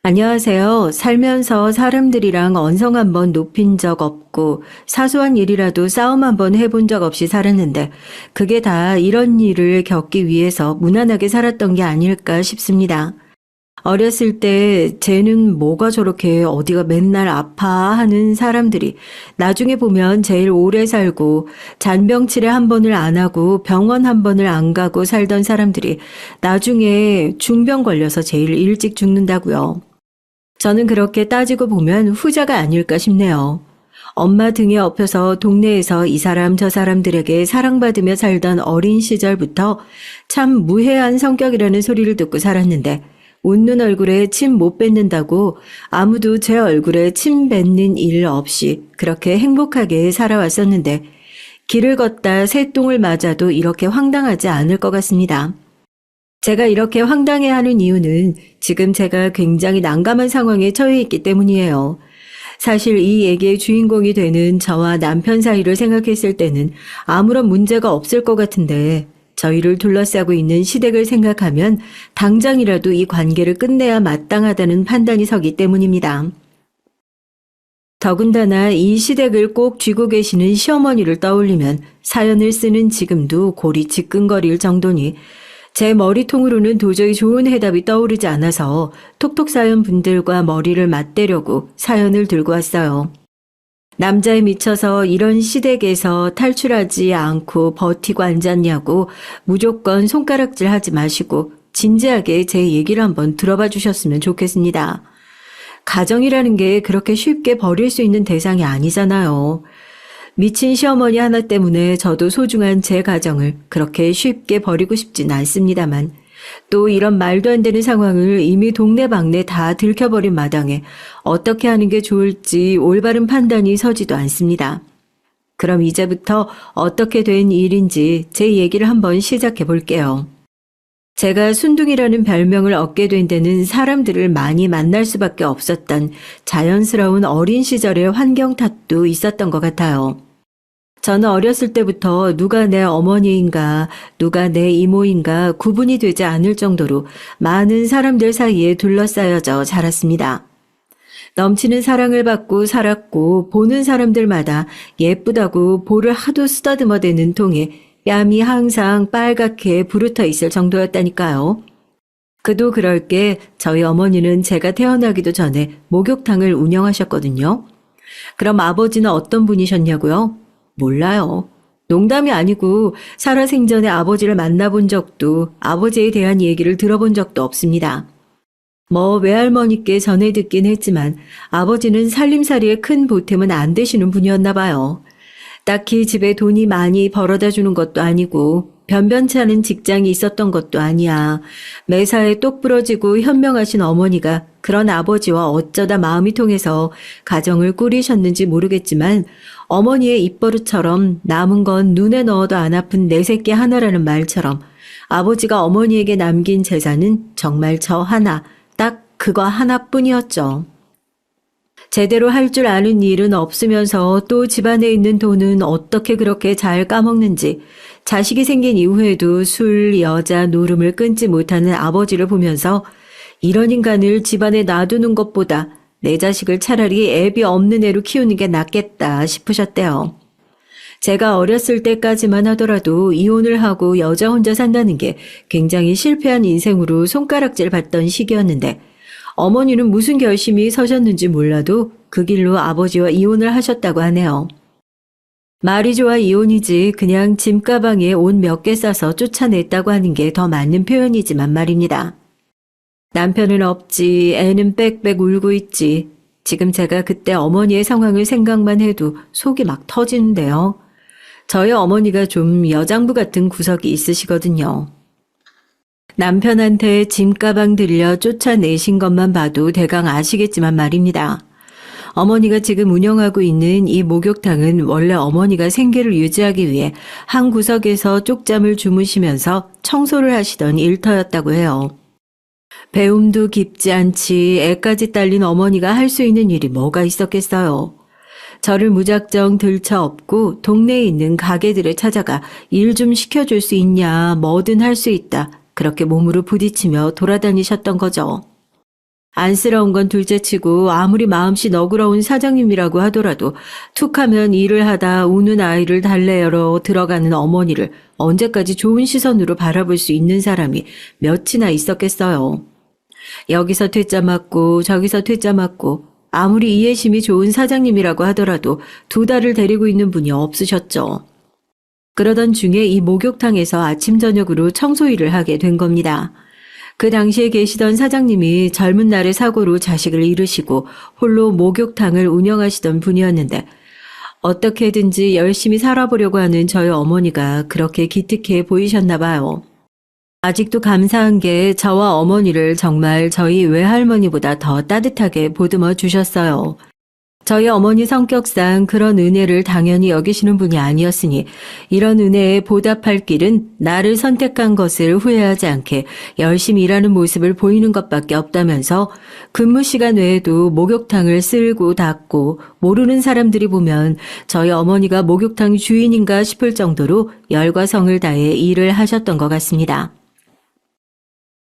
안녕하세요. 살면서 사람들이랑 언성 한번 높인 적 없고 사소한 일이라도 싸움 한번 해본 적 없이 살았는데 그게 다 이런 일을 겪기 위해서 무난하게 살았던 게 아닐까 싶습니다. 어렸을 때 쟤는 뭐가 저렇게 어디가 맨날 아파하는 사람들이 나중에 보면 제일 오래 살고 잔병치레 한 번을 안 하고 병원 한 번을 안 가고 살던 사람들이 나중에 중병 걸려서 제일 일찍 죽는다고요. 저는 그렇게 따지고 보면 후자가 아닐까 싶네요. 엄마 등에 업혀서 동네에서 이 사람 저 사람들에게 사랑받으며 살던 어린 시절부터 참 무해한 성격이라는 소리를 듣고 살았는데 웃는 얼굴에 침 못 뱉는다고 아무도 제 얼굴에 침 뱉는 일 없이 그렇게 행복하게 살아왔었는데 길을 걷다 새똥을 맞아도 이렇게 황당하지 않을 것 같습니다. 제가 이렇게 황당해하는 이유는 지금 제가 굉장히 난감한 상황에 처해 있기 때문이에요. 사실 이 얘기의 주인공이 되는 저와 남편 사이를 생각했을 때는 아무런 문제가 없을 것 같은데 저희를 둘러싸고 있는 시댁을 생각하면 당장이라도 이 관계를 끝내야 마땅하다는 판단이 서기 때문입니다. 더군다나 이 시댁을 꼭 쥐고 계시는 시어머니를 떠올리면 사연을 쓰는 지금도 골이 지끈거릴 정도니 제 머리통으로는 도저히 좋은 해답이 떠오르지 않아서 톡톡 사연 분들과 머리를 맞대려고 사연을 들고 왔어요. 남자에 미쳐서 이런 시댁에서 탈출하지 않고 버티고 앉았냐고 무조건 손가락질 하지 마시고 진지하게 제 얘기를 한번 들어봐 주셨으면 좋겠습니다. 가정이라는 게 그렇게 쉽게 버릴 수 있는 대상이 아니잖아요. 미친 시어머니 하나 때문에 저도 소중한 제 가정을 그렇게 쉽게 버리고 싶진 않습니다만 또 이런 말도 안 되는 상황을 이미 동네방네 다 들켜버린 마당에 어떻게 하는 게 좋을지 올바른 판단이 서지도 않습니다. 그럼 이제부터 어떻게 된 일인지 제 얘기를 한번 시작해 볼게요. 제가 순둥이라는 별명을 얻게 된 데는 사람들을 많이 만날 수밖에 없었던 자연스러운 어린 시절의 환경 탓도 있었던 것 같아요. 저는 어렸을 때부터 누가 내 어머니인가, 누가 내 이모인가 구분이 되지 않을 정도로 많은 사람들 사이에 둘러싸여져 자랐습니다. 넘치는 사랑을 받고 살았고 보는 사람들마다 예쁘다고 볼을 하도 쓰다듬어대는 통에 뺨이 항상 빨갛게 부르터 있을 정도였다니까요. 그도 그럴 게 저희 어머니는 제가 태어나기도 전에 목욕탕을 운영하셨거든요. 그럼 아버지는 어떤 분이셨냐고요? 몰라요. 농담이 아니고 살아생전에 아버지를 만나본 적도 아버지에 대한 얘기를 들어본 적도 없습니다. 외할머니께 전해 듣긴 했지만 아버지는 살림살이에 큰 보탬은 안 되시는 분이었나 봐요. 딱히 집에 돈이 많이 벌어다 주는 것도 아니고 변변치 않은 직장이 있었던 것도 아니야. 매사에 똑 부러지고 현명하신 어머니가 그런 아버지와 어쩌다 마음이 통해서 가정을 꾸리셨는지 모르겠지만 어머니의 입버릇처럼 남은 건 눈에 넣어도 안 아픈 내 새끼 하나라는 말처럼 아버지가 어머니에게 남긴 재산은 정말 저 하나, 딱 그거 하나뿐이었죠. 제대로 할 줄 아는 일은 없으면서 또 집안에 있는 돈은 어떻게 그렇게 잘 까먹는지 자식이 생긴 이후에도 술, 여자, 노름을 끊지 못하는 아버지를 보면서 이런 인간을 집안에 놔두는 것보다 내 자식을 차라리 애비 없는 애로 키우는 게 낫겠다 싶으셨대요. 제가 어렸을 때까지만 하더라도 이혼을 하고 여자 혼자 산다는 게 굉장히 실패한 인생으로 손가락질 받던 시기였는데 어머니는 무슨 결심이 서셨는지 몰라도 그 길로 아버지와 이혼을 하셨다고 하네요. 말이 좋아 이혼이지 그냥 짐가방에 옷 몇 개 싸서 쫓아냈다고 하는 게 더 맞는 표현이지만 말입니다. 남편은 없지, 애는 빽빽 울고 있지. 지금 제가 그때 어머니의 상황을 생각만 해도 속이 막 터지는데요. 저희 어머니가 좀 여장부 같은 구석이 있으시거든요. 남편한테 짐가방 들려 쫓아내신 것만 봐도 대강 아시겠지만 말입니다. 어머니가 지금 운영하고 있는 이 목욕탕은 원래 어머니가 생계를 유지하기 위해 한 구석에서 쪽잠을 주무시면서 청소를 하시던 일터였다고 해요. 배움도 깊지 않지 애까지 딸린 어머니가 할 수 있는 일이 뭐가 있었겠어요. 저를 무작정 들쳐업고 동네에 있는 가게들에 찾아가 일 좀 시켜줄 수 있냐, 뭐든 할 수 있다. 그렇게 몸으로 부딪히며 돌아다니셨던 거죠. 안쓰러운 건 둘째치고 아무리 마음씨 너그러운 사장님이라고 하더라도 툭하면 일을 하다 우는 아이를 달래러 들어가는 어머니를 언제까지 좋은 시선으로 바라볼 수 있는 사람이 몇이나 있었겠어요. 여기서 퇴짜 맞고 저기서 퇴짜 맞고 아무리 이해심이 좋은 사장님이라고 하더라도 두 달을 데리고 있는 분이 없으셨죠. 그러던 중에 이 목욕탕에서 아침 저녁으로 청소 일을 하게 된 겁니다. 그 당시에 계시던 사장님이 젊은 날의 사고로 자식을 잃으시고 홀로 목욕탕을 운영하시던 분이었는데 어떻게든지 열심히 살아보려고 하는 저희 어머니가 그렇게 기특해 보이셨나 봐요. 아직도 감사한 게 저와 어머니를 정말 저희 외할머니보다 더 따뜻하게 보듬어 주셨어요. 저희 어머니 성격상 그런 은혜를 당연히 여기시는 분이 아니었으니 이런 은혜에 보답할 길은 나를 선택한 것을 후회하지 않게 열심히 일하는 모습을 보이는 것밖에 없다면서 근무 시간 외에도 목욕탕을 쓸고 닦고 모르는 사람들이 보면 저희 어머니가 목욕탕 주인인가 싶을 정도로 열과 성을 다해 일을 하셨던 것 같습니다.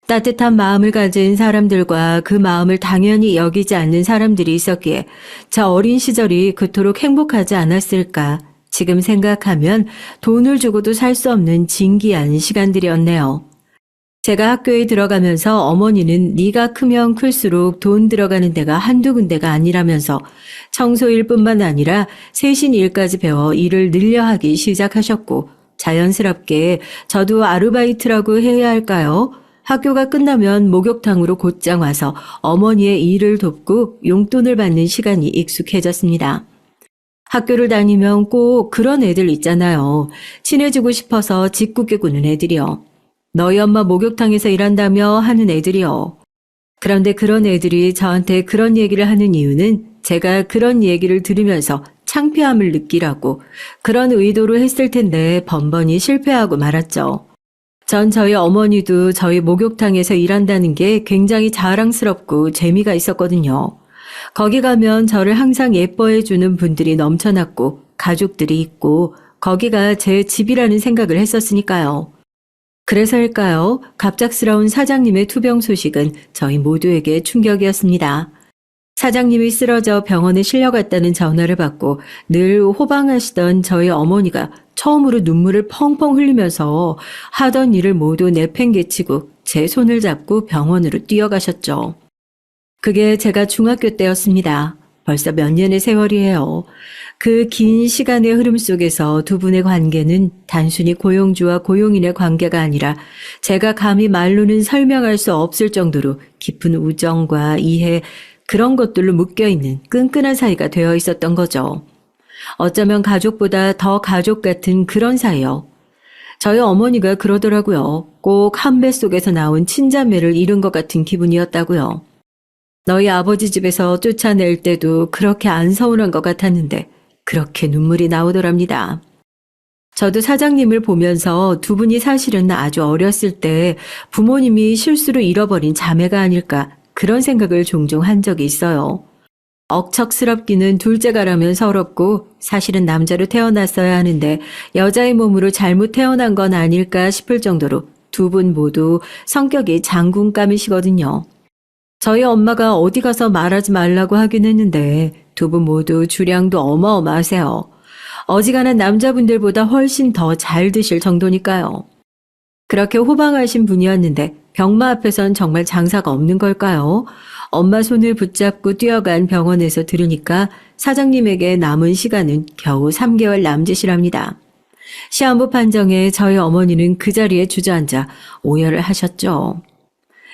따뜻한 마음을 가진 사람들과 그 마음을 당연히 여기지 않는 사람들이 있었기에 저 어린 시절이 그토록 행복하지 않았을까 지금 생각하면 돈을 주고도 살 수 없는 진기한 시간들이었네요. 제가 학교에 들어가면서 어머니는 네가 크면 클수록 돈 들어가는 데가 한두 군데가 아니라면서 청소일뿐만 아니라 세신 일까지 배워 일을 늘려하기 시작하셨고 자연스럽게 저도 아르바이트라고 해야 할까요? 학교가 끝나면 목욕탕으로 곧장 와서 어머니의 일을 돕고 용돈을 받는 시간이 익숙해졌습니다. 학교를 다니면 꼭 그런 애들 있잖아요. 친해지고 싶어서 짓궂게 구는 애들이요. 너희 엄마 목욕탕에서 일한다며 하는 애들이요. 그런데 그런 애들이 저한테 그런 얘기를 하는 이유는 제가 그런 얘기를 들으면서 창피함을 느끼라고 그런 의도로 했을 텐데 번번이 실패하고 말았죠. 전 저희 어머니도 저희 목욕탕에서 일한다는 게 굉장히 자랑스럽고 재미가 있었거든요. 거기 가면 저를 항상 예뻐해주는 분들이 넘쳐났고 가족들이 있고 거기가 제 집이라는 생각을 했었으니까요. 그래서일까요? 갑작스러운 사장님의 투병 소식은 저희 모두에게 충격이었습니다. 사장님이 쓰러져 병원에 실려갔다는 전화를 받고 늘 호방하시던 저희 어머니가 처음으로 눈물을 펑펑 흘리면서 하던 일을 모두 내팽개치고 제 손을 잡고 병원으로 뛰어가셨죠. 그게 제가 중학교 때였습니다. 벌써 몇 년의 세월이에요. 그 긴 시간의 흐름 속에서 두 분의 관계는 단순히 고용주와 고용인의 관계가 아니라 제가 감히 말로는 설명할 수 없을 정도로 깊은 우정과 이해, 그런 것들로 묶여있는 끈끈한 사이가 되어 있었던 거죠. 어쩌면 가족보다 더 가족 같은 그런 사이요. 저희 어머니가 그러더라고요. 꼭 한 배 속에서 나온 친자매를 잃은 것 같은 기분이었다고요. 너희 아버지 집에서 쫓아낼 때도 그렇게 안 서운한 것 같았는데 그렇게 눈물이 나오더랍니다. 저도 사장님을 보면서 두 분이 사실은 아주 어렸을 때 부모님이 실수로 잃어버린 자매가 아닐까 그런 생각을 종종 한 적이 있어요. 억척스럽기는 둘째가라면 서럽고 사실은 남자로 태어났어야 하는데 여자의 몸으로 잘못 태어난 건 아닐까 싶을 정도로 두 분 모두 성격이 장군감이시거든요. 저희 엄마가 어디 가서 말하지 말라고 하긴 했는데 두 분 모두 주량도 어마어마하세요. 어지간한 남자분들보다 훨씬 더 잘 드실 정도니까요. 그렇게 호방하신 분이었는데 병마 앞에선 정말 장사가 없는 걸까요? 엄마 손을 붙잡고 뛰어간 병원에서 들으니까 사장님에게 남은 시간은 겨우 3개월 남짓이랍니다. 시한부 판정에 저희 어머니는 그 자리에 주저앉아 오열을 하셨죠.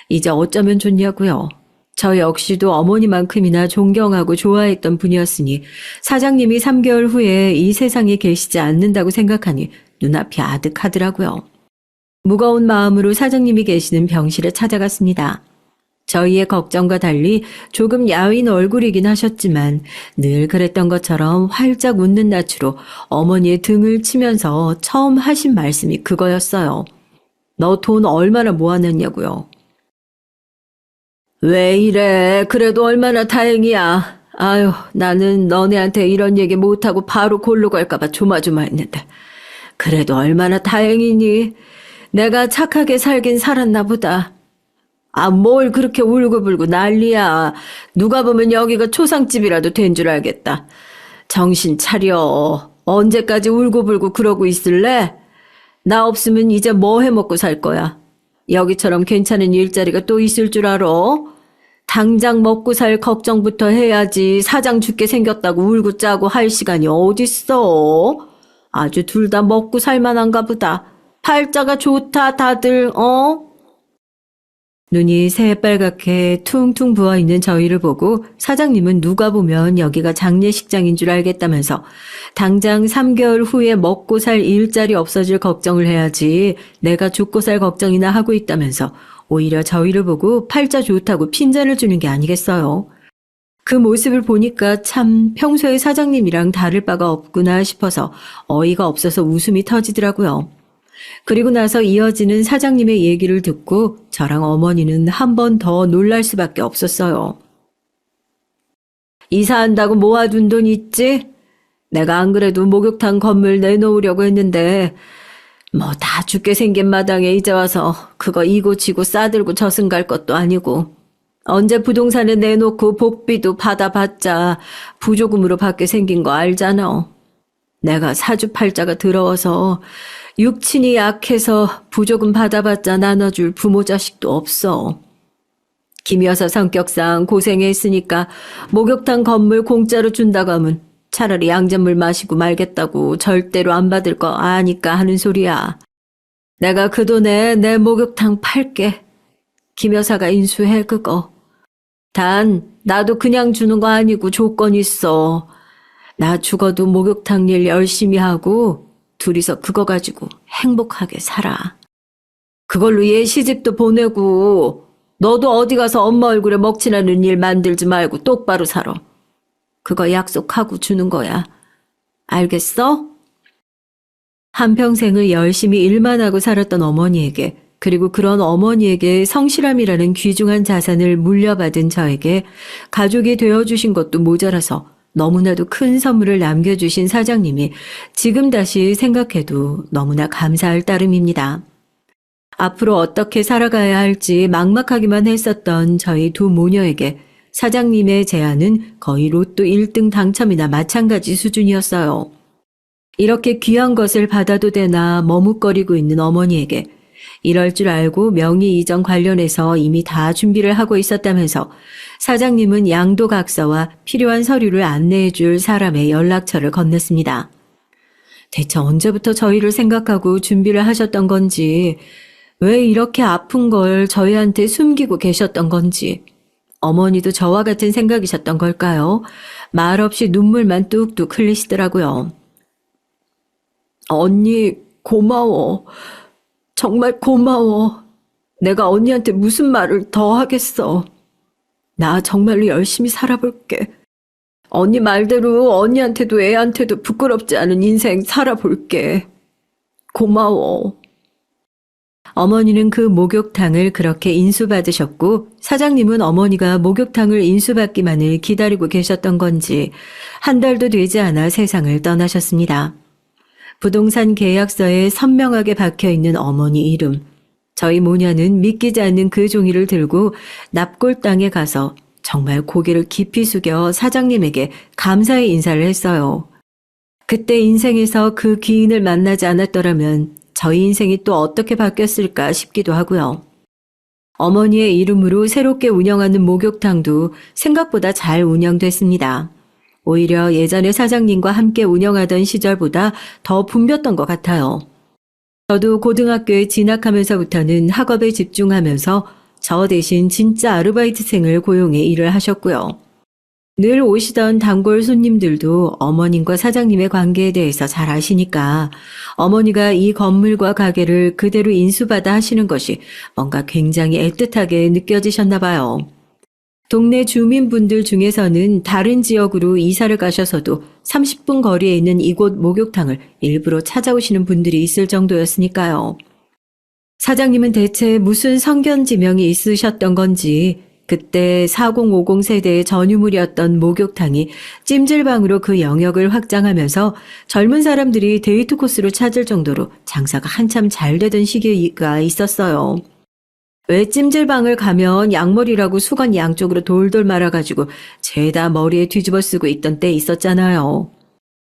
이제 어쩌면 좋냐고요. 저 역시도 어머니만큼이나 존경하고 좋아했던 분이었으니 사장님이 3개월 후에 이 세상에 계시지 않는다고 생각하니 눈앞이 아득하더라고요. 무거운 마음으로 사장님이 계시는 병실에 찾아갔습니다. 저희의 걱정과 달리 조금 야윈 얼굴이긴 하셨지만 늘 그랬던 것처럼 활짝 웃는 낯으로 어머니의 등을 치면서 처음 하신 말씀이 그거였어요. 너 돈 얼마나 모아놨냐고요. 왜 이래? 그래도 얼마나 다행이야. 아유, 나는 너네한테 이런 얘기 못하고 바로 골로 갈까봐 조마조마했는데. 그래도 얼마나 다행이니? 내가 착하게 살긴 살았나 보다. 아, 뭘 그렇게 울고불고 난리야. 누가 보면 여기가 초상집이라도 된 줄 알겠다. 정신 차려. 언제까지 울고불고 그러고 있을래? 나 없으면 이제 뭐 해먹고 살 거야? 여기처럼 괜찮은 일자리가 또 있을 줄 알아? 당장 먹고 살 걱정부터 해야지 사장 죽게 생겼다고 울고 짜고 할 시간이 어딨어? 아주 둘 다 먹고 살만한가 보다. 팔자가 좋다 다들 어? 눈이 새빨갛게 퉁퉁 부어있는 저희를 보고 사장님은 누가 보면 여기가 장례식장인 줄 알겠다면서 당장 3개월 후에 먹고 살 일자리 없어질 걱정을 해야지 내가 죽고 살 걱정이나 하고 있다면서 오히려 저희를 보고 팔자 좋다고 핀잔을 주는 게 아니겠어요. 그 모습을 보니까 참 평소에 사장님이랑 다를 바가 없구나 싶어서 어이가 없어서 웃음이 터지더라고요. 그리고 나서 이어지는 사장님의 얘기를 듣고 저랑 어머니는 한 번 더 놀랄 수밖에 없었어요. 이사한다고 모아둔 돈 있지? 내가 안 그래도 목욕탕 건물 내놓으려고 했는데 뭐 다 죽게 생긴 마당에 이제 와서 그거 이고치고 싸들고 저승 갈 것도 아니고 언제 부동산에 내놓고 복비도 받아봤자 부조금으로 받게 생긴 거 알잖아. 내가 사주팔자가 더러워서 육친이 약해서 부조금 받아봤자 나눠줄 부모 자식도 없어. 김 여사 성격상 고생했으니까 목욕탕 건물 공짜로 준다고 하면 차라리 양잿물 마시고 말겠다고 절대로 안 받을 거 아니까 하는 소리야. 내가 그 돈에 내 목욕탕 팔게. 김 여사가 인수해 그거. 단 나도 그냥 주는 거 아니고 조건 있어. 나 죽어도 목욕탕 일 열심히 하고 둘이서 그거 가지고 행복하게 살아. 그걸로 얘 시집도 보내고 너도 어디 가서 엄마 얼굴에 먹칠하는 일 만들지 말고 똑바로 살아. 그거 약속하고 주는 거야. 알겠어? 한평생을 열심히 일만 하고 살았던 어머니에게 그리고 그런 어머니에게 성실함이라는 귀중한 자산을 물려받은 저에게 가족이 되어주신 것도 모자라서 너무나도 큰 선물을 남겨주신 사장님이 지금 다시 생각해도 너무나 감사할 따름입니다. 앞으로 어떻게 살아가야 할지 막막하기만 했었던 저희 두 모녀에게 사장님의 제안은 거의 로또 1등 당첨이나 마찬가지 수준이었어요. 이렇게 귀한 것을 받아도 되나 머뭇거리고 있는 어머니에게 이럴 줄 알고 명의 이전 관련해서 이미 다 준비를 하고 있었다면서 사장님은 양도각서와 필요한 서류를 안내해 줄 사람의 연락처를 건넸습니다. 대체 언제부터 저희를 생각하고 준비를 하셨던 건지, 왜 이렇게 아픈 걸 저희한테 숨기고 계셨던 건지, 어머니도 저와 같은 생각이셨던 걸까요? 말없이 눈물만 뚝뚝 흘리시더라고요. 언니, 고마워. 정말 고마워. 내가 언니한테 무슨 말을 더 하겠어. 나 정말로 열심히 살아볼게. 언니 말대로 언니한테도 애한테도 부끄럽지 않은 인생 살아볼게. 고마워. 어머니는 그 목욕탕을 그렇게 인수받으셨고 사장님은 어머니가 목욕탕을 인수받기만을 기다리고 계셨던 건지 한 달도 되지 않아 세상을 떠나셨습니다. 부동산 계약서에 선명하게 박혀있는 어머니 이름. 저희 모녀는 믿기지 않는 그 종이를 들고 납골 땅에 가서 정말 고개를 깊이 숙여 사장님에게 감사의 인사를 했어요. 그때 인생에서 그 귀인을 만나지 않았더라면 저희 인생이 또 어떻게 바뀌었을까 싶기도 하고요. 어머니의 이름으로 새롭게 운영하는 목욕탕도 생각보다 잘 운영됐습니다. 오히려 예전에 사장님과 함께 운영하던 시절보다 더 붐볐던 것 같아요. 저도 고등학교에 진학하면서부터는 학업에 집중하면서 저 대신 진짜 아르바이트생을 고용해 일을 하셨고요. 늘 오시던 단골 손님들도 어머님과 사장님의 관계에 대해서 잘 아시니까 어머니가 이 건물과 가게를 그대로 인수받아 하시는 것이 뭔가 굉장히 애틋하게 느껴지셨나 봐요. 동네 주민분들 중에서는 다른 지역으로 이사를 가셔서도 30분 거리에 있는 이곳 목욕탕을 일부러 찾아오시는 분들이 있을 정도였으니까요. 사장님은 대체 무슨 성견지명이 있으셨던 건지 그때 4050 세대의 전유물이었던 목욕탕이 찜질방으로 그 영역을 확장하면서 젊은 사람들이 데이트 코스로 찾을 정도로 장사가 한참 잘 되던 시기가 있었어요. 왜 찜질방을 가면 양머리라고 수건 양쪽으로 돌돌 말아가지고 죄다 머리에 뒤집어 쓰고 있던 때 있었잖아요.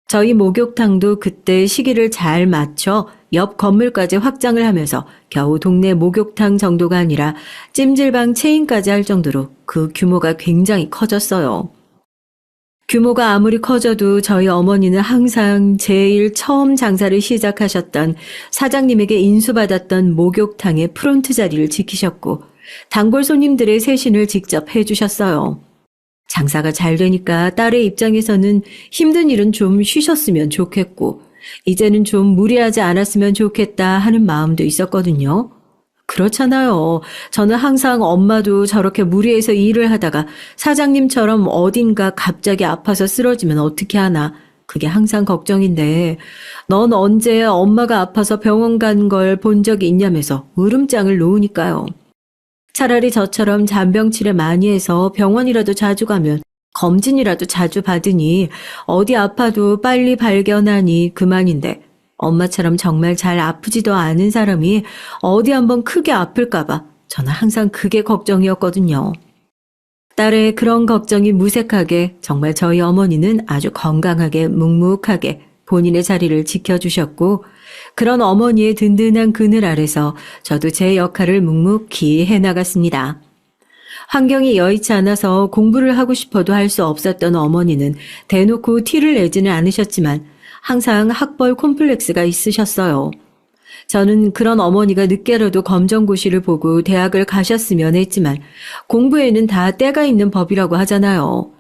저희 목욕탕도 그때 시기를 잘 맞춰 옆 건물까지 확장을 하면서 겨우 동네 목욕탕 정도가 아니라 찜질방 체인까지 할 정도로 그 규모가 굉장히 커졌어요. 규모가 아무리 커져도 저희 어머니는 항상 제일 처음 장사를 시작하셨던 사장님에게 인수받았던 목욕탕의 프론트 자리를 지키셨고 단골 손님들의 세신을 직접 해주셨어요. 장사가 잘 되니까 딸의 입장에서는 힘든 일은 좀 쉬셨으면 좋겠고 이제는 좀 무리하지 않았으면 좋겠다 하는 마음도 있었거든요. 그렇잖아요. 저는 항상 엄마도 저렇게 무리해서 일을 하다가 사장님처럼 어딘가 갑자기 아파서 쓰러지면 어떻게 하나. 그게 항상 걱정인데 넌 언제 엄마가 아파서 병원 간 걸 본 적이 있냐면서 울음장을 놓으니까요. 차라리 저처럼 잔병치레 많이 해서 병원이라도 자주 가면 검진이라도 자주 받으니 어디 아파도 빨리 발견하니 그만인데 엄마처럼 정말 잘 아프지도 않은 사람이 어디 한번 크게 아플까봐 저는 항상 그게 걱정이었거든요. 딸의 그런 걱정이 무색하게 정말 저희 어머니는 아주 건강하게 묵묵하게 본인의 자리를 지켜주셨고 그런 어머니의 든든한 그늘 아래서 저도 제 역할을 묵묵히 해나갔습니다. 환경이 여의치 않아서 공부를 하고 싶어도 할 수 없었던 어머니는 대놓고 티를 내지는 않으셨지만 항상 학벌 콤플렉스가 있으셨어요. 저는 그런 어머니가 늦게라도 검정고시를 보고 대학을 가셨으면 했지만 공부에는 다 때가 있는 법이라고 하잖아요.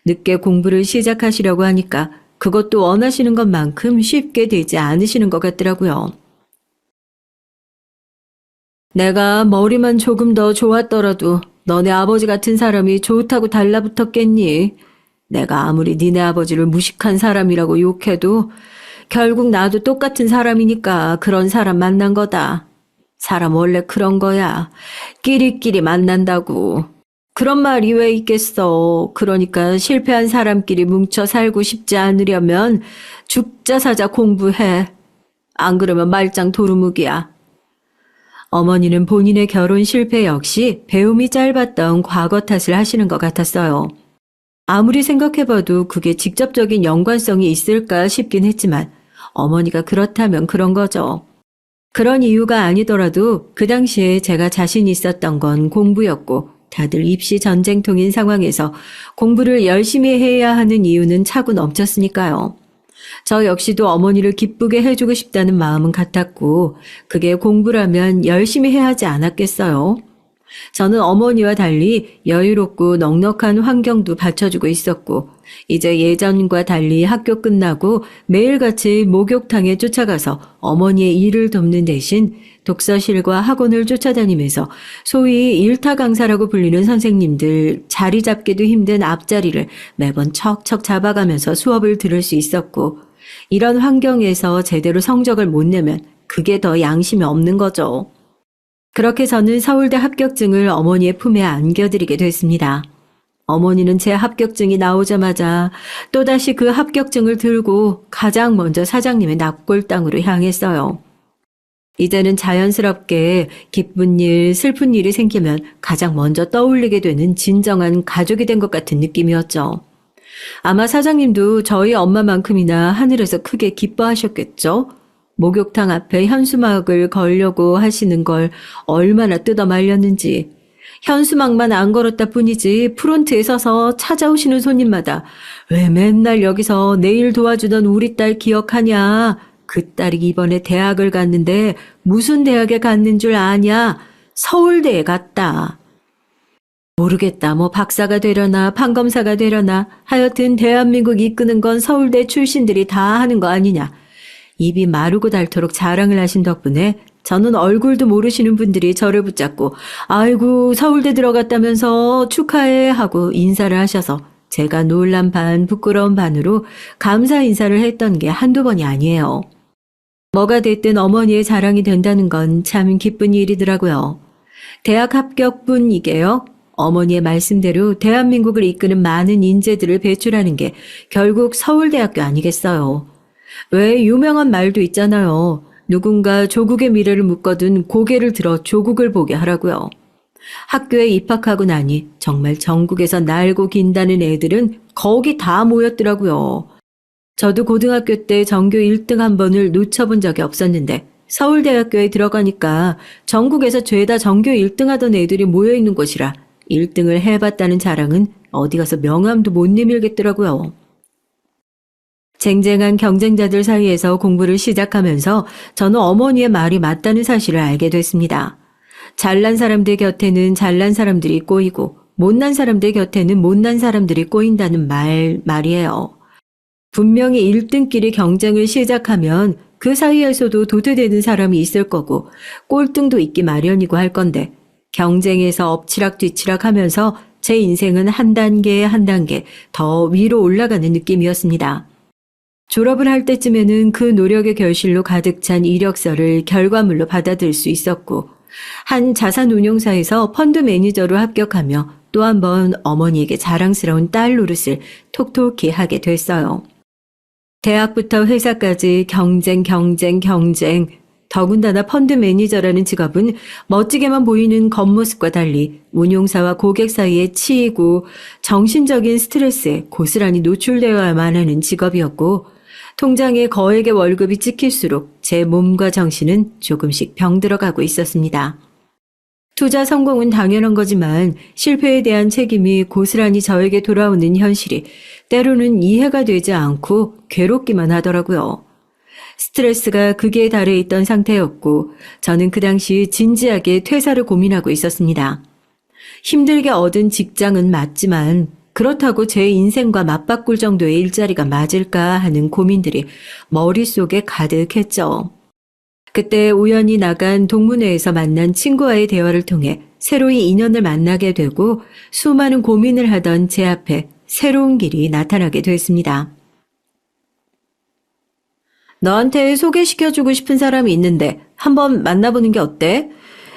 늦게 공부를 시작하시려고 하니까 그것도 원하시는 것만큼 쉽게 되지 않으시는 것 같더라고요. 내가 머리만 조금 더 좋았더라도 너네 아버지 같은 사람이 좋다고 달라붙었겠니? 내가 아무리 니네 아버지를 무식한 사람이라고 욕해도 결국 나도 똑같은 사람이니까 그런 사람 만난 거다. 사람 원래 그런 거야. 끼리끼리 만난다고. 그런 말이 왜 있겠어. 그러니까 실패한 사람끼리 뭉쳐 살고 싶지 않으려면 죽자 사자 공부해. 안 그러면 말짱 도루묵이야. 어머니는 본인의 결혼 실패 역시 배움이 짧았던 과거 탓을 하시는 것 같았어요. 아무리 생각해봐도 그게 직접적인 연관성이 있을까 싶긴 했지만 어머니가 그렇다면 그런 거죠. 그런 이유가 아니더라도 그 당시에 제가 자신 있었던 건 공부였고 다들 입시 전쟁통인 상황에서 공부를 열심히 해야 하는 이유는 차고 넘쳤으니까요. 저 역시도 어머니를 기쁘게 해주고 싶다는 마음은 같았고 그게 공부라면 열심히 해야 하지 않았겠어요. 저는 어머니와 달리 여유롭고 넉넉한 환경도 받쳐주고 있었고 이제 예전과 달리 학교 끝나고 매일같이 목욕탕에 쫓아가서 어머니의 일을 돕는 대신 독서실과 학원을 쫓아다니면서 소위 일타 강사라고 불리는 선생님들 자리 잡기도 힘든 앞자리를 매번 척척 잡아가면서 수업을 들을 수 있었고 이런 환경에서 제대로 성적을 못 내면 그게 더 양심이 없는 거죠. 그렇게 저는 서울대 합격증을 어머니의 품에 안겨드리게 됐습니다. 어머니는 제 합격증이 나오자마자 또다시 그 합격증을 들고 가장 먼저 사장님의 납골당으로 향했어요. 이제는 자연스럽게 기쁜 일, 슬픈 일이 생기면 가장 먼저 떠올리게 되는 진정한 가족이 된 것 같은 느낌이었죠. 아마 사장님도 저희 엄마만큼이나 하늘에서 크게 기뻐하셨겠죠? 목욕탕 앞에 현수막을 걸려고 하시는 걸 얼마나 뜯어 말렸는지. 현수막만 안 걸었다 뿐이지 프론트에 서서 찾아오시는 손님마다 왜 맨날 여기서 내 일 도와주던 우리 딸 기억하냐? 그 딸이 이번에 대학을 갔는데 무슨 대학에 갔는 줄 아냐? 서울대에 갔다. 모르겠다. 뭐 박사가 되려나 판검사가 되려나 하여튼 대한민국 이끄는 건 서울대 출신들이 다 하는 거 아니냐. 입이 마르고 닳도록 자랑을 하신 덕분에 저는 얼굴도 모르시는 분들이 저를 붙잡고 아이고 서울대 들어갔다면서 축하해 하고 인사를 하셔서 제가 놀란 반 부끄러운 반으로 감사 인사를 했던 게 한두 번이 아니에요. 뭐가 됐든 어머니의 자랑이 된다는 건 참 기쁜 일이더라고요. 대학 합격뿐이게요. 어머니의 말씀대로 대한민국을 이끄는 많은 인재들을 배출하는 게 결국 서울대학교 아니겠어요. 왜 유명한 말도 있잖아요. 누군가 조국의 미래를 묶어둔 고개를 들어 조국을 보게 하라고요. 학교에 입학하고 나니 정말 전국에서 날고 긴다는 애들은 거기 다 모였더라고요. 저도 고등학교 때 전교 1등 한 번을 놓쳐본 적이 없었는데 서울대학교에 들어가니까 전국에서 죄다 전교 1등 하던 애들이 모여있는 곳이라 1등을 해봤다는 자랑은 어디 가서 명함도 못 내밀겠더라고요. 쟁쟁한 경쟁자들 사이에서 공부를 시작하면서 저는 어머니의 말이 맞다는 사실을 알게 됐습니다. 잘난 사람들 곁에는 잘난 사람들이 꼬이고 못난 사람들 곁에는 못난 사람들이 꼬인다는 말이에요. 분명히 1등끼리 경쟁을 시작하면 그 사이에서도 도태되는 사람이 있을 거고 꼴등도 있기 마련이고 할 건데 경쟁에서 엎치락뒤치락 하면서 제 인생은 한 단계 한 단계 더 위로 올라가는 느낌이었습니다. 졸업을 할 때쯤에는 그 노력의 결실로 가득 찬 이력서를 결과물로 받아들일 수 있었고 한 자산운용사에서 펀드 매니저로 합격하며 또 한 번 어머니에게 자랑스러운 딸 노릇을 톡톡히 하게 됐어요. 대학부터 회사까지 경쟁. 더군다나 펀드 매니저라는 직업은 멋지게만 보이는 겉모습과 달리 운용사와 고객 사이에 치이고 정신적인 스트레스에 고스란히 노출되어야만 하는 직업이었고 통장에 거액의 월급이 찍힐수록 제 몸과 정신은 조금씩 병들어가고 있었습니다. 투자 성공은 당연한 거지만 실패에 대한 책임이 고스란히 저에게 돌아오는 현실이 때로는 이해가 되지 않고 괴롭기만 하더라고요. 스트레스가 극에 달해 있던 상태였고 저는 그 당시 진지하게 퇴사를 고민하고 있었습니다. 힘들게 얻은 직장은 맞지만 그렇다고 제 인생과 맞바꿀 정도의 일자리가 맞을까 하는 고민들이 머릿속에 가득했죠. 그때 우연히 나간 동문회에서 만난 친구와의 대화를 통해 새로이 인연을 만나게 되고 수많은 고민을 하던 제 앞에 새로운 길이 나타나게 됐습니다. 너한테 소개시켜주고 싶은 사람이 있는데 한번 만나보는 게 어때?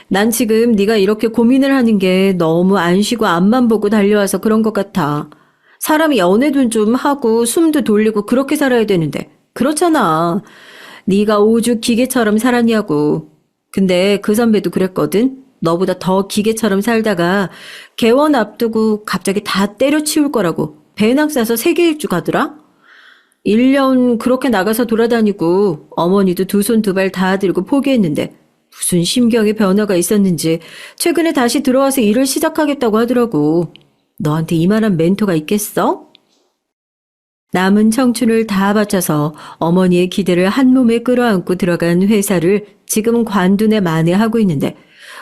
난 지금 네가 이렇게 고민을 하는 게 너무 안 쉬고 앞만 보고 달려와서 그런 것 같아. 사람이 연애도 좀 하고 숨도 돌리고 그렇게 살아야 되는데 그렇잖아. 네가 오죽 기계처럼 살았냐고. 근데 그 선배도 그랬거든. 너보다 더 기계처럼 살다가 개원 앞두고 갑자기 다 때려치울 거라고 배낭 싸서 세계 일주 가더라. 1년 그렇게 나가서 돌아다니고 어머니도 두 손 두 발 다 들고 포기했는데 무슨 심경의 변화가 있었는지 최근에 다시 들어와서 일을 시작하겠다고 하더라고. 너한테 이만한 멘토가 있겠어? 남은 청춘을 다 바쳐서 어머니의 기대를 한 몸에 끌어안고 들어간 회사를 지금 관둔에 만회하고 있는데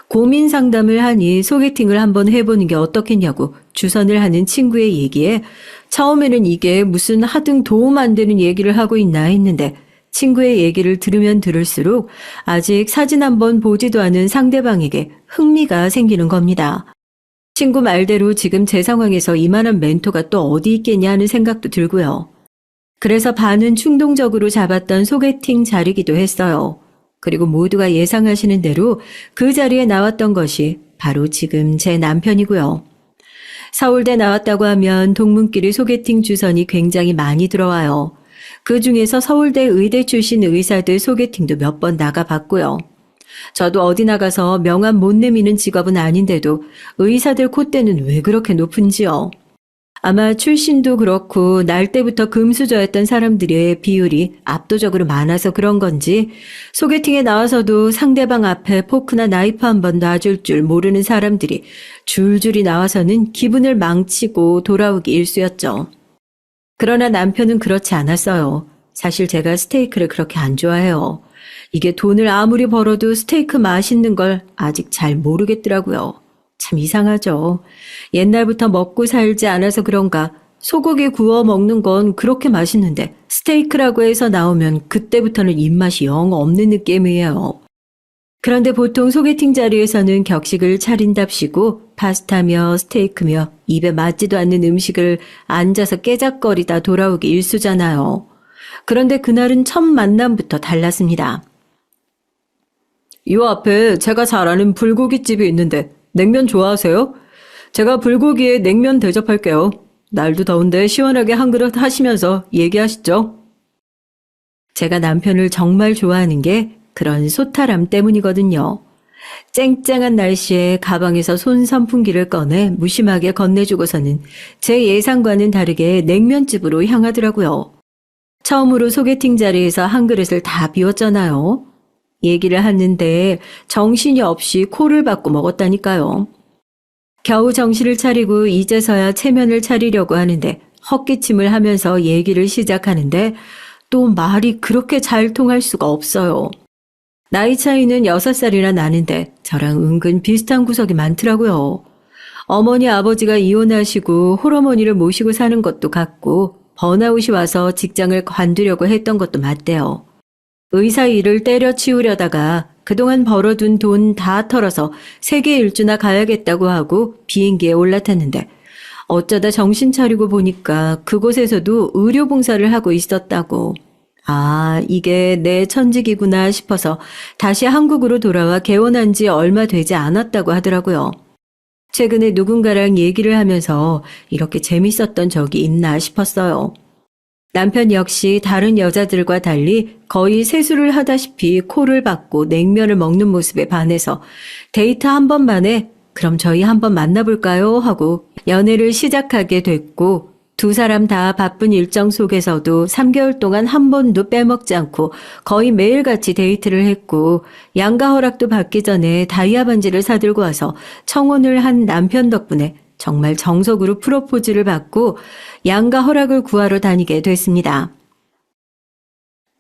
고민 상담을 하니 소개팅을 한번 해보는 게 어떻겠냐고 주선을 하는 친구의 얘기에 처음에는 이게 무슨 하등 도움 안 되는 얘기를 하고 있나 했는데 친구의 얘기를 들으면 들을수록 아직 사진 한번 보지도 않은 상대방에게 흥미가 생기는 겁니다. 친구 말대로 지금 제 상황에서 이만한 멘토가 또 어디 있겠냐 하는 생각도 들고요. 그래서 반은 충동적으로 잡았던 소개팅 자리기도 했어요. 그리고 모두가 예상하시는 대로 그 자리에 나왔던 것이 바로 지금 제 남편이고요. 서울대 나왔다고 하면 동문끼리 소개팅 주선이 굉장히 많이 들어와요. 그 중에서 서울대 의대 출신 의사들 소개팅도 몇 번 나가봤고요. 저도 어디 나가서 명함 못 내미는 직업은 아닌데도 의사들 콧대는 왜 그렇게 높은지요. 아마 출신도 그렇고 날 때부터 금수저였던 사람들의 비율이 압도적으로 많아서 그런 건지 소개팅에 나와서도 상대방 앞에 포크나 나이프 한 번 놔줄 줄 모르는 사람들이 줄줄이 나와서는 기분을 망치고 돌아오기 일쑤였죠. 그러나 남편은 그렇지 않았어요. 사실 제가 스테이크를 그렇게 안 좋아해요. 이게 돈을 아무리 벌어도 스테이크 맛있는 걸 아직 잘 모르겠더라고요. 참 이상하죠. 옛날부터 먹고 살지 않아서 그런가 소고기 구워 먹는 건 그렇게 맛있는데 스테이크라고 해서 나오면 그때부터는 입맛이 영 없는 느낌이에요. 그런데 보통 소개팅 자리에서는 격식을 차린답시고 파스타며 스테이크며 입에 맞지도 않는 음식을 앉아서 깨작거리다 돌아오기 일쑤잖아요. 그런데 그날은 첫 만남부터 달랐습니다. 요 앞에 제가 잘 아는 불고기집이 있는데 냉면 좋아하세요? 제가 불고기에 냉면 대접할게요. 날도 더운데 시원하게 한 그릇 하시면서 얘기하시죠. 제가 남편을 정말 좋아하는 게 그런 소탈함 때문이거든요. 쨍쨍한 날씨에 가방에서 손 선풍기를 꺼내 무심하게 건네주고서는 제 예상과는 다르게 냉면집으로 향하더라고요. 처음으로 소개팅 자리에서 한 그릇을 다 비웠잖아요. 얘기를 하는데 정신이 없이 코를 박고 먹었다니까요. 겨우 정신을 차리고 이제서야 체면을 차리려고 하는데 헛기침을 하면서 얘기를 시작하는데 또 말이 그렇게 잘 통할 수가 없어요. 나이 차이는 6살이나 나는데 저랑 은근 비슷한 구석이 많더라고요. 어머니 아버지가 이혼하시고 홀어머니를 모시고 사는 것도 같고 번아웃이 와서 직장을 관두려고 했던 것도 맞대요. 의사 일을 때려치우려다가 그동안 벌어둔 돈 다 털어서 세계 일주나 가야겠다고 하고 비행기에 올라탔는데 어쩌다 정신 차리고 보니까 그곳에서도 의료 봉사를 하고 있었다고. 아, 이게 내 천직이구나 싶어서 다시 한국으로 돌아와 개원한 지 얼마 되지 않았다고 하더라고요. 최근에 누군가랑 얘기를 하면서 이렇게 재밌었던 적이 있나 싶었어요. 남편 역시 다른 여자들과 달리 거의 세수를 하다시피 코를 박고 냉면을 먹는 모습에 반해서 데이트 한 번 만에 그럼 저희 한번 만나볼까요? 하고 연애를 시작하게 됐고 두 사람 다 바쁜 일정 속에서도 3개월 동안 한 번도 빼먹지 않고 거의 매일같이 데이트를 했고 양가 허락도 받기 전에 다이아 반지를 사들고 와서 청혼을 한 남편 덕분에 정말 정석으로 프로포즈를 받고 양가 허락을 구하러 다니게 됐습니다.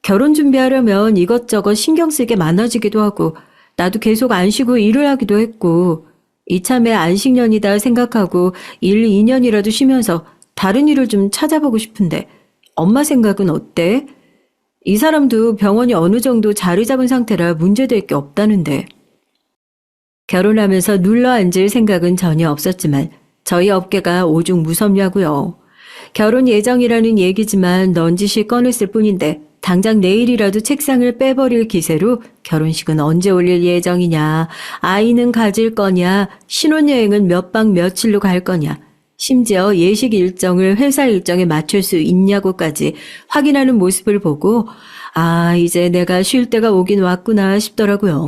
결혼 준비하려면 이것저것 신경 쓸 게 많아지기도 하고 나도 계속 안 쉬고 일을 하기도 했고 이참에 안식년이다 생각하고 1, 2년이라도 쉬면서 다른 일을 좀 찾아보고 싶은데 엄마 생각은 어때? 이 사람도 병원이 어느 정도 자리 잡은 상태라 문제될 게 없다는데. 결혼하면서 눌러앉을 생각은 전혀 없었지만 저희 업계가 오죽 무섭냐고요. 결혼 예정이라는 얘기지만 넌지시 꺼냈을 뿐인데 당장 내일이라도 책상을 빼버릴 기세로 결혼식은 언제 올릴 예정이냐, 아이는 가질 거냐, 신혼여행은 몇 박 며칠로 갈 거냐, 심지어 예식 일정을 회사 일정에 맞출 수 있냐고까지 확인하는 모습을 보고 아, 이제 내가 쉴 때가 오긴 왔구나 싶더라고요.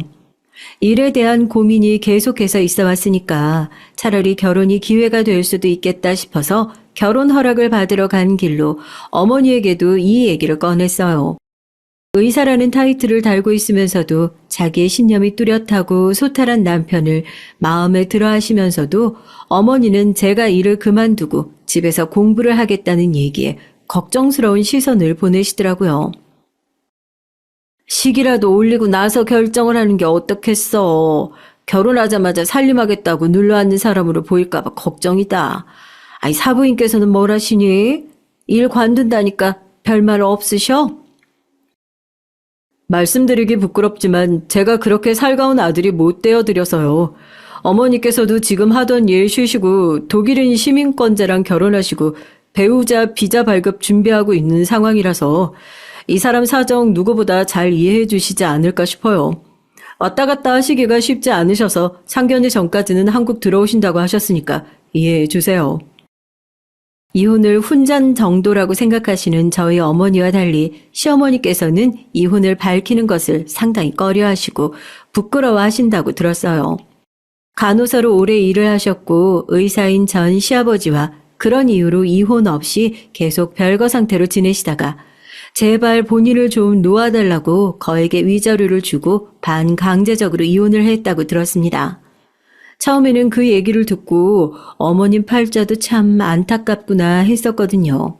일에 대한 고민이 계속해서 있어 왔으니까 차라리 결혼이 기회가 될 수도 있겠다 싶어서 결혼 허락을 받으러 간 길로 어머니에게도 이 얘기를 꺼냈어요. 의사라는 타이틀을 달고 있으면서도 자기의 신념이 뚜렷하고 소탈한 남편을 마음에 들어 하시면서도 어머니는 제가 일을 그만두고 집에서 공부를 하겠다는 얘기에 걱정스러운 시선을 보내시더라고요. 식이라도 올리고 나서 결정을 하는 게 어떻겠어. 결혼하자마자 살림하겠다고 눌러앉는 사람으로 보일까봐 걱정이다. 아이, 사부인께서는 뭘 하시니? 일 관둔다니까 별말 없으셔? 말씀드리기 부끄럽지만 제가 그렇게 살가운 아들이 못 되어드려서요. 어머니께서도 지금 하던 일 쉬시고 독일인 시민권자랑 결혼하시고 배우자 비자 발급 준비하고 있는 상황이라서 이 사람 사정 누구보다 잘 이해해 주시지 않을까 싶어요. 왔다 갔다 하시기가 쉽지 않으셔서 상견례 전까지는 한국 들어오신다고 하셨으니까 이해해 주세요. 이혼을 훈전 정도라고 생각하시는 저희 어머니와 달리 시어머니께서는 이혼을 밝히는 것을 상당히 꺼려하시고 부끄러워하신다고 들었어요. 간호사로 오래 일을 하셨고 의사인 전 시아버지와 그런 이유로 이혼 없이 계속 별거 상태로 지내시다가 제발 본인을 좀 놓아달라고 거액의 위자료를 주고 반강제적으로 이혼을 했다고 들었습니다. 처음에는 그 얘기를 듣고 어머님 팔자도 참 안타깝구나 했었거든요.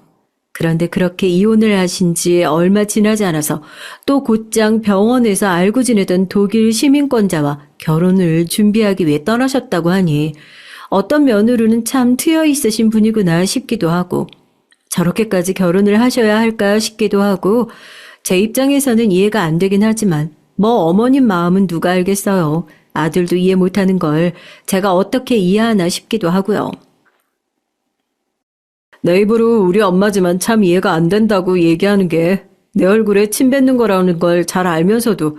그런데 그렇게 이혼을 하신 지 얼마 지나지 않아서 또 곧장 병원에서 알고 지내던 독일 시민권자와 결혼을 준비하기 위해 떠나셨다고 하니 어떤 면으로는 참 트여 있으신 분이구나 싶기도 하고 저렇게까지 결혼을 하셔야 할까 싶기도 하고 제 입장에서는 이해가 안 되긴 하지만 뭐 어머님 마음은 누가 알겠어요. 아들도 이해 못하는 걸 제가 어떻게 이해하나 싶기도 하고요. 내 입으로 우리 엄마지만 참 이해가 안 된다고 얘기하는 게 내 얼굴에 침 뱉는 거라는 걸 잘 알면서도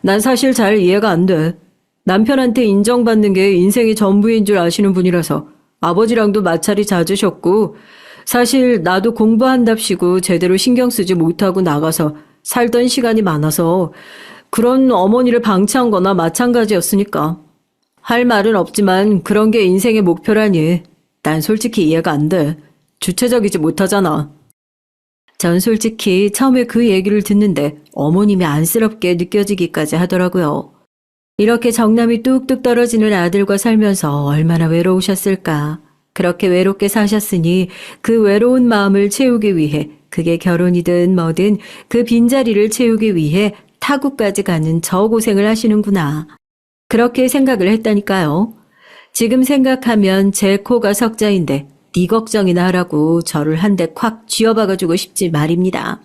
난 사실 잘 이해가 안 돼. 남편한테 인정받는 게 인생이 전부인 줄 아시는 분이라서 아버지랑도 마찰이 잦으셨고 사실 나도 공부한답시고 제대로 신경 쓰지 못하고 나가서 살던 시간이 많아서 그런 어머니를 방치한 거나 마찬가지였으니까. 할 말은 없지만 그런 게 인생의 목표라니. 난 솔직히 이해가 안 돼. 주체적이지 못하잖아. 전 솔직히 처음에 그 얘기를 듣는데 어머님이 안쓰럽게 느껴지기까지 하더라고요. 이렇게 정남이 뚝뚝 떨어지는 아들과 살면서 얼마나 외로우셨을까. 그렇게 외롭게 사셨으니 그 외로운 마음을 채우기 위해, 그게 결혼이든 뭐든 그 빈자리를 채우기 위해 타국까지 가는 저 고생을 하시는구나. 그렇게 생각을 했다니까요. 지금 생각하면 제 코가 석자인데 네 걱정이나 하라고 저를 한 대 콱 쥐어박아주고 싶지 말입니다.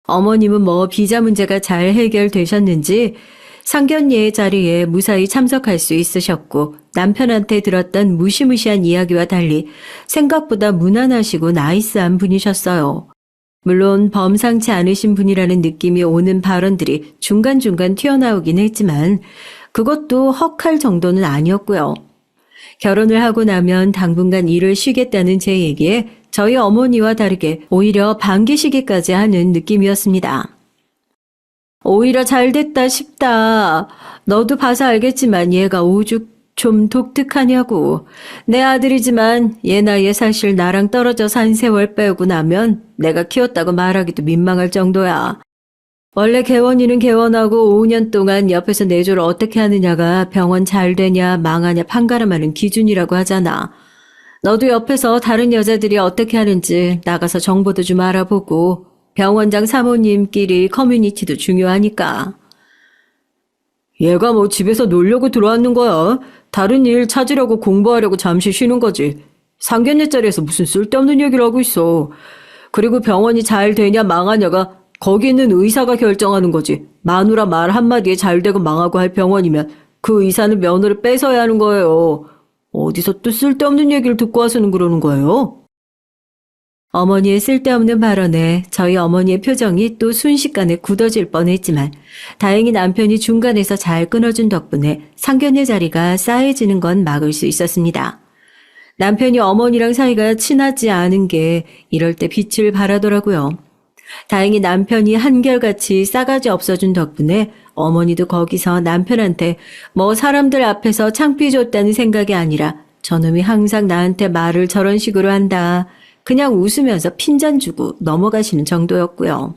어머님은 뭐 비자 문제가 잘 해결되셨는지 상견례의 자리에 무사히 참석할 수 있으셨고, 남편한테 들었던 무시무시한 이야기와 달리 생각보다 무난하시고 나이스한 분이셨어요. 물론 범상치 않으신 분이라는 느낌이 오는 발언들이 중간중간 튀어나오긴 했지만 그것도 헉할 정도는 아니었고요. 결혼을 하고 나면 당분간 일을 쉬겠다는 제 얘기에 저희 어머니와 다르게 오히려 반기시기까지 하는 느낌이었습니다. 오히려 잘됐다 싶다. 너도 봐서 알겠지만 얘가 오죽 좀 독특하냐고. 내 아들이지만 얘 나이에 사실 나랑 떨어져 산 세월 빼고 나면 내가 키웠다고 말하기도 민망할 정도야. 원래 개원이는 개원하고 5년 동안 옆에서 내조를 어떻게 하느냐가 병원 잘 되냐 망하냐 판가름하는 기준이라고 하잖아. 너도 옆에서 다른 여자들이 어떻게 하는지 나가서 정보도 좀 알아보고 병원장 사모님끼리 커뮤니티도 중요하니까. 얘가 뭐 집에서 놀려고 들어왔는 거야. 다른 일 찾으려고 공부하려고 잠시 쉬는 거지. 상견례 자리에서 무슨 쓸데없는 얘기를 하고 있어. 그리고 병원이 잘 되냐 망하냐가 거기 있는 의사가 결정하는 거지. 마누라 말 한마디에 잘 되고 망하고 할 병원이면 그 의사는 면허를 뺏어야 하는 거예요. 어디서 또 쓸데없는 얘기를 듣고 와서는 그러는 거예요? 어머니의 쓸데없는 발언에 저희 어머니의 표정이 또 순식간에 굳어질 뻔했지만 다행히 남편이 중간에서 잘 끊어준 덕분에 상견례 자리가 싸해지는 건 막을 수 있었습니다. 남편이 어머니랑 사이가 친하지 않은 게 이럴 때 빛을 발하더라고요. 다행히 남편이 한결같이 싸가지 없어준 덕분에 어머니도 거기서 남편한테 뭐 사람들 앞에서 창피 줬다는 생각이 아니라 저놈이 항상 나한테 말을 저런 식으로 한다. 그냥 웃으면서 핀잔 주고 넘어가시는 정도였고요.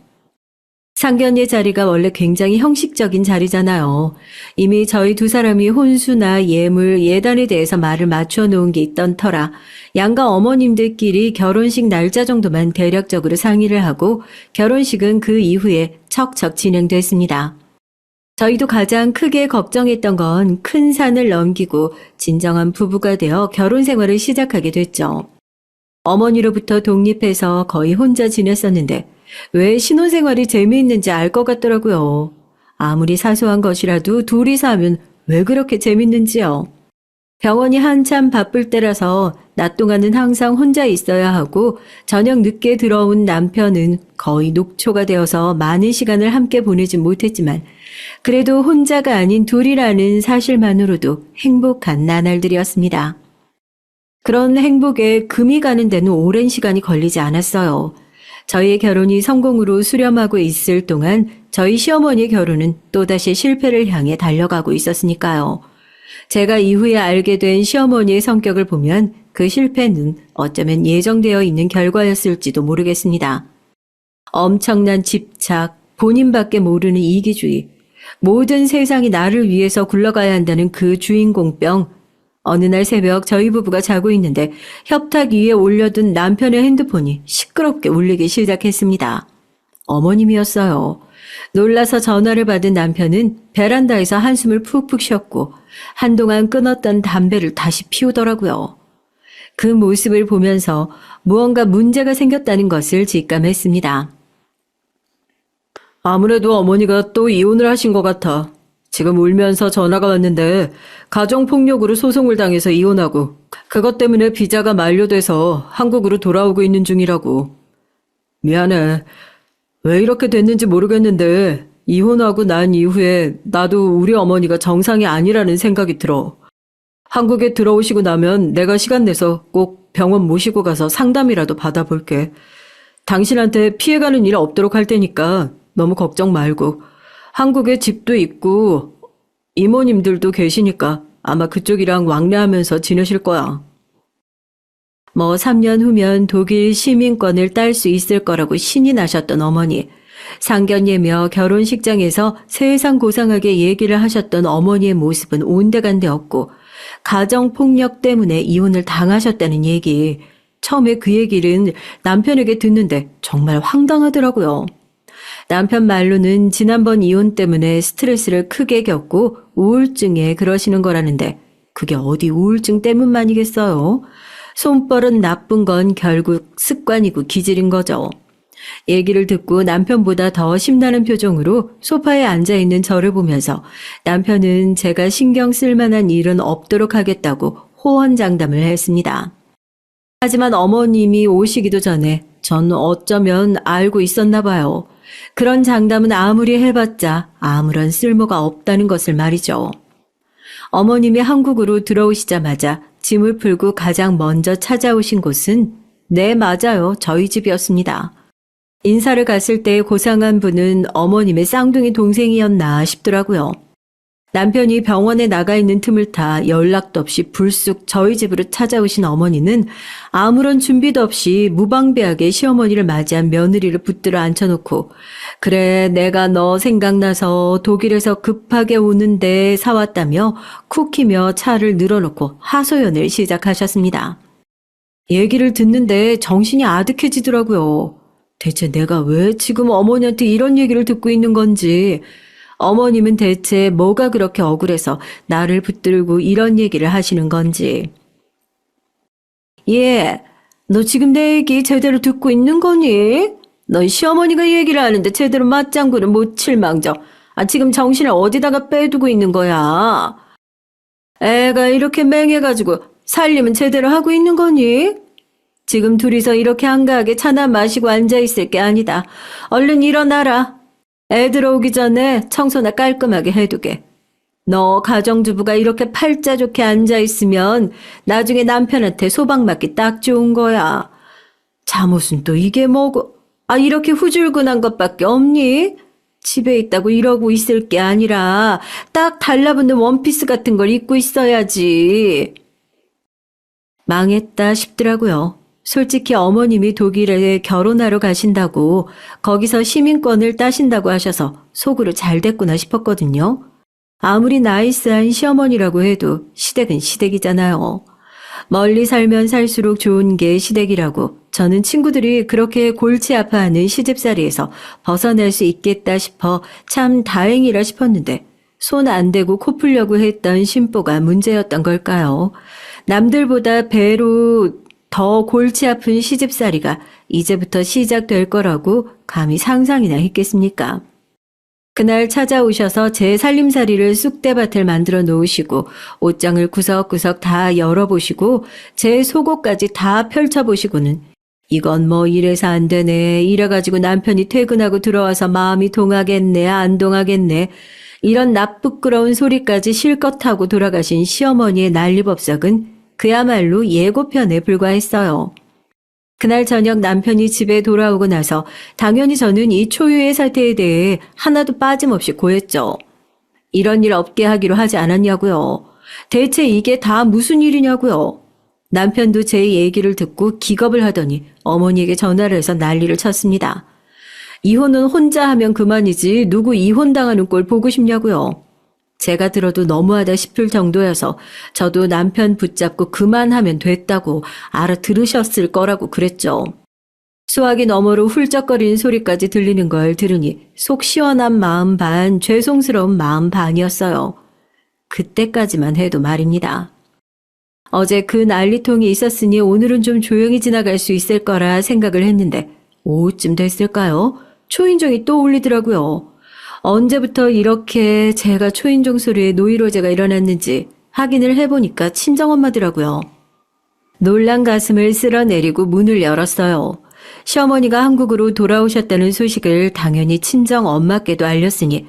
상견례 자리가 원래 굉장히 형식적인 자리잖아요. 이미 저희 두 사람이 혼수나 예물, 예단에 대해서 말을 맞춰 놓은 게 있던 터라 양가 어머님들끼리 결혼식 날짜 정도만 대략적으로 상의를 하고 결혼식은 그 이후에 척척 진행됐습니다. 저희도 가장 크게 걱정했던 건 큰 산을 넘기고 진정한 부부가 되어 결혼 생활을 시작하게 됐죠. 어머니로부터 독립해서 거의 혼자 지냈었는데 왜 신혼생활이 재미있는지 알 것 같더라고요. 아무리 사소한 것이라도 둘이서 하면 왜 그렇게 재밌는지요. 병원이 한참 바쁠 때라서 낮 동안은 항상 혼자 있어야 하고 저녁 늦게 들어온 남편은 거의 녹초가 되어서 많은 시간을 함께 보내지 못했지만 그래도 혼자가 아닌 둘이라는 사실만으로도 행복한 나날들이었습니다. 그런 행복에 금이 가는 데는 오랜 시간이 걸리지 않았어요. 저희의 결혼이 성공으로 수렴하고 있을 동안 저희 시어머니의 결혼은 또다시 실패를 향해 달려가고 있었으니까요. 제가 이후에 알게 된 시어머니의 성격을 보면 그 실패는 어쩌면 예정되어 있는 결과였을지도 모르겠습니다. 엄청난 집착, 본인밖에 모르는 이기주의, 모든 세상이 나를 위해서 굴러가야 한다는 그 주인공병. 어느 날 새벽 저희 부부가 자고 있는데 협탁 위에 올려둔 남편의 핸드폰이 시끄럽게 울리기 시작했습니다. 어머님이었어요. 놀라서 전화를 받은 남편은 베란다에서 한숨을 푹푹 쉬었고 한동안 끊었던 담배를 다시 피우더라고요. 그 모습을 보면서 무언가 문제가 생겼다는 것을 직감했습니다. 아무래도 어머니가 또 이혼을 하신 것 같아. 지금 울면서 전화가 왔는데 가정폭력으로 소송을 당해서 이혼하고 그것 때문에 비자가 만료돼서 한국으로 돌아오고 있는 중이라고. 미안해. 왜 이렇게 됐는지 모르겠는데 이혼하고 난 이후에 나도 우리 어머니가 정상이 아니라는 생각이 들어. 한국에 들어오시고 나면 내가 시간 내서 꼭 병원 모시고 가서 상담이라도 받아볼게. 당신한테 피해가는 일 없도록 할 테니까 너무 걱정 말고 한국에 집도 있고 이모님들도 계시니까 아마 그쪽이랑 왕래하면서 지내실 거야. 뭐 3년 후면 독일 시민권을 딸 수 있을 거라고 신이 나셨던 어머니. 상견례며 결혼식장에서 세상 고상하게 얘기를 하셨던 어머니의 모습은 온데간데 없고 가정폭력 때문에 이혼을 당하셨다는 얘기. 처음에 그 얘기는 남편에게 듣는데 정말 황당하더라고요. 남편 말로는 지난번 이혼 때문에 스트레스를 크게 겪고 우울증에 그러시는 거라는데 그게 어디 우울증 때문만이겠어요? 손버릇 나쁜 건 결국 습관이고 기질인 거죠. 얘기를 듣고 남편보다 더 심나는 표정으로 소파에 앉아있는 저를 보면서 남편은 제가 신경 쓸 만한 일은 없도록 하겠다고 호언장담을 했습니다. 하지만 어머님이 오시기도 전에 전 어쩌면 알고 있었나 봐요. 그런 장담은 아무리 해봤자 아무런 쓸모가 없다는 것을 말이죠. 어머님이 한국으로 들어오시자마자 짐을 풀고 가장 먼저 찾아오신 곳은 네, 맞아요. 저희 집이었습니다. 인사를 갔을 때 고상한 분은 어머님의 쌍둥이 동생이었나 싶더라고요. 남편이 병원에 나가 있는 틈을 타 연락도 없이 불쑥 저희 집으로 찾아오신 어머니는 아무런 준비도 없이 무방비하게 시어머니를 맞이한 며느리를 붙들어 앉혀놓고 그래 내가 너 생각나서 독일에서 급하게 오는데 사왔다며 쿠키며 차를 늘어놓고 하소연을 시작하셨습니다. 얘기를 듣는데 정신이 아득해지더라고요. 대체 내가 왜 지금 어머니한테 이런 얘기를 듣고 있는 건지, 어머님은 대체 뭐가 그렇게 억울해서 나를 붙들고 이런 얘기를 하시는 건지. 예, 너 지금 내 얘기 제대로 듣고 있는 거니? 넌 시어머니가 얘기를 하는데 제대로 맞장구를 못 칠 망정. 지금 정신을 어디다가 빼두고 있는 거야? 애가 이렇게 맹해가지고 살림은 제대로 하고 있는 거니? 지금 둘이서 이렇게 한가하게 차나 마시고 앉아있을 게 아니다. 얼른 일어나라. 애 들어오기 전에 청소나 깔끔하게 해두게. 너 가정주부가 이렇게 팔자 좋게 앉아있으면 나중에 남편한테 소방 맞기 딱 좋은 거야. 잠옷은 또 이게 뭐고. 이렇게 후줄근한 것밖에 없니? 집에 있다고 이러고 있을 게 아니라 딱 달라붙는 원피스 같은 걸 입고 있어야지. 망했다 싶더라고요. 솔직히 어머님이 독일에 결혼하러 가신다고 거기서 시민권을 따신다고 하셔서 속으로 잘 됐구나 싶었거든요. 아무리 나이스한 시어머니라고 해도 시댁은 시댁이잖아요. 멀리 살면 살수록 좋은 게 시댁이라고 저는 친구들이 그렇게 골치 아파하는 시집살이에서 벗어날 수 있겠다 싶어 참 다행이라 싶었는데 손 안 대고 코 풀려고 했던 심보가 문제였던 걸까요? 남들보다 배로 더 골치 아픈 시집살이가 이제부터 시작될 거라고 감히 상상이나 했겠습니까? 그날 찾아오셔서 제 살림살이를 쑥대밭을 만들어 놓으시고 옷장을 구석구석 다 열어보시고 제 속옷까지 다 펼쳐보시고는 이건 뭐 이래서 안 되네, 이래가지고 남편이 퇴근하고 들어와서 마음이 동하겠네, 안 동하겠네, 이런 나쁘끄러운 소리까지 실컷 하고 돌아가신 시어머니의 난리법석은 그야말로 예고편에 불과했어요. 그날 저녁 남편이 집에 돌아오고 나서 당연히 저는 이 초유의 사태에 대해 하나도 빠짐없이 고했죠. 이런 일 없게 하기로 하지 않았냐고요. 대체 이게 다 무슨 일이냐고요. 남편도 제 얘기를 듣고 기겁을 하더니 어머니에게 전화를 해서 난리를 쳤습니다. 이혼은 혼자 하면 그만이지 누구 이혼당하는 꼴 보고 싶냐고요. 제가 들어도 너무하다 싶을 정도여서 저도 남편 붙잡고 그만하면 됐다고 알아들으셨을 거라고 그랬죠. 수화기 너머로 훌쩍거리는 소리까지 들리는 걸 들으니 속 시원한 마음 반, 죄송스러운 마음 반이었어요. 그때까지만 해도 말입니다. 어제 그 난리통이 있었으니 오늘은 좀 조용히 지나갈 수 있을 거라 생각을 했는데 오후쯤 됐을까요? 초인종이 또 울리더라고요. 언제부터 이렇게 제가 초인종 소리에 노이로제가 일어났는지 확인을 해보니까 친정엄마더라고요. 놀란 가슴을 쓸어내리고 문을 열었어요. 시어머니가 한국으로 돌아오셨다는 소식을 당연히 친정엄마께도 알렸으니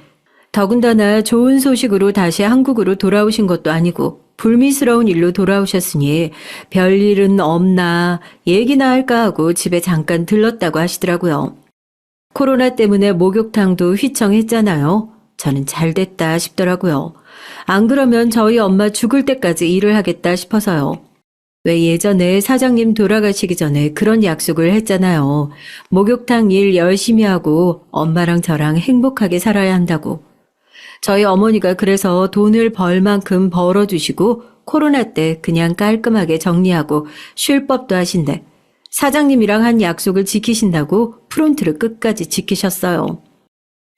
더군다나 좋은 소식으로 다시 한국으로 돌아오신 것도 아니고 불미스러운 일로 돌아오셨으니 별일은 없나 얘기나 할까 하고 집에 잠깐 들렀다고 하시더라고요. 코로나 때문에 목욕탕도 휘청했잖아요. 저는 잘 됐다 싶더라고요. 안 그러면 저희 엄마 죽을 때까지 일을 하겠다 싶어서요. 왜 예전에 사장님 돌아가시기 전에 그런 약속을 했잖아요. 목욕탕 일 열심히 하고 엄마랑 저랑 행복하게 살아야 한다고. 저희 어머니가 그래서 돈을 벌 만큼 벌어주시고 코로나 때 그냥 깔끔하게 정리하고 쉴 법도 하신대. 사장님이랑 한 약속을 지키신다고 프론트를 끝까지 지키셨어요.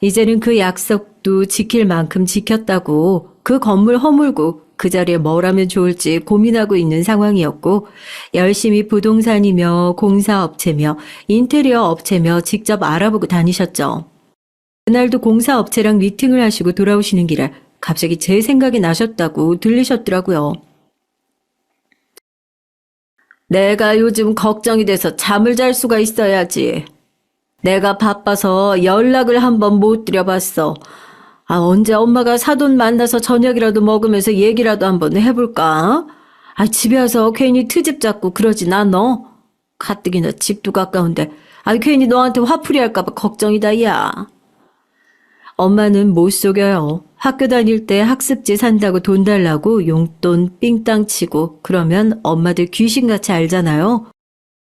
이제는 그 약속도 지킬 만큼 지켰다고 그 건물 허물고 그 자리에 뭘 하면 좋을지 고민하고 있는 상황이었고 열심히 부동산이며 공사업체며 인테리어 업체며 직접 알아보고 다니셨죠. 그날도 공사업체랑 미팅을 하시고 돌아오시는 길에 갑자기 제 생각이 나셨다고 들리셨더라고요. 내가 요즘 걱정이 돼서 잠을 잘 수가 있어야지. 내가 바빠서 연락을 한번 못 드려봤어. 언제 엄마가 사돈 만나서 저녁이라도 먹으면서 얘기라도 한번 해볼까? 집에 와서 괜히 트집 잡고 그러진 않어. 가뜩이나 집도 가까운데. 괜히 너한테 화풀이 할까봐 걱정이다, 야. 엄마는 못 속여요. 학교 다닐 때 학습지 산다고 돈 달라고 용돈 삥땅 치고 그러면 엄마들 귀신같이 알잖아요.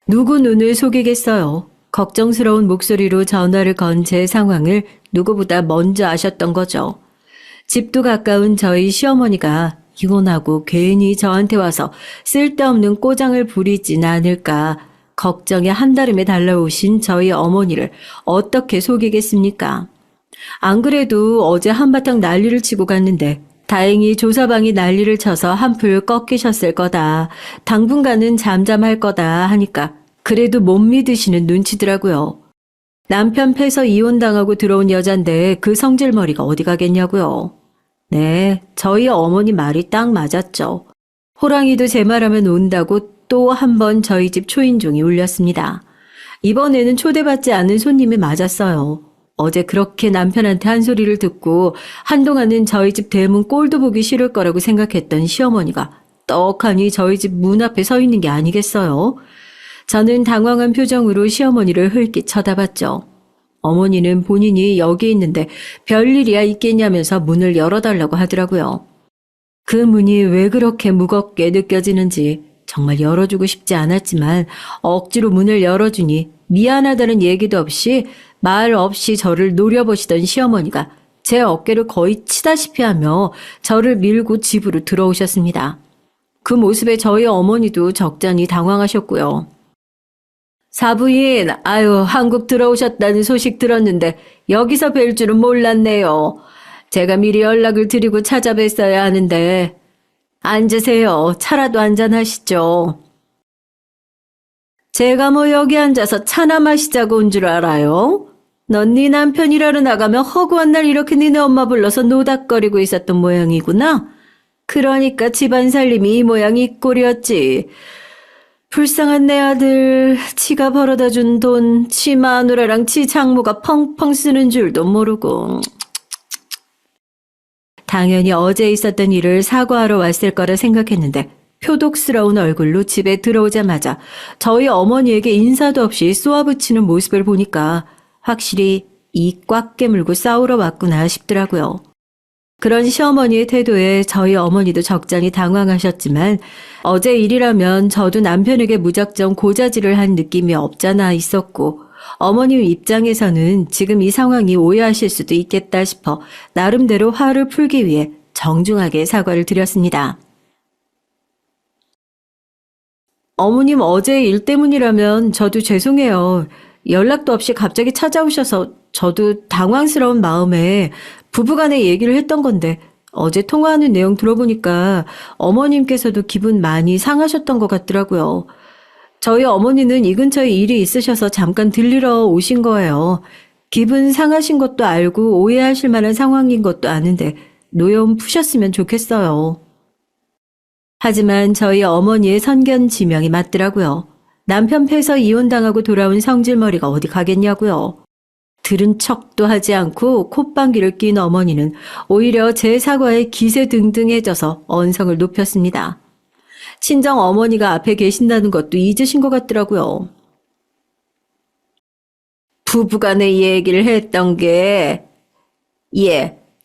누구 눈을 속이겠어요. 걱정스러운 목소리로 전화를 건 제 상황을 누구보다 먼저 아셨던 거죠. 집도 가까운 저희 시어머니가 이혼하고 괜히 저한테 와서 쓸데없는 꼬장을 부리진 않을까 걱정에 한달음에 달려오신 저희 어머니를 어떻게 속이겠습니까? 안 그래도 어제 한바탕 난리를 치고 갔는데 다행히 조사방이 난리를 쳐서 한풀 꺾이셨을 거다. 당분간은 잠잠할 거다 하니까 그래도 못 믿으시는 눈치더라고요. 남편 패서 이혼당하고 들어온 여잔데 그 성질머리가 어디 가겠냐고요. 네, 저희 어머니 말이 딱 맞았죠. 호랑이도 제 말하면 온다고 또 한 번 저희 집 초인종이 울렸습니다. 이번에는 초대받지 않은 손님이 맞았어요. 어제 그렇게 남편한테 한 소리를 듣고 한동안은 저희 집 대문 꼴도 보기 싫을 거라고 생각했던 시어머니가 떡하니 저희 집 문 앞에 서 있는 게 아니겠어요? 저는 당황한 표정으로 시어머니를 흘낏 쳐다봤죠. 어머니는 본인이 여기 있는데 별일이야 있겠냐면서 문을 열어달라고 하더라고요. 그 문이 왜 그렇게 무겁게 느껴지는지 정말 열어주고 싶지 않았지만 억지로 문을 열어주니 미안하다는 얘기도 없이 말 없이 저를 노려보시던 시어머니가 제 어깨를 거의 치다시피 하며 저를 밀고 집으로 들어오셨습니다. 그 모습에 저희 어머니도 적잖이 당황하셨고요. 사부인, 한국 들어오셨다는 소식 들었는데 여기서 뵐 줄은 몰랐네요. 제가 미리 연락을 드리고 찾아뵀어야 하는데. 앉으세요. 차라도 한잔하시죠. 제가 뭐 여기 앉아서 차나 마시자고 온 줄 알아요? 넌 네 남편 일하러 나가면 허구한 날 이렇게 니네 엄마 불러서 노닥거리고 있었던 모양이구나. 그러니까 집안 살림이 이 모양 이 꼴이었지. 불쌍한 내 아들, 지가 벌어다 준 돈, 지 마누라랑 지 장모가 펑펑 쓰는 줄도 모르고. 당연히 어제 있었던 일을 사과하러 왔을 거라 생각했는데 표독스러운 얼굴로 집에 들어오자마자 저희 어머니에게 인사도 없이 쏘아붙이는 모습을 보니까 확실히 이 꽉 깨물고 싸우러 왔구나 싶더라고요. 그런 시어머니의 태도에 저희 어머니도 적잖이 당황하셨지만 어제 일이라면 저도 남편에게 무작정 고자질을 한 느낌이 없잖아 있었고 어머님 입장에서는 지금 이 상황이 오해하실 수도 있겠다 싶어 나름대로 화를 풀기 위해 정중하게 사과를 드렸습니다. 어머님 어제 일 때문이라면 저도 죄송해요. 연락도 없이 갑자기 찾아오셔서 저도 당황스러운 마음에 부부간에 얘기를 했던 건데 어제 통화하는 내용 들어보니까 어머님께서도 기분 많이 상하셨던 것 같더라고요. 저희 어머니는 이 근처에 일이 있으셔서 잠깐 들리러 오신 거예요. 기분 상하신 것도 알고 오해하실 만한 상황인 것도 아는데 노여움 푸셨으면 좋겠어요. 하지만 저희 어머니의 선견 지명이 맞더라고요. 남편 패서 이혼당하고 돌아온 성질머리가 어디 가겠냐고요. 들은 척도 하지 않고 콧방귀를 낀 어머니는 오히려 제 사과에 기세등등해져서 언성을 높였습니다. 친정 어머니가 앞에 계신다는 것도 잊으신 것 같더라고요. 부부간의 얘기를 했던 게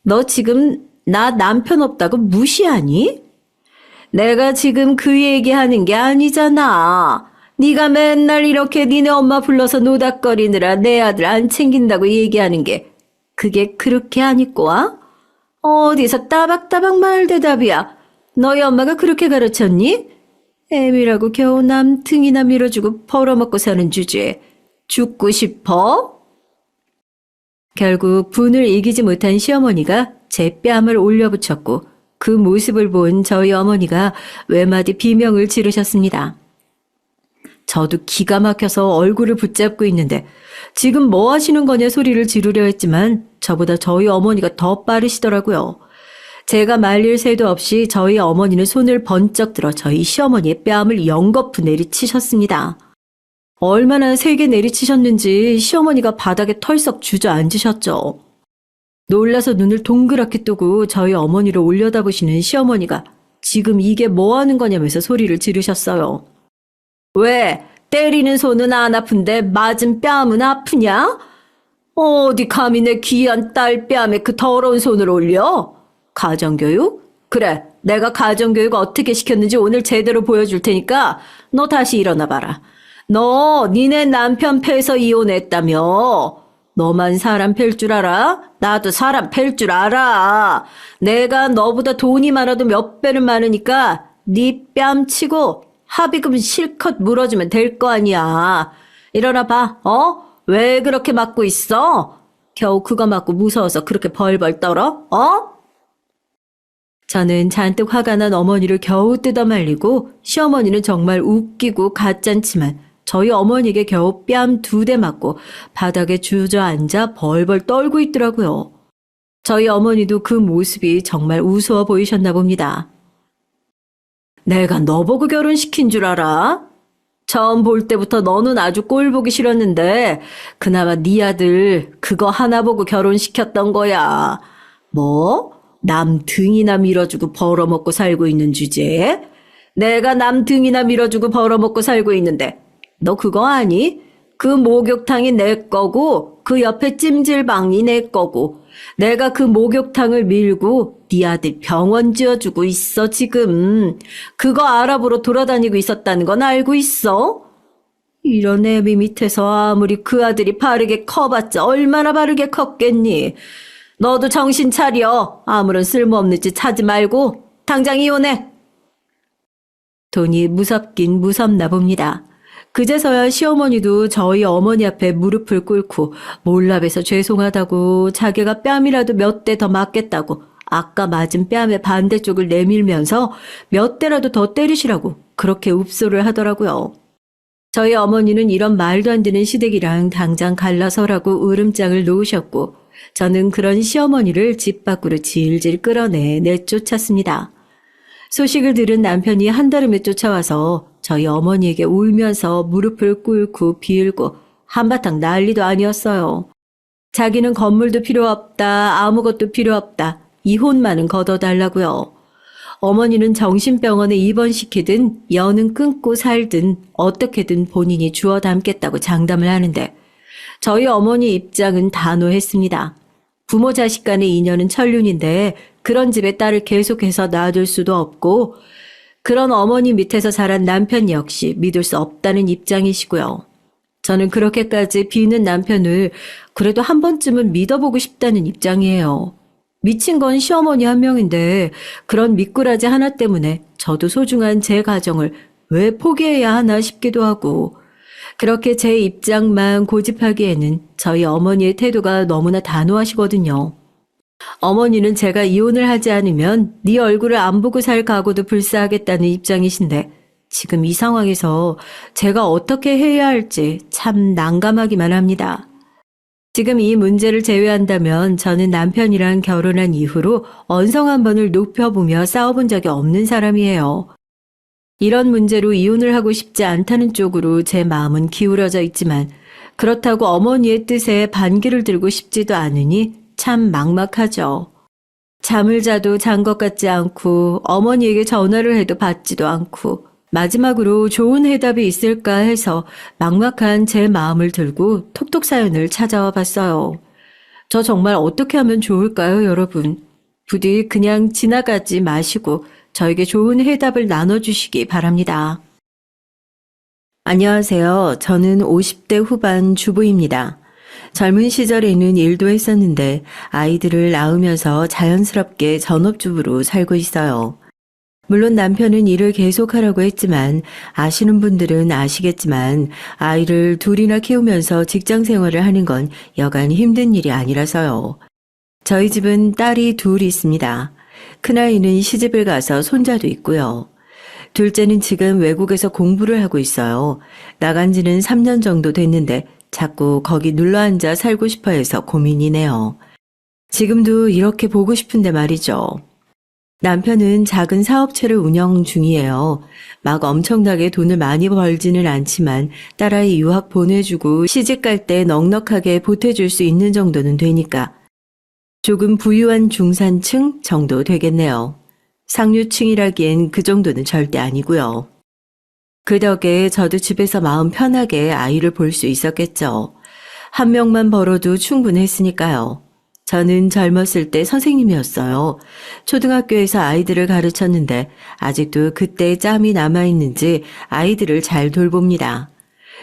너 지금 나 남편 없다고 무시하니? 내가 지금 그 얘기하는 게 아니잖아. 네가 맨날 이렇게 니네 엄마 불러서 노닥거리느라 내 아들 안 챙긴다고 얘기하는 게 그게 그렇게 안 있고 와? 어디서 따박따박 말대답이야. 너희 엄마가 그렇게 가르쳤니? 애미라고 겨우 남 등이나 밀어주고 벌어먹고 사는 주제에 죽고 싶어? 결국 분을 이기지 못한 시어머니가 제 뺨을 올려붙였고 그 모습을 본 저희 어머니가 외마디 비명을 지르셨습니다. 저도 기가 막혀서 얼굴을 붙잡고 있는데 지금 뭐 하시는 거냐 소리를 지르려 했지만 저보다 저희 어머니가 더 빠르시더라고요. 제가 말릴 새도 없이 저희 어머니는 손을 번쩍 들어 저희 시어머니의 뺨을 연거푸 내리치셨습니다. 얼마나 세게 내리치셨는지 시어머니가 바닥에 털썩 주저앉으셨죠. 놀라서 눈을 동그랗게 뜨고 저희 어머니를 올려다보시는 시어머니가 지금 이게 뭐 하는 거냐면서 소리를 지르셨어요. 왜? 때리는 손은 안 아픈데 맞은 뺨은 아프냐? 어디 감히 내 귀한 딸 뺨에 그 더러운 손을 올려? 가정교육? 그래, 내가 가정교육 어떻게 시켰는지 오늘 제대로 보여줄 테니까 너 다시 일어나 봐라. 너 니네 남편 패서 이혼했다며? 너만 사람 팰 줄 알아? 나도 사람 팰 줄 알아. 내가 너보다 돈이 많아도 몇 배는 많으니까 네 뺨 치고 합의금 실컷 물어주면 될 거 아니야. 일어나 봐. 왜 그렇게 맞고 있어? 겨우 그거 맞고 무서워서 그렇게 벌벌 떨어? 저는 잔뜩 화가 난 어머니를 겨우 뜯어말리고 시어머니는 정말 웃기고 가짠치만 저희 어머니에게 겨우 뺨 2대 맞고 바닥에 주저앉아 벌벌 떨고 있더라고요. 저희 어머니도 그 모습이 정말 우스워 보이셨나 봅니다. 내가 너 보고 결혼시킨 줄 알아? 처음 볼 때부터 너는 아주 꼴 보기 싫었는데 그나마 네 아들 그거 하나 보고 결혼시켰던 거야. 뭐? 남 등이나 밀어주고 벌어먹고 살고 있는 주제에? 내가 남 등이나 밀어주고 벌어먹고 살고 있는데 너 그거 아니? 그 목욕탕이 내 거고 그 옆에 찜질방이 내 거고 내가 그 목욕탕을 밀고 네 아들 병원 지어주고 있어 지금. 그거 알아보러 돌아다니고 있었다는 건 알고 있어? 이런 애미 밑에서 아무리 그 아들이 바르게 커봤자 얼마나 바르게 컸겠니? 너도 정신 차려. 아무런 쓸모없는 짓 하지 말고 당장 이혼해. 돈이 무섭긴 무섭나 봅니다. 그제서야 시어머니도 저희 어머니 앞에 무릎을 꿇고 몰라봬서 죄송하다고 자기가 뺨이라도 몇 대 더 맞겠다고 아까 맞은 뺨의 반대쪽을 내밀면서 몇 대라도 더 때리시라고 그렇게 읍소를 하더라고요. 저희 어머니는 이런 말도 안 되는 시댁이랑 당장 갈라서라고 으름장을 놓으셨고 저는 그런 시어머니를 집 밖으로 질질 끌어내 내쫓았습니다. 소식을 들은 남편이 한달음에 쫓아와서 저희 어머니에게 울면서 무릎을 꿇고 빌고 한바탕 난리도 아니었어요. 자기는 건물도 필요 없다, 아무것도 필요 없다, 이혼만은 걷어달라고요. 어머니는 정신병원에 입원시키든 여는 끊고 살든 어떻게든 본인이 주워 담겠다고 장담을 하는데 저희 어머니 입장은 단호했습니다. 부모 자식 간의 인연은 천륜인데 그런 집에 딸을 계속해서 놔둘 수도 없고 그런 어머니 밑에서 자란 남편 역시 믿을 수 없다는 입장이시고요. 저는 그렇게까지 비는 남편을 그래도 한 번쯤은 믿어보고 싶다는 입장이에요. 미친 건 시어머니 한 명인데 그런 미꾸라지 하나 때문에 저도 소중한 제 가정을 왜 포기해야 하나 싶기도 하고 그렇게 제 입장만 고집하기에는 저희 어머니의 태도가 너무나 단호하시거든요. 어머니는 제가 이혼을 하지 않으면 네 얼굴을 안 보고 살 각오도 불사하겠다는 입장이신데 지금 이 상황에서 제가 어떻게 해야 할지 참 난감하기만 합니다. 지금 이 문제를 제외한다면 저는 남편이랑 결혼한 이후로 언성 한 번을 높여보며 싸워본 적이 없는 사람이에요. 이런 문제로 이혼을 하고 싶지 않다는 쪽으로 제 마음은 기울어져 있지만 그렇다고 어머니의 뜻에 반기를 들고 싶지도 않으니 참 막막하죠. 잠을 자도 잔 것 같지 않고 어머니에게 전화를 해도 받지도 않고 마지막으로 좋은 해답이 있을까 해서 막막한 제 마음을 들고 톡톡 사연을 찾아와 봤어요. 저 정말 어떻게 하면 좋을까요, 여러분? 부디 그냥 지나가지 마시고 저에게 좋은 해답을 나눠주시기 바랍니다. 안녕하세요. 저는 50대 후반 주부입니다. 젊은 시절에는 일도 했었는데 아이들을 낳으면서 자연스럽게 전업주부로 살고 있어요. 물론 남편은 일을 계속하라고 했지만 아시는 분들은 아시겠지만 아이를 둘이나 키우면서 직장 생활을 하는 건 여간 힘든 일이 아니라서요. 저희 집은 딸이 둘 있습니다. 큰아이는 시집을 가서 손자도 있고요. 둘째는 지금 외국에서 공부를 하고 있어요. 나간 지는 3년 정도 됐는데 자꾸 거기 눌러앉아 살고 싶어 해서 고민이네요. 지금도 이렇게 보고 싶은데 말이죠. 남편은 작은 사업체를 운영 중이에요. 막 엄청나게 돈을 많이 벌지는 않지만 딸아이 유학 보내주고 시집 갈 때 넉넉하게 보태줄 수 있는 정도는 되니까 조금 부유한 중산층 정도 되겠네요. 상류층이라기엔 그 정도는 절대 아니고요. 그 덕에 저도 집에서 마음 편하게 아이를 볼 수 있었겠죠. 한 명만 벌어도 충분했으니까요. 저는 젊었을 때 선생님이었어요. 초등학교에서 아이들을 가르쳤는데 아직도 그때의 짬이 남아있는지 아이들을 잘 돌봅니다.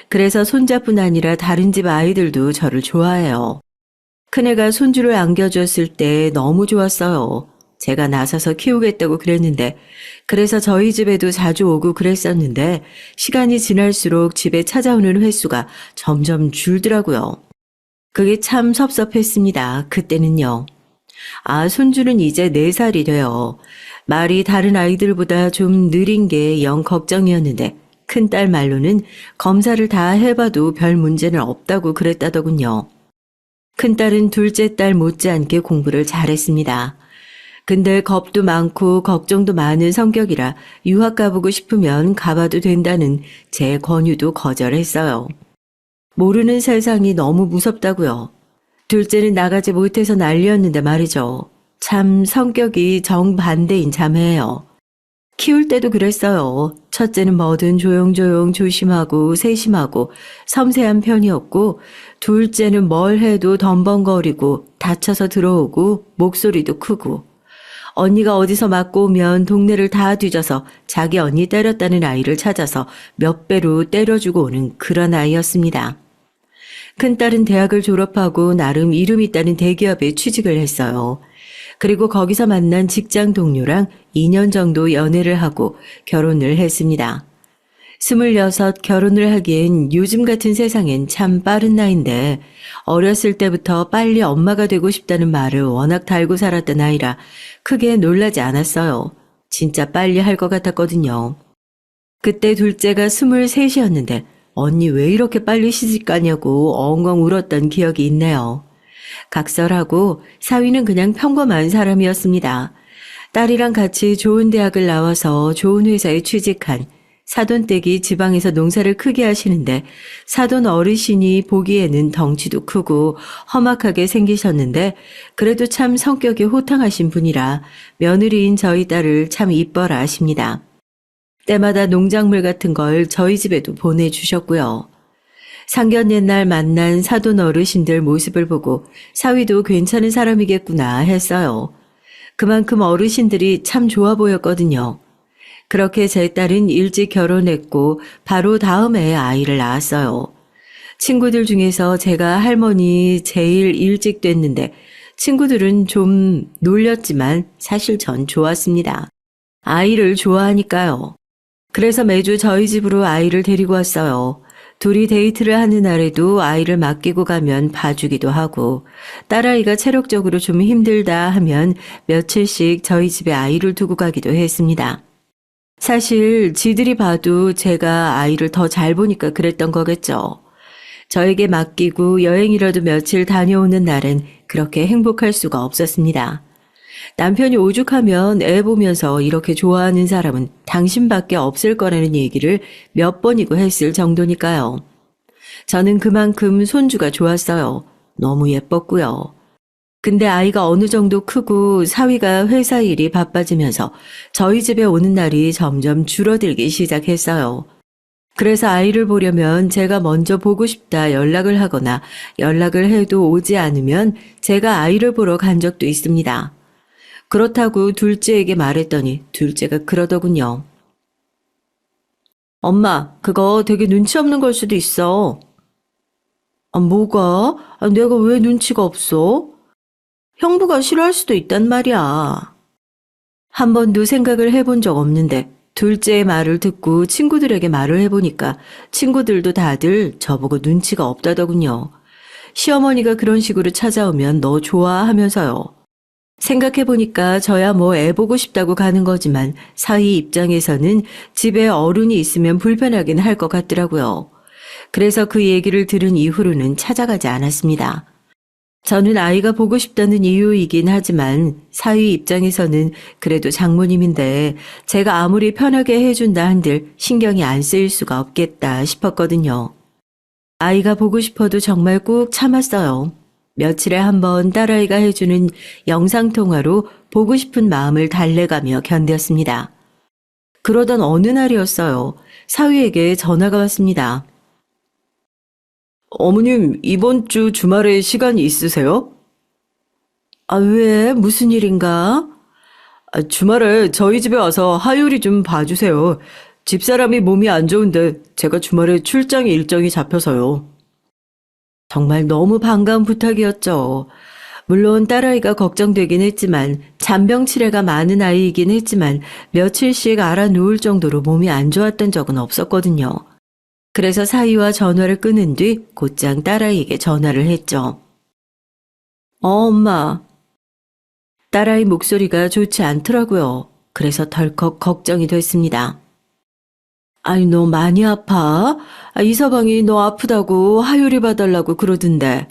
그래서 손자뿐 아니라 다른 집 아이들도 저를 좋아해요. 큰애가 손주를 안겨줬을 때 너무 좋았어요. 제가 나서서 키우겠다고 그랬는데, 그래서 저희 집에도 자주 오고 그랬었는데, 시간이 지날수록 집에 찾아오는 횟수가 점점 줄더라고요. 그게 참 섭섭했습니다. 그때는요. 아, 손주는 이제 4살이 돼요. 말이 다른 아이들보다 좀 느린 게 영 걱정이었는데, 큰딸 말로는 검사를 다 해봐도 별 문제는 없다고 그랬다더군요. 큰딸은 둘째 딸 못지않게 공부를 잘했습니다. 근데 겁도 많고 걱정도 많은 성격이라 유학 가보고 싶으면 가봐도 된다는 제 권유도 거절했어요. 모르는 세상이 너무 무섭다고요. 둘째는 나가지 못해서 난리였는데 말이죠. 참 성격이 정반대인 자매예요. 키울 때도 그랬어요. 첫째는 뭐든 조용조용 조심하고 세심하고 섬세한 편이었고, 둘째는 뭘 해도 덤벙거리고 다쳐서 들어오고 목소리도 크고, 언니가 어디서 맞고 오면 동네를 다 뒤져서 자기 언니 때렸다는 아이를 찾아서 몇 배로 때려주고 오는 그런 아이였습니다. 큰딸은 대학을 졸업하고 나름 이름 있다는 대기업에 취직을 했어요. 그리고 거기서 만난 직장 동료랑 2년 정도 연애를 하고 결혼을 했습니다. 26 결혼을 하기엔 요즘 같은 세상엔 참 빠른 나이인데 어렸을 때부터 빨리 엄마가 되고 싶다는 말을 워낙 달고 살았던 아이라 크게 놀라지 않았어요. 진짜 빨리 할 것 같았거든요. 그때 둘째가 23이었는데 언니 왜 이렇게 빨리 시집가냐고 엉엉 울었던 기억이 있네요. 각설하고 사위는 그냥 평범한 사람이었습니다. 딸이랑 같이 좋은 대학을 나와서 좋은 회사에 취직한 사돈댁이 지방에서 농사를 크게 하시는데 사돈 어르신이 보기에는 덩치도 크고 험악하게 생기셨는데 그래도 참 성격이 호탕하신 분이라 며느리인 저희 딸을 참 이뻐라 하십니다. 때마다 농작물 같은 걸 저희 집에도 보내주셨고요. 상견 옛날 만난 사돈 어르신들 모습을 보고 사위도 괜찮은 사람이겠구나 했어요. 그만큼 어르신들이 참 좋아 보였거든요. 그렇게 제 딸은 일찍 결혼했고 바로 다음 해에 아이를 낳았어요. 친구들 중에서 제가 할머니 제일 일찍 됐는데 친구들은 좀 놀렸지만 사실 전 좋았습니다. 아이를 좋아하니까요. 그래서 매주 저희 집으로 아이를 데리고 왔어요. 둘이 데이트를 하는 날에도 아이를 맡기고 가면 봐주기도 하고 딸아이가 체력적으로 좀 힘들다 하면 며칠씩 저희 집에 아이를 두고 가기도 했습니다. 사실 지들이 봐도 제가 아이를 더 잘 보니까 그랬던 거겠죠. 저에게 맡기고 여행이라도 며칠 다녀오는 날엔 그렇게 행복할 수가 없었습니다. 남편이 오죽하면 애 보면서 이렇게 좋아하는 사람은 당신밖에 없을 거라는 얘기를 몇 번이고 했을 정도니까요. 저는 그만큼 손주가 좋았어요. 너무 예뻤고요. 근데 아이가 어느 정도 크고 사위가 회사 일이 바빠지면서 저희 집에 오는 날이 점점 줄어들기 시작했어요. 그래서 아이를 보려면 제가 먼저 보고 싶다 연락을 하거나 연락을 해도 오지 않으면 제가 아이를 보러 간 적도 있습니다. 그렇다고 둘째에게 말했더니 둘째가 그러더군요. 엄마, 그거 되게 눈치 없는 걸 수도 있어. 뭐가? 내가 왜 눈치가 없어? 형부가 싫어할 수도 있단 말이야. 한 번도 생각을 해본 적 없는데 둘째의 말을 듣고 친구들에게 말을 해보니까 친구들도 다들 저보고 눈치가 없다더군요. 시어머니가 그런 식으로 찾아오면 너 좋아하면서요. 생각해보니까 저야 뭐 애 보고 싶다고 가는 거지만 사위 입장에서는 집에 어른이 있으면 불편하긴 할 것 같더라고요. 그래서 그 얘기를 들은 이후로는 찾아가지 않았습니다. 저는 아이가 보고 싶다는 이유이긴 하지만 사위 입장에서는 그래도 장모님인데 제가 아무리 편하게 해준다 한들 신경이 안 쓰일 수가 없겠다 싶었거든요. 아이가 보고 싶어도 정말 꾹 참았어요. 며칠에 한 번 딸아이가 해주는 영상통화로 보고 싶은 마음을 달래가며 견뎠습니다. 그러던 어느 날이었어요. 사위에게 전화가 왔습니다. 어머님, 이번 주 주말에 시간이 있으세요? 왜? 무슨 일인가? 주말에 저희 집에 와서 하율이 좀 봐주세요. 집사람이 몸이 안 좋은데 제가 주말에 출장 일정이 잡혀서요. 정말 너무 반가운 부탁이었죠. 물론 딸아이가 걱정되긴 했지만 잔병 치레가 많은 아이이긴 했지만 며칠씩 알아 누울 정도로 몸이 안 좋았던 적은 없었거든요. 그래서 사위와 전화를 끊은 뒤 곧장 딸아이에게 전화를 했죠. 엄마. 딸아이 목소리가 좋지 않더라고요. 그래서 덜컥 걱정이 됐습니다. 아니, 너 많이 아파? 이서방이 너 아프다고 하율이 봐달라고 그러던데.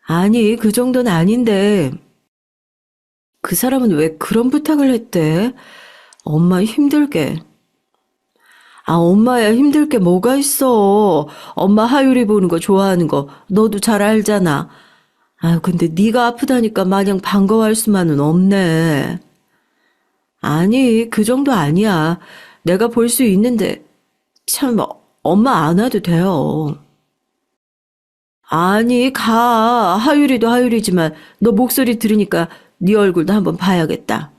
아니, 그 정도는 아닌데. 그 사람은 왜 그런 부탁을 했대? 엄마 힘들게. 엄마야 힘들 게 뭐가 있어. 엄마 하율이 보는 거 좋아하는 거 너도 잘 알잖아. 근데 네가 아프다니까 마냥 반가워할 수만은 없네. 아니, 그 정도 아니야. 내가 볼 수 있는데 참 엄마 안 와도 돼요. 아니, 가. 하율이도 하율이지만 너 목소리 들으니까 네 얼굴도 한번 봐야겠다.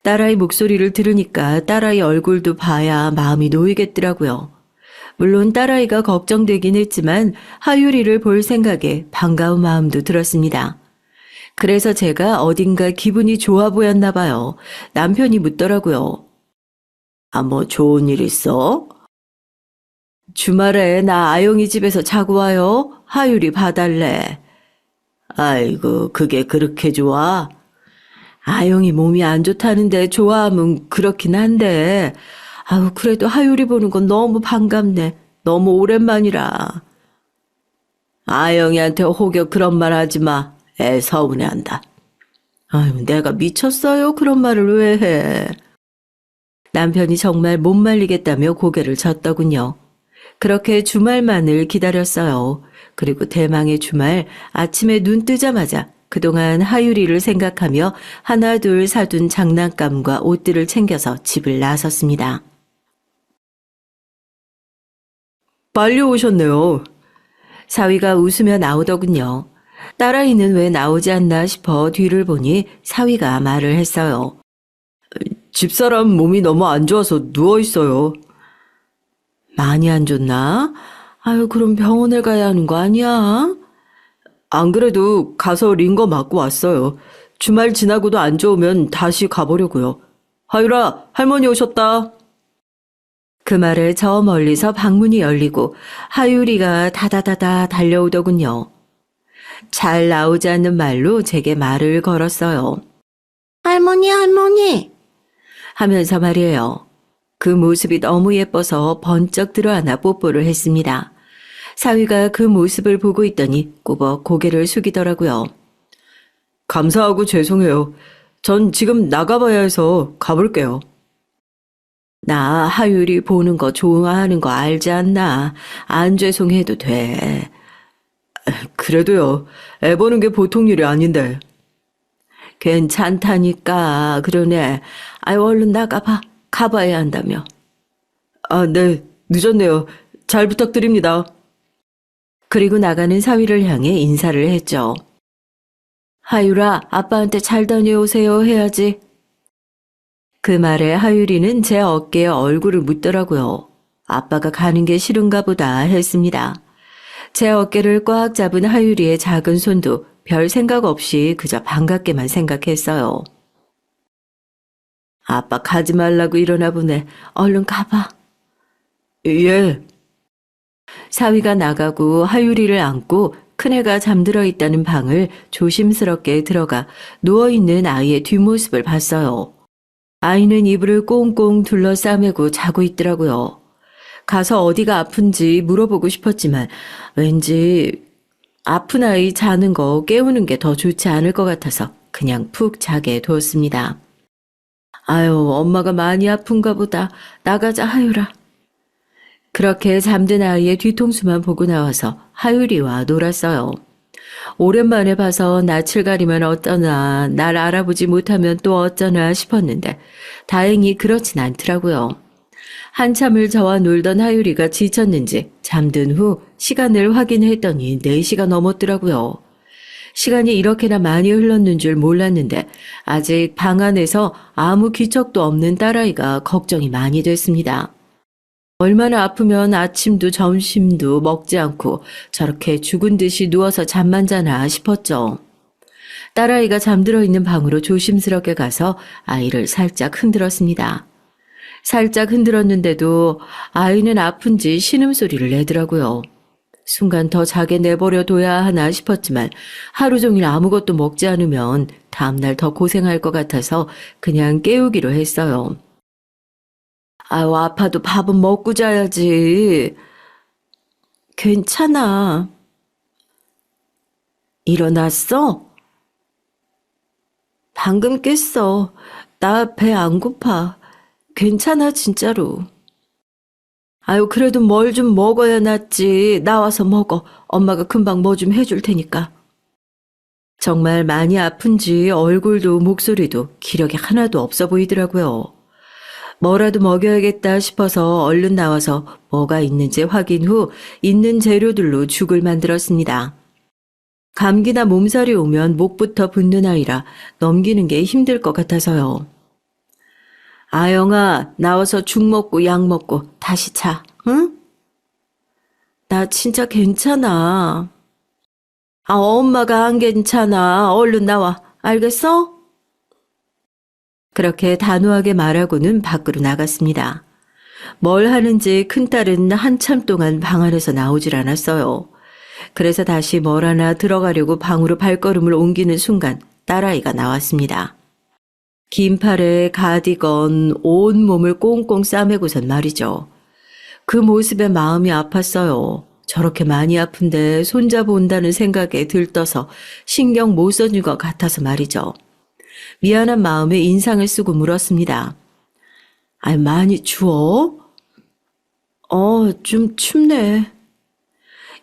딸아이 목소리를 들으니까 딸아이 얼굴도 봐야 마음이 놓이겠더라고요. 물론 딸아이가 걱정되긴 했지만 하율이를 볼 생각에 반가운 마음도 들었습니다. 그래서 제가 어딘가 기분이 좋아 보였나 봐요. 남편이 묻더라고요. 뭐 좋은 일 있어? 주말에 나 아영이 집에서 자고 와요. 하율이 봐달래. 아이고, 그게 그렇게 좋아? 아영이 몸이 안 좋다는데 좋아하면 그렇긴 한데, 그래도 하율이 보는 건 너무 반갑네. 너무 오랜만이라. 아영이한테 혹여 그런 말 하지 마. 애 서운해한다. 내가 미쳤어요? 그런 말을 왜 해? 남편이 정말 못 말리겠다며 고개를 젓더군요. 그렇게 주말만을 기다렸어요. 그리고 대망의 주말 아침에 눈 뜨자마자 그동안 하율이를 생각하며 하나 둘 사둔 장난감과 옷들을 챙겨서 집을 나섰습니다. 빨리 오셨네요. 사위가 웃으며 나오더군요. 딸아이는 왜 나오지 않나 싶어 뒤를 보니 사위가 말을 했어요. 집사람 몸이 너무 안 좋아서 누워있어요. 많이 안 좋나? 그럼 병원에 가야 하는 거 아니야? 안 그래도 가서 링거 맞고 왔어요. 주말 지나고도 안 좋으면 다시 가보려고요. 하율아, 할머니 오셨다. 그 말에 저 멀리서 방문이 열리고 하율이가 다다다다 달려오더군요. 잘 나오지 않는 말로 제게 말을 걸었어요. 할머니, 할머니! 하면서 말이에요. 그 모습이 너무 예뻐서 번쩍 들어안아 뽀뽀를 했습니다. 사위가 그 모습을 보고 있더니 꾸벅 고개를 숙이더라고요. 감사하고 죄송해요. 전 지금 나가봐야 해서 가볼게요. 나 하율이 보는 거 좋아하는 거 알지 않나? 안 죄송해도 돼. 그래도요. 애 보는 게 보통 일이 아닌데. 괜찮다니까. 그러네. 얼른 나가봐. 가봐야 한다며. 네, 늦었네요. 잘 부탁드립니다. 그리고 나가는 사위를 향해 인사를 했죠. 하율아, 아빠한테 잘 다녀오세요 해야지. 그 말에 하율이는 제 어깨에 얼굴을 묻더라고요. 아빠가 가는 게 싫은가 보다 했습니다. 제 어깨를 꽉 잡은 하율이의 작은 손도 별 생각 없이 그저 반갑게만 생각했어요. 아빠 가지 말라고 이러나 보네. 얼른 가봐. 예. 사위가 나가고 하율이를 안고 큰애가 잠들어 있다는 방을 조심스럽게 들어가 누워있는 아이의 뒷모습을 봤어요. 아이는 이불을 꽁꽁 둘러싸매고 자고 있더라고요. 가서 어디가 아픈지 물어보고 싶었지만 왠지 아픈 아이 자는 거 깨우는 게 더 좋지 않을 것 같아서 그냥 푹 자게 두었습니다. 아유, 엄마가 많이 아픈가 보다. 나가자, 하율아. 그렇게 잠든 아이의 뒤통수만 보고 나와서 하율이와 놀았어요. 오랜만에 봐서 낯을 가리면 어떠나 날 알아보지 못하면 또 어쩌나 싶었는데 다행히 그렇진 않더라고요. 한참을 저와 놀던 하율이가 지쳤는지 잠든 후 시간을 확인했더니 4시가 넘었더라고요. 시간이 이렇게나 많이 흘렀는 줄 몰랐는데 아직 방 안에서 아무 기척도 없는 딸아이가 걱정이 많이 됐습니다. 얼마나 아프면 아침도 점심도 먹지 않고 저렇게 죽은 듯이 누워서 잠만 자나 싶었죠. 딸아이가 잠들어 있는 방으로 조심스럽게 가서 아이를 살짝 흔들었습니다. 살짝 흔들었는데도 아이는 아픈지 신음소리를 내더라고요. 순간 더 자게 내버려 둬야 하나 싶었지만 하루 종일 아무것도 먹지 않으면 다음날 더 고생할 것 같아서 그냥 깨우기로 했어요. 아유, 아파도 밥은 먹고 자야지. 괜찮아. 일어났어? 방금 깼어. 나 배 안 고파. 괜찮아, 진짜로. 아유, 그래도 뭘 좀 먹어야 낫지. 나와서 먹어. 엄마가 금방 뭐 좀 해줄 테니까. 정말 많이 아픈지 얼굴도 목소리도 기력이 하나도 없어 보이더라고요. 뭐라도 먹여야겠다 싶어서 얼른 나와서 뭐가 있는지 확인 후 있는 재료들로 죽을 만들었습니다. 감기나 몸살이 오면 목부터 붓는 아이라 넘기는 게 힘들 것 같아서요. 아영아, 나와서 죽 먹고 약 먹고 다시 자, 응? 나 진짜 괜찮아. 엄마가 안 괜찮아. 얼른 나와. 알겠어? 그렇게 단호하게 말하고는 밖으로 나갔습니다. 뭘 하는지 큰딸은 한참 동안 방 안에서 나오질 않았어요. 그래서 다시 뭘 하나 들어가려고 방으로 발걸음을 옮기는 순간 딸아이가 나왔습니다. 긴 팔에 가디건, 온 몸을 꽁꽁 싸매고선 말이죠. 그 모습에 마음이 아팠어요. 저렇게 많이 아픈데 손잡아 온다는 생각에 들떠서 신경 못 써준 것 같아서 말이죠. 미안한 마음에 인상을 쓰고 물었습니다. 많이 추워? 좀 춥네.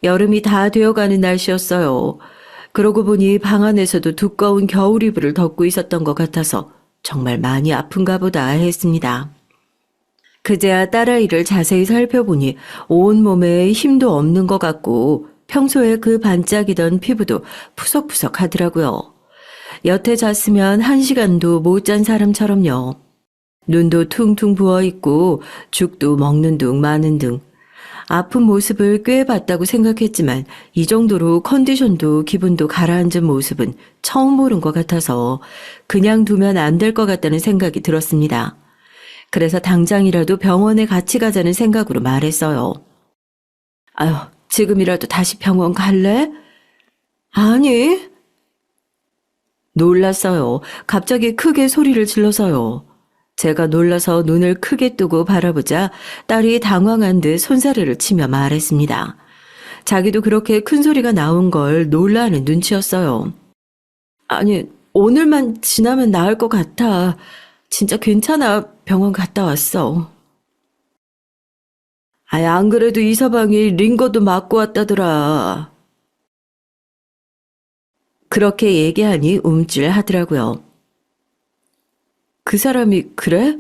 여름이 다 되어가는 날씨였어요. 그러고 보니 방 안에서도 두꺼운 겨울 이불을 덮고 있었던 것 같아서 정말 많이 아픈가 보다 했습니다. 그제야 딸아이를 자세히 살펴보니 온몸에 힘도 없는 것 같고 평소에 그 반짝이던 피부도 푸석푸석 하더라고요. 여태 잤으면 1시간도 못 잔 사람처럼요. 눈도 퉁퉁 부어있고 죽도 먹는 둥 마는 둥. 아픈 모습을 꽤 봤다고 생각했지만 이 정도로 컨디션도 기분도 가라앉은 모습은 처음 보는 것 같아서 그냥 두면 안 될 것 같다는 생각이 들었습니다. 그래서 당장이라도 병원에 같이 가자는 생각으로 말했어요. 아유, 지금이라도 다시 병원 갈래? 아니. 놀랐어요. 갑자기 크게 소리를 질러서요. 제가 놀라서 눈을 크게 뜨고 바라보자 딸이 당황한 듯 손사래를 치며 말했습니다. 자기도 그렇게 큰 소리가 나온 걸 놀라는 눈치였어요. 아니, 오늘만 지나면 나을 것 같아. 진짜 괜찮아. 병원 갔다 왔어. 안 그래도 이 서방이 링거도 맞고 왔다더라. 그렇게 얘기하니 움찔하더라고요. 그 사람이 그래?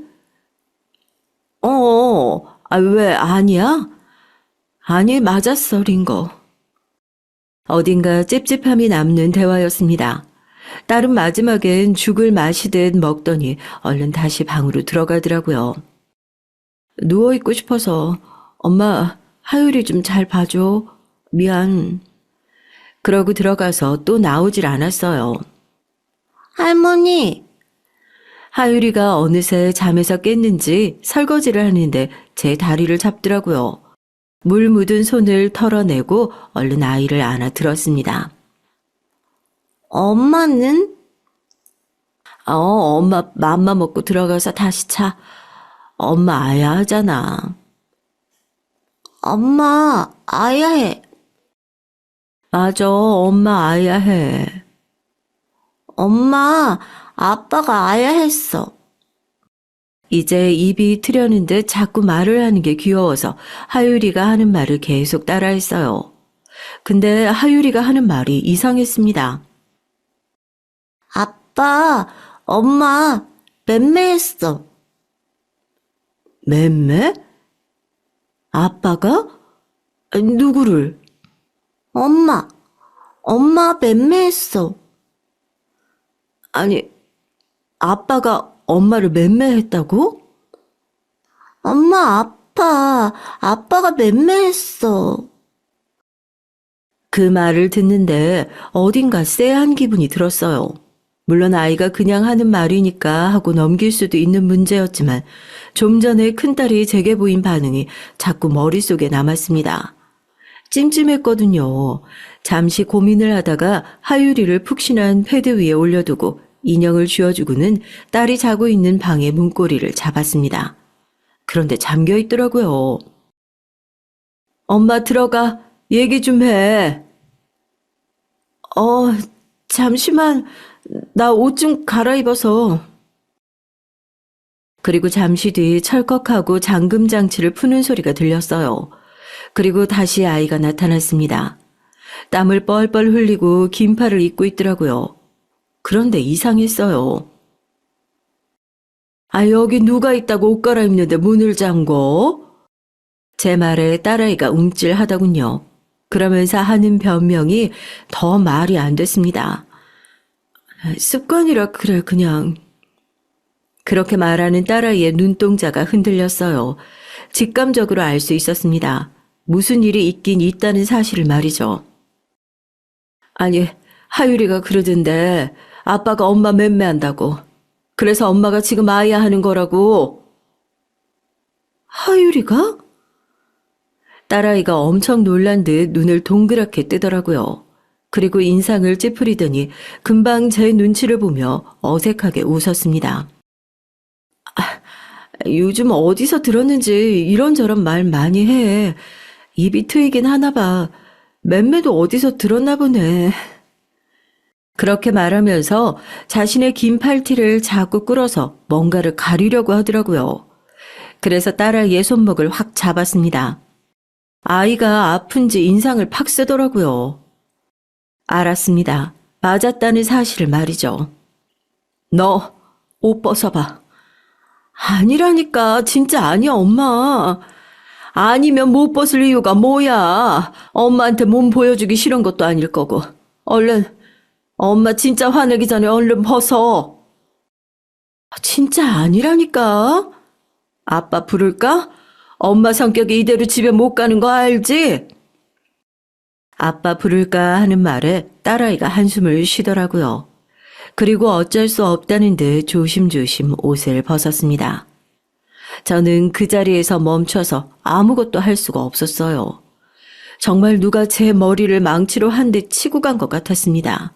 아, 왜, 아니야? 아니, 맞았어, 링거. 어딘가 찝찝함이 남는 대화였습니다. 딸은 마지막엔 죽을 마시듯 먹더니 얼른 다시 방으로 들어가더라고요. 누워있고 싶어서 엄마 하율이 좀 잘 봐줘. 미안. 그러고 들어가서 또 나오질 않았어요. 할머니! 하율이가 어느새 잠에서 깼는지 설거지를 하는데 제 다리를 잡더라고요. 물 묻은 손을 털어내고 얼른 아이를 안아 들었습니다. 엄마는? 엄마 맘마 먹고 들어가서 다시 자. 엄마 아야 하잖아. 엄마 아야 해. 맞아, 엄마 아야 해. 엄마 아빠가 아야 했어. 이제 입이 트려는데 자꾸 말을 하는 게 귀여워서 하율이가 하는 말을 계속 따라했어요. 근데 하율이가 하는 말이 이상했습니다. 아빠, 엄마 맴매했어. 맴매? 아빠가? 누구를? 엄마 맴매했어. 아니, 아빠가 엄마를 맴매했다고? 엄마 아빠가 맴매했어. 그 말을 듣는데 어딘가 쎄한 기분이 들었어요. 물론 아이가 그냥 하는 말이니까 하고 넘길 수도 있는 문제였지만 좀 전에 큰딸이 제게 보인 반응이 자꾸 머릿속에 남았습니다. 찜찜했거든요. 잠시 고민을 하다가 하율이를 푹신한 패드 위에 올려두고 인형을 쥐어주고는 딸이 자고 있는 방의 문고리를 잡았습니다. 그런데 잠겨 있더라고요. 엄마 들어가. 얘기 좀 해. 잠시만. 나 옷 좀 갈아입어서. 그리고 잠시 뒤 철컥하고 잠금 장치를 푸는 소리가 들렸어요. 그리고 다시 아이가 나타났습니다. 땀을 뻘뻘 흘리고 긴팔을 입고 있더라고요. 그런데 이상했어요. 아, 여기 누가 있다고 옷 갈아입는데 문을 잠궈? 제 말에 딸아이가 움찔하더군요. 그러면서 하는 변명이 더 말이 안 됐습니다. 습관이라 그래, 그냥. 그렇게 말하는 딸아이의 눈동자가 흔들렸어요. 직감적으로 알 수 있었습니다. 무슨 일이 있긴 있다는 사실을 말이죠. 아니, 하율이가 그러던데 아빠가 엄마 맴매한다고. 그래서 엄마가 지금 아야 하는 거라고. 하율이가? 딸아이가 엄청 놀란 듯 눈을 동그랗게 뜨더라고요. 그리고 인상을 찌푸리더니 금방 제 눈치를 보며 어색하게 웃었습니다. 요즘 어디서 들었는지 이런저런 말 많이 해. 입이 트이긴 하나 봐. 맴매도 어디서 들었나 보네. 그렇게 말하면서 자신의 긴 팔티를 자꾸 끌어서 뭔가를 가리려고 하더라고요. 그래서 딸아이의 손목을 확 잡았습니다. 아이가 아픈지 인상을 팍 쓰더라고요. 알았습니다. 맞았다는 사실을 말이죠. 너 옷 벗어봐. 아니라니까. 진짜 아니야, 엄마. 아니면 못 벗을 이유가 뭐야. 엄마한테 몸 보여주기 싫은 것도 아닐 거고. 얼른 엄마 진짜 화내기 전에 얼른 벗어. 진짜 아니라니까. 아빠 부를까? 엄마 성격이 이대로 집에 못 가는 거 알지? 아빠 부를까 하는 말에 딸아이가 한숨을 쉬더라고요. 그리고 어쩔 수 없다는 듯 조심조심 옷을 벗었습니다. 저는 그 자리에서 멈춰서 아무것도 할 수가 없었어요. 정말 누가 제 머리를 망치로 한 대 치고 간 것 같았습니다.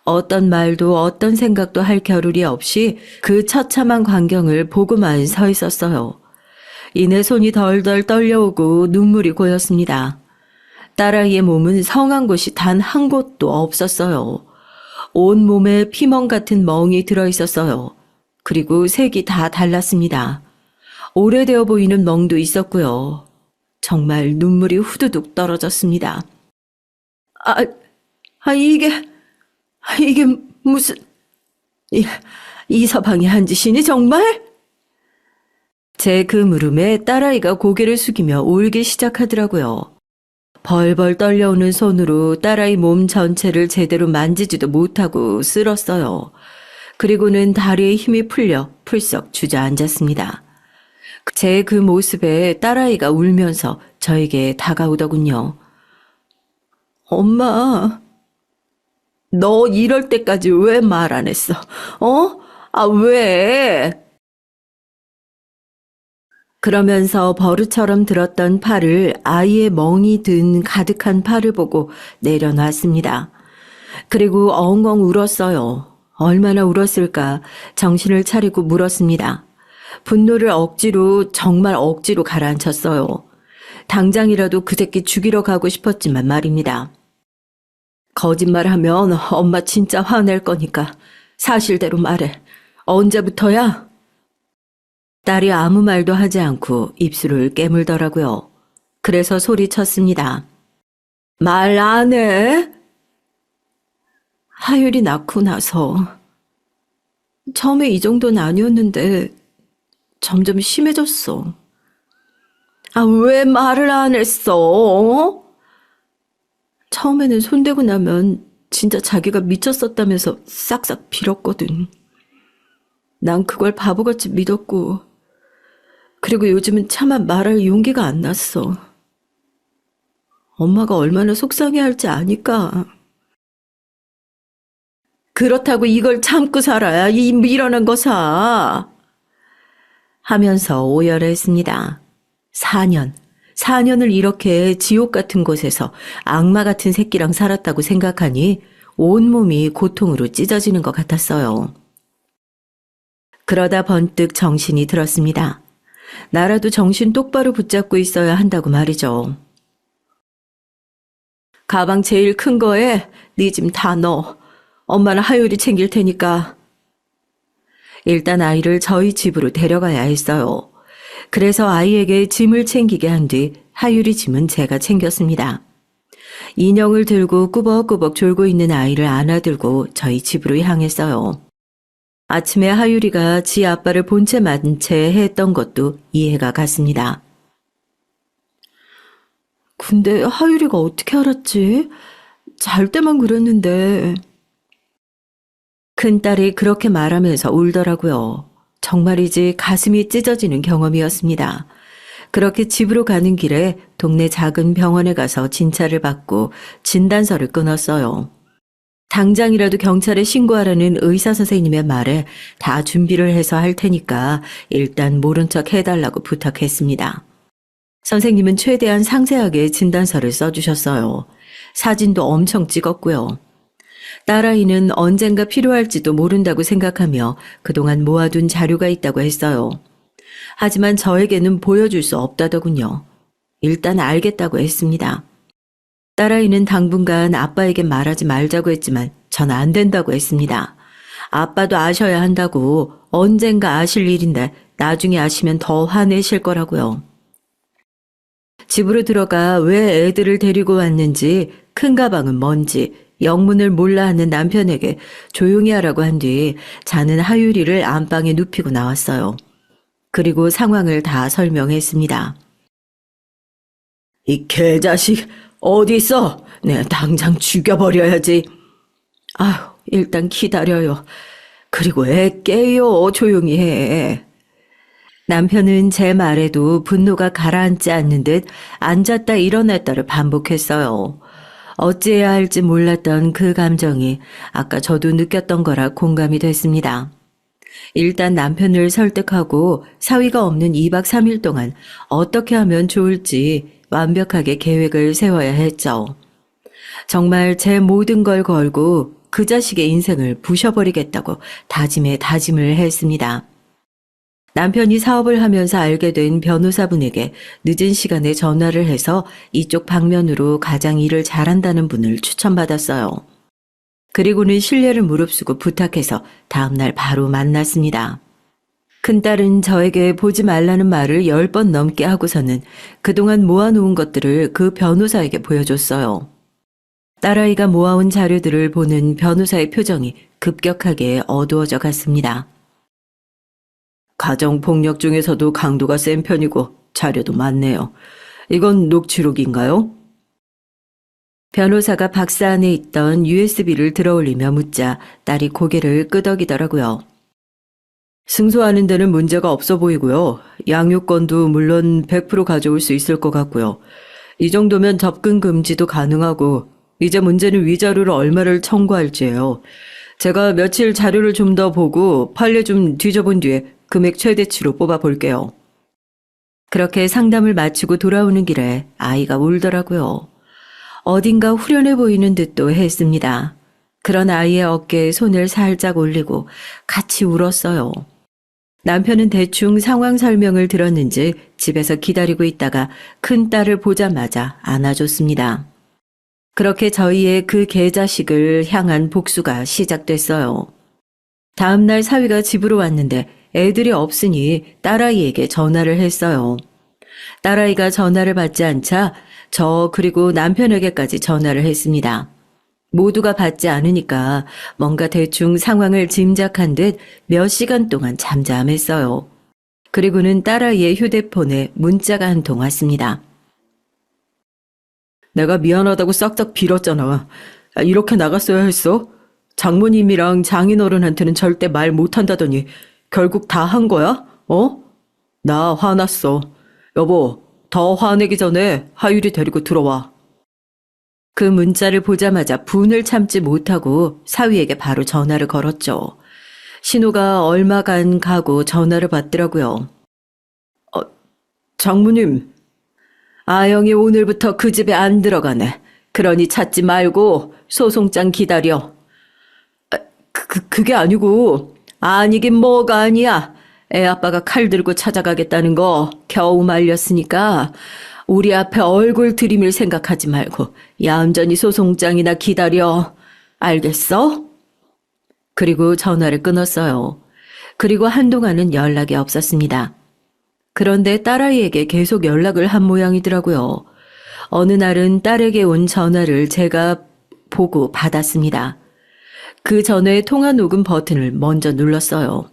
어떤 말도 어떤 생각도 할 겨를이 없이 그 처참한 광경을 보고만 서 있었어요. 이내 손이 덜덜 떨려오고 눈물이 고였습니다. 딸아이의 몸은 성한 곳이 단 한 곳도 없었어요. 온 몸에 피멍 같은 멍이 들어있었어요. 그리고 색이 다 달랐습니다. 오래되어 보이는 멍도 있었고요. 정말 눈물이 후두둑 떨어졌습니다. 이게 무슨... 이 서방이 한 짓이니 정말? 제 그 물음에 딸아이가 고개를 숙이며 울기 시작하더라고요. 벌벌 떨려오는 손으로 딸아이 몸 전체를 제대로 만지지도 못하고 쓸었어요. 그리고는 다리에 힘이 풀려 풀썩 주저앉았습니다. 제 그 모습에 딸아이가 울면서 저에게 다가오더군요. 엄마, 너 이럴 때까지 왜 말 안 했어? 어? 아, 왜? 그러면서 버릇처럼 들었던 팔을 아이의 멍이 든 가득한 팔을 보고 내려놨습니다. 그리고 엉엉 울었어요. 얼마나 울었을까 정신을 차리고 물었습니다. 분노를 억지로 정말 억지로 가라앉혔어요. 당장이라도 그 새끼 죽이러 가고 싶었지만 말입니다. 거짓말하면 엄마 진짜 화낼 거니까 사실대로 말해. 언제부터야? 딸이 아무 말도 하지 않고 입술을 깨물더라고요. 그래서 소리쳤습니다. 말 안 해? 하율이 낳고 나서 처음에 이 정도는 아니었는데 점점 심해졌어. 아, 왜 말을 안 했어? 어? 처음에는 손대고 나면 진짜 자기가 미쳤었다면서 싹싹 빌었거든. 난 그걸 바보같이 믿었고, 그리고 요즘은 차마 말할 용기가 안 났어. 엄마가 얼마나 속상해할지 아니까. 그렇다고 이걸 참고 살아야 이 미련한 거 사. 하면서 오열했습니다. 4년을 이렇게 지옥 같은 곳에서 악마 같은 새끼랑 살았다고 생각하니 온몸이 고통으로 찢어지는 것 같았어요. 그러다 번뜩 정신이 들었습니다. 나라도 정신 똑바로 붙잡고 있어야 한다고 말이죠. 가방 제일 큰 거에 네 짐 다 넣어. 엄마는 하율이 챙길 테니까. 일단 아이를 저희 집으로 데려가야 했어요. 그래서 아이에게 짐을 챙기게 한 뒤 하율이 짐은 제가 챙겼습니다. 인형을 들고 꾸벅꾸벅 졸고 있는 아이를 안아들고 저희 집으로 향했어요. 아침에 하율이가 지 아빠를 본체 맞은 채 했던 것도 이해가 갔습니다. 근데 하율이가 어떻게 알았지? 잘 때만 그랬는데. 큰딸이 그렇게 말하면서 울더라고요. 정말이지 가슴이 찢어지는 경험이었습니다. 그렇게 집으로 가는 길에 동네 작은 병원에 가서 진찰을 받고 진단서를 끊었어요. 당장이라도 경찰에 신고하라는 의사 선생님의 말에 다 준비를 해서 할 테니까 일단 모른 척 해달라고 부탁했습니다. 선생님은 최대한 상세하게 진단서를 써주셨어요. 사진도 엄청 찍었고요. 딸아이는 언젠가 필요할지도 모른다고 생각하며 그동안 모아둔 자료가 있다고 했어요. 하지만 저에게는 보여줄 수 없다더군요. 일단 알겠다고 했습니다. 딸아이는 당분간 아빠에게 말하지 말자고 했지만 전 안 된다고 했습니다. 아빠도 아셔야 한다고. 언젠가 아실 일인데 나중에 아시면 더 화내실 거라고요. 집으로 들어가 왜 애들을 데리고 왔는지, 큰 가방은 뭔지, 영문을 몰라 하는 남편에게 조용히 하라고 한 뒤 자는 하율이를 안방에 눕히고 나왔어요. 그리고 상황을 다 설명했습니다. 이 개자식 어디 있어? 내가 당장 죽여버려야지. 아휴, 일단 기다려요. 그리고 애 깨요. 조용히 해. 남편은 제 말에도 분노가 가라앉지 않는 듯 앉았다 일어났다를 반복했어요. 어찌해야 할지 몰랐던 그 감정이 아까 저도 느꼈던 거라 공감이 됐습니다. 일단 남편을 설득하고 사위가 없는 2박 3일 동안 어떻게 하면 좋을지 완벽하게 계획을 세워야 했죠. 정말 제 모든 걸 걸고 그 자식의 인생을 부셔버리겠다고 다짐에 다짐을 했습니다. 남편이 사업을 하면서 알게 된 변호사분에게 늦은 시간에 전화를 해서 이쪽 방면으로 가장 일을 잘한다는 분을 추천받았어요. 그리고는 신뢰를 무릅쓰고 부탁해서 다음날 바로 만났습니다. 큰딸은 저에게 보지 말라는 말을 10번 넘게 하고서는 그동안 모아놓은 것들을 그 변호사에게 보여줬어요. 딸아이가 모아온 자료들을 보는 변호사의 표정이 급격하게 어두워져 갔습니다. 가정폭력 중에서도 강도가 센 편이고 자료도 많네요. 이건 녹취록인가요? 변호사가 박스 안에 있던 USB를 들어올리며 묻자 딸이 고개를 끄덕이더라고요. 승소하는 데는 문제가 없어 보이고요. 양육권도 물론 100% 가져올 수 있을 것 같고요. 이 정도면 접근 금지도 가능하고 이제 문제는 위자료를 얼마를 청구할지예요. 제가 며칠 자료를 좀 더 보고 판례 좀 뒤져본 뒤에 금액 최대치로 뽑아볼게요. 그렇게 상담을 마치고 돌아오는 길에 아이가 울더라고요. 어딘가 후련해 보이는 듯도 했습니다. 그런 아이의 어깨에 손을 살짝 올리고 같이 울었어요. 남편은 대충 상황 설명을 들었는지 집에서 기다리고 있다가 큰 딸을 보자마자 안아줬습니다. 그렇게 저희의 그 개자식을 향한 복수가 시작됐어요. 다음 날 사위가 집으로 왔는데 애들이 없으니 딸아이에게 전화를 했어요. 딸아이가 전화를 받지 않자 저 그리고 남편에게까지 전화를 했습니다. 모두가 받지 않으니까 뭔가 대충 상황을 짐작한 듯 몇 시간 동안 잠잠했어요. 그리고는 딸아이의 휴대폰에 문자가 한 통 왔습니다. 내가 미안하다고 싹싹 빌었잖아. 이렇게 나갔어야 했어? 장모님이랑 장인어른한테는 절대 말 못한다더니 결국 다 한 거야? 나 화났어. 여보, 더 화내기 전에 하율이 데리고 들어와. 그 문자를 보자마자 분을 참지 못하고 사위에게 바로 전화를 걸었죠. 신호가 얼마간 가고 전화를 받더라고요. 장모님. 아영이 오늘부터 그 집에 안 들어가네. 그러니 찾지 말고 소송장 기다려. 그게 아니고. 아니긴 뭐가 아니야. 애 아빠가 칼 들고 찾아가겠다는 거 겨우 말렸으니까 우리 앞에 얼굴 들이밀 생각하지 말고 얌전히 소송장이나 기다려. 알겠어? 그리고 전화를 끊었어요. 그리고 한동안은 연락이 없었습니다. 그런데 딸아이에게 계속 연락을 한 모양이더라고요. 어느 날은 딸에게 온 전화를 제가 보고 받았습니다. 그 전에 통화 녹음 버튼을 먼저 눌렀어요.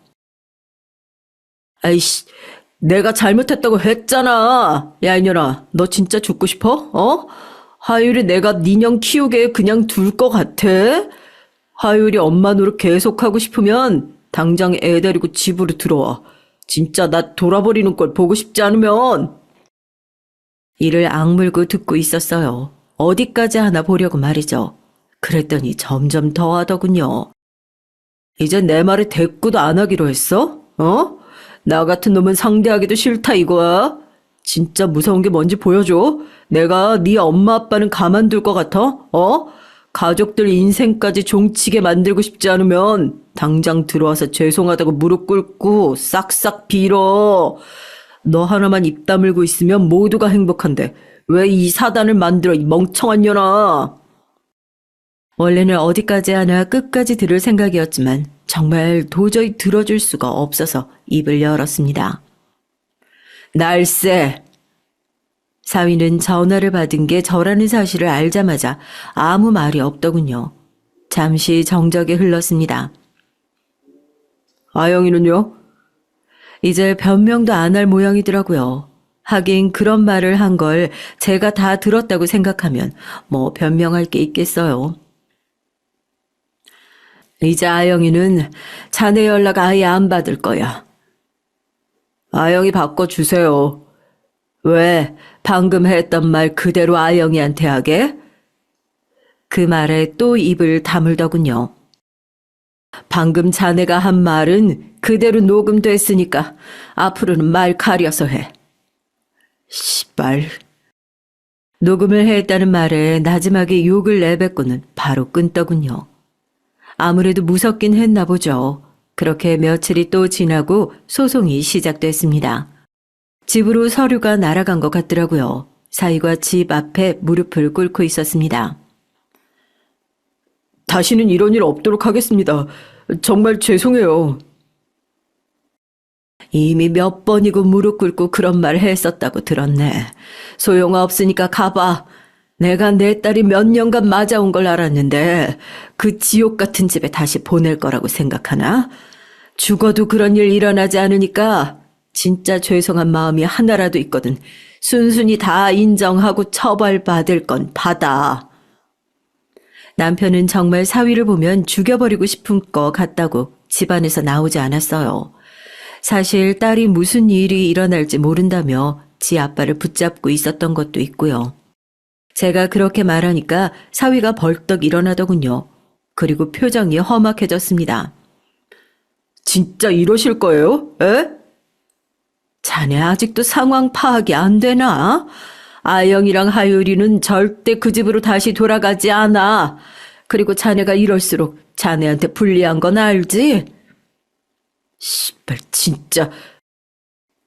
아이씨, 내가 잘못했다고 했잖아. 야, 이년아, 너 진짜 죽고 싶어? 하율이 내가 니년 키우게 그냥 둘 것 같아? 하율이 엄마 노릇 계속하고 싶으면 당장 애 데리고 집으로 들어와. 진짜 나 돌아버리는 걸 보고 싶지 않으면. 이를 악물고 듣고 있었어요. 어디까지 하나 보려고 말이죠. 그랬더니 점점 더 하더군요. 이제 내 말에 대꾸도 안 하기로 했어? 나 같은 놈은 상대하기도 싫다 이거야. 진짜 무서운 게 뭔지 보여줘. 내가 네 엄마 아빠는 가만둘 것 같아? 가족들 인생까지 종치게 만들고 싶지 않으면 당장 들어와서 죄송하다고 무릎 꿇고 싹싹 빌어. 너 하나만 입 다물고 있으면 모두가 행복한데 왜 이 사단을 만들어, 이 멍청한 년아. 원래는 어디까지 하나 끝까지 들을 생각이었지만 정말 도저히 들어줄 수가 없어서 입을 열었습니다. 날쌔. 사위는 전화를 받은 게 저라는 사실을 알자마자 아무 말이 없더군요. 잠시 정적이 흘렀습니다. 아영이는요? 이제 변명도 안 할 모양이더라고요. 하긴 그런 말을 한 걸 제가 다 들었다고 생각하면 뭐 변명할 게 있겠어요. 이제 아영이는 자네 연락 아예 안 받을 거야. 아영이 바꿔주세요. 왜 방금 했던 말 그대로 아영이한테 하게? 그 말에 또 입을 다물더군요. 방금 자네가 한 말은 그대로 녹음됐으니까 앞으로는 말 가려서 해. 씨발. 녹음을 했다는 말에 나지막에 욕을 내뱉고는 바로 끊더군요. 아무래도 무섭긴 했나 보죠. 그렇게 며칠이 또 지나고 소송이 시작됐습니다. 집으로 서류가 날아간 것 같더라고요. 사위가 집 앞에 무릎을 꿇고 있었습니다. 다시는 이런 일 없도록 하겠습니다. 정말 죄송해요. 이미 몇 번이고 무릎 꿇고 그런 말 했었다고 들었네. 소용없으니까 가봐. 내가 내 딸이 몇 년간 맞아온 걸 알았는데 그 지옥 같은 집에 다시 보낼 거라고 생각하나? 죽어도 그런 일 일어나지 않으니까 진짜 죄송한 마음이 하나라도 있거든. 순순히 다 인정하고 처벌받을 건 받아. 남편은 정말 사위를 보면 죽여버리고 싶은 것 같다고 집안에서 나오지 않았어요. 사실 딸이 무슨 일이 일어날지 모른다며 지 아빠를 붙잡고 있었던 것도 있고요. 제가 그렇게 말하니까 사위가 벌떡 일어나더군요. 그리고 표정이 험악해졌습니다. 진짜 이러실 거예요? 에? 자네 아직도 상황 파악이 안 되나? 아영이랑 하율이는 절대 그 집으로 다시 돌아가지 않아. 그리고 자네가 이럴수록 자네한테 불리한 건 알지? 씨발 진짜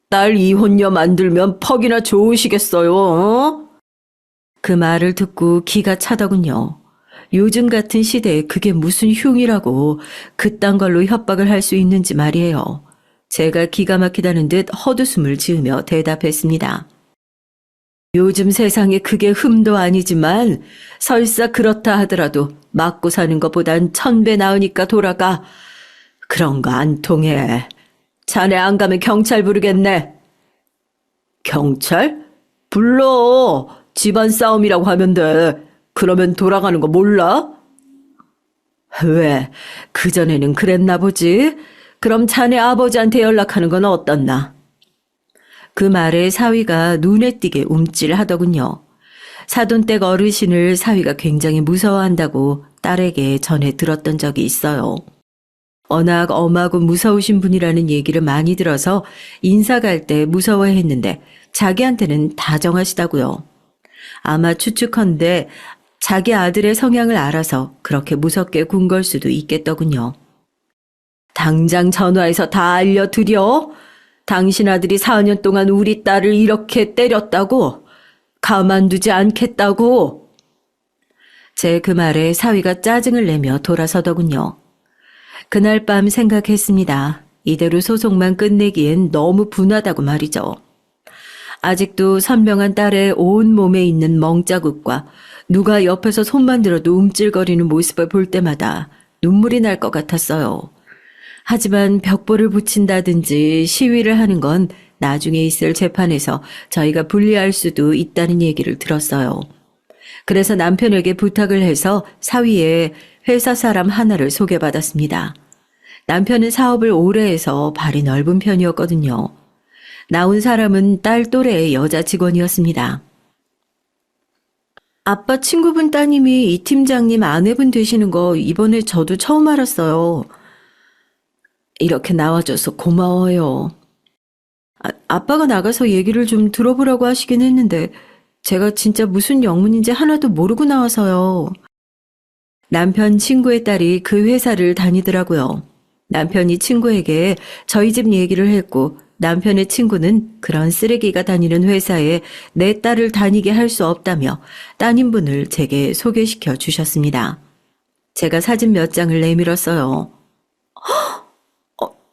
딸 이혼녀 만들면 퍽이나 좋으시겠어요, 어? 그 말을 듣고 기가 차더군요. 요즘 같은 시대에 그게 무슨 흉이라고 그딴 걸로 협박을 할 수 있는지 말이에요. 제가 기가 막히다는 듯 헛웃음을 지으며 대답했습니다. 요즘 세상에 그게 흠도 아니지만 설사 그렇다 하더라도 맞고 사는 것보단 1000배 나으니까 돌아가. 그런 거 안 통해. 자네 안 가면 경찰 부르겠네. 경찰? 불러. 집안 싸움이라고 하면 돼. 그러면 돌아가는 거 몰라? 왜? 그전에는 그랬나 보지? 그럼 자네 아버지한테 연락하는 건 어떻나? 그 말에 사위가 눈에 띄게 움찔하더군요. 사돈댁 어르신을 사위가 굉장히 무서워한다고 딸에게 전해 들었던 적이 있어요. 워낙 엄하고 무서우신 분이라는 얘기를 많이 들어서 인사 갈 때 무서워했는데 자기한테는 다정하시다고요. 아마 추측컨대 자기 아들의 성향을 알아서 그렇게 무섭게 군 걸 수도 있겠더군요. 당장 전화해서 다 알려드려. 당신 아들이 4년 동안 우리 딸을 이렇게 때렸다고. 가만두지 않겠다고. 제 그 말에 사위가 짜증을 내며 돌아서더군요. 그날 밤 생각했습니다. 이대로 소송만 끝내기엔 너무 분하다고 말이죠. 아직도 선명한 딸의 온 몸에 있는 멍자국과 누가 옆에서 손만 들어도 움찔거리는 모습을 볼 때마다 눈물이 날 것 같았어요. 하지만 벽보를 붙인다든지 시위를 하는 건 나중에 있을 재판에서 저희가 불리할 수도 있다는 얘기를 들었어요. 그래서 남편에게 부탁을 해서 사위에 회사 사람 하나를 소개받았습니다. 남편은 사업을 오래 해서 발이 넓은 편이었거든요. 나온 사람은 딸 또래의 여자 직원이었습니다. 아빠 친구분 따님이 이 팀장님 아내분 되시는 거 이번에 저도 처음 알았어요. 이렇게 나와줘서 고마워요. 아빠가 나가서 얘기를 좀 들어보라고 하시긴 했는데 제가 진짜 무슨 영문인지 하나도 모르고 나와서요. 남편 친구의 딸이 그 회사를 다니더라고요. 남편이 친구에게 저희 집 얘기를 했고 남편의 친구는 그런 쓰레기가 다니는 회사에 내 딸을 다니게 할 수 없다며 따님분을 제게 소개시켜 주셨습니다. 제가 사진 몇 장을 내밀었어요.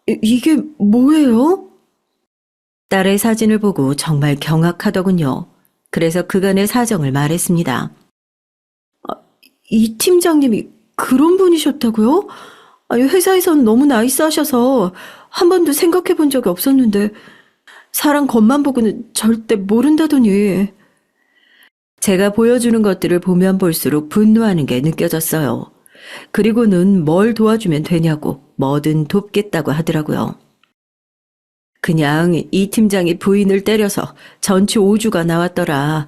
이게 뭐예요? 딸의 사진을 보고 정말 경악하더군요. 그래서 그간의 사정을 말했습니다. 이 팀장님이 그런 분이셨다고요? 회사에선 너무 나이스하셔서 한 번도 생각해 본 적이 없었는데 사람 겉만 보고는 절대 모른다더니. 제가 보여주는 것들을 보면 볼수록 분노하는 게 느껴졌어요. 그리고는 뭘 도와주면 되냐고 뭐든 돕겠다고 하더라고요. 그냥 이 팀장이 부인을 때려서 전치 5주가 나왔더라.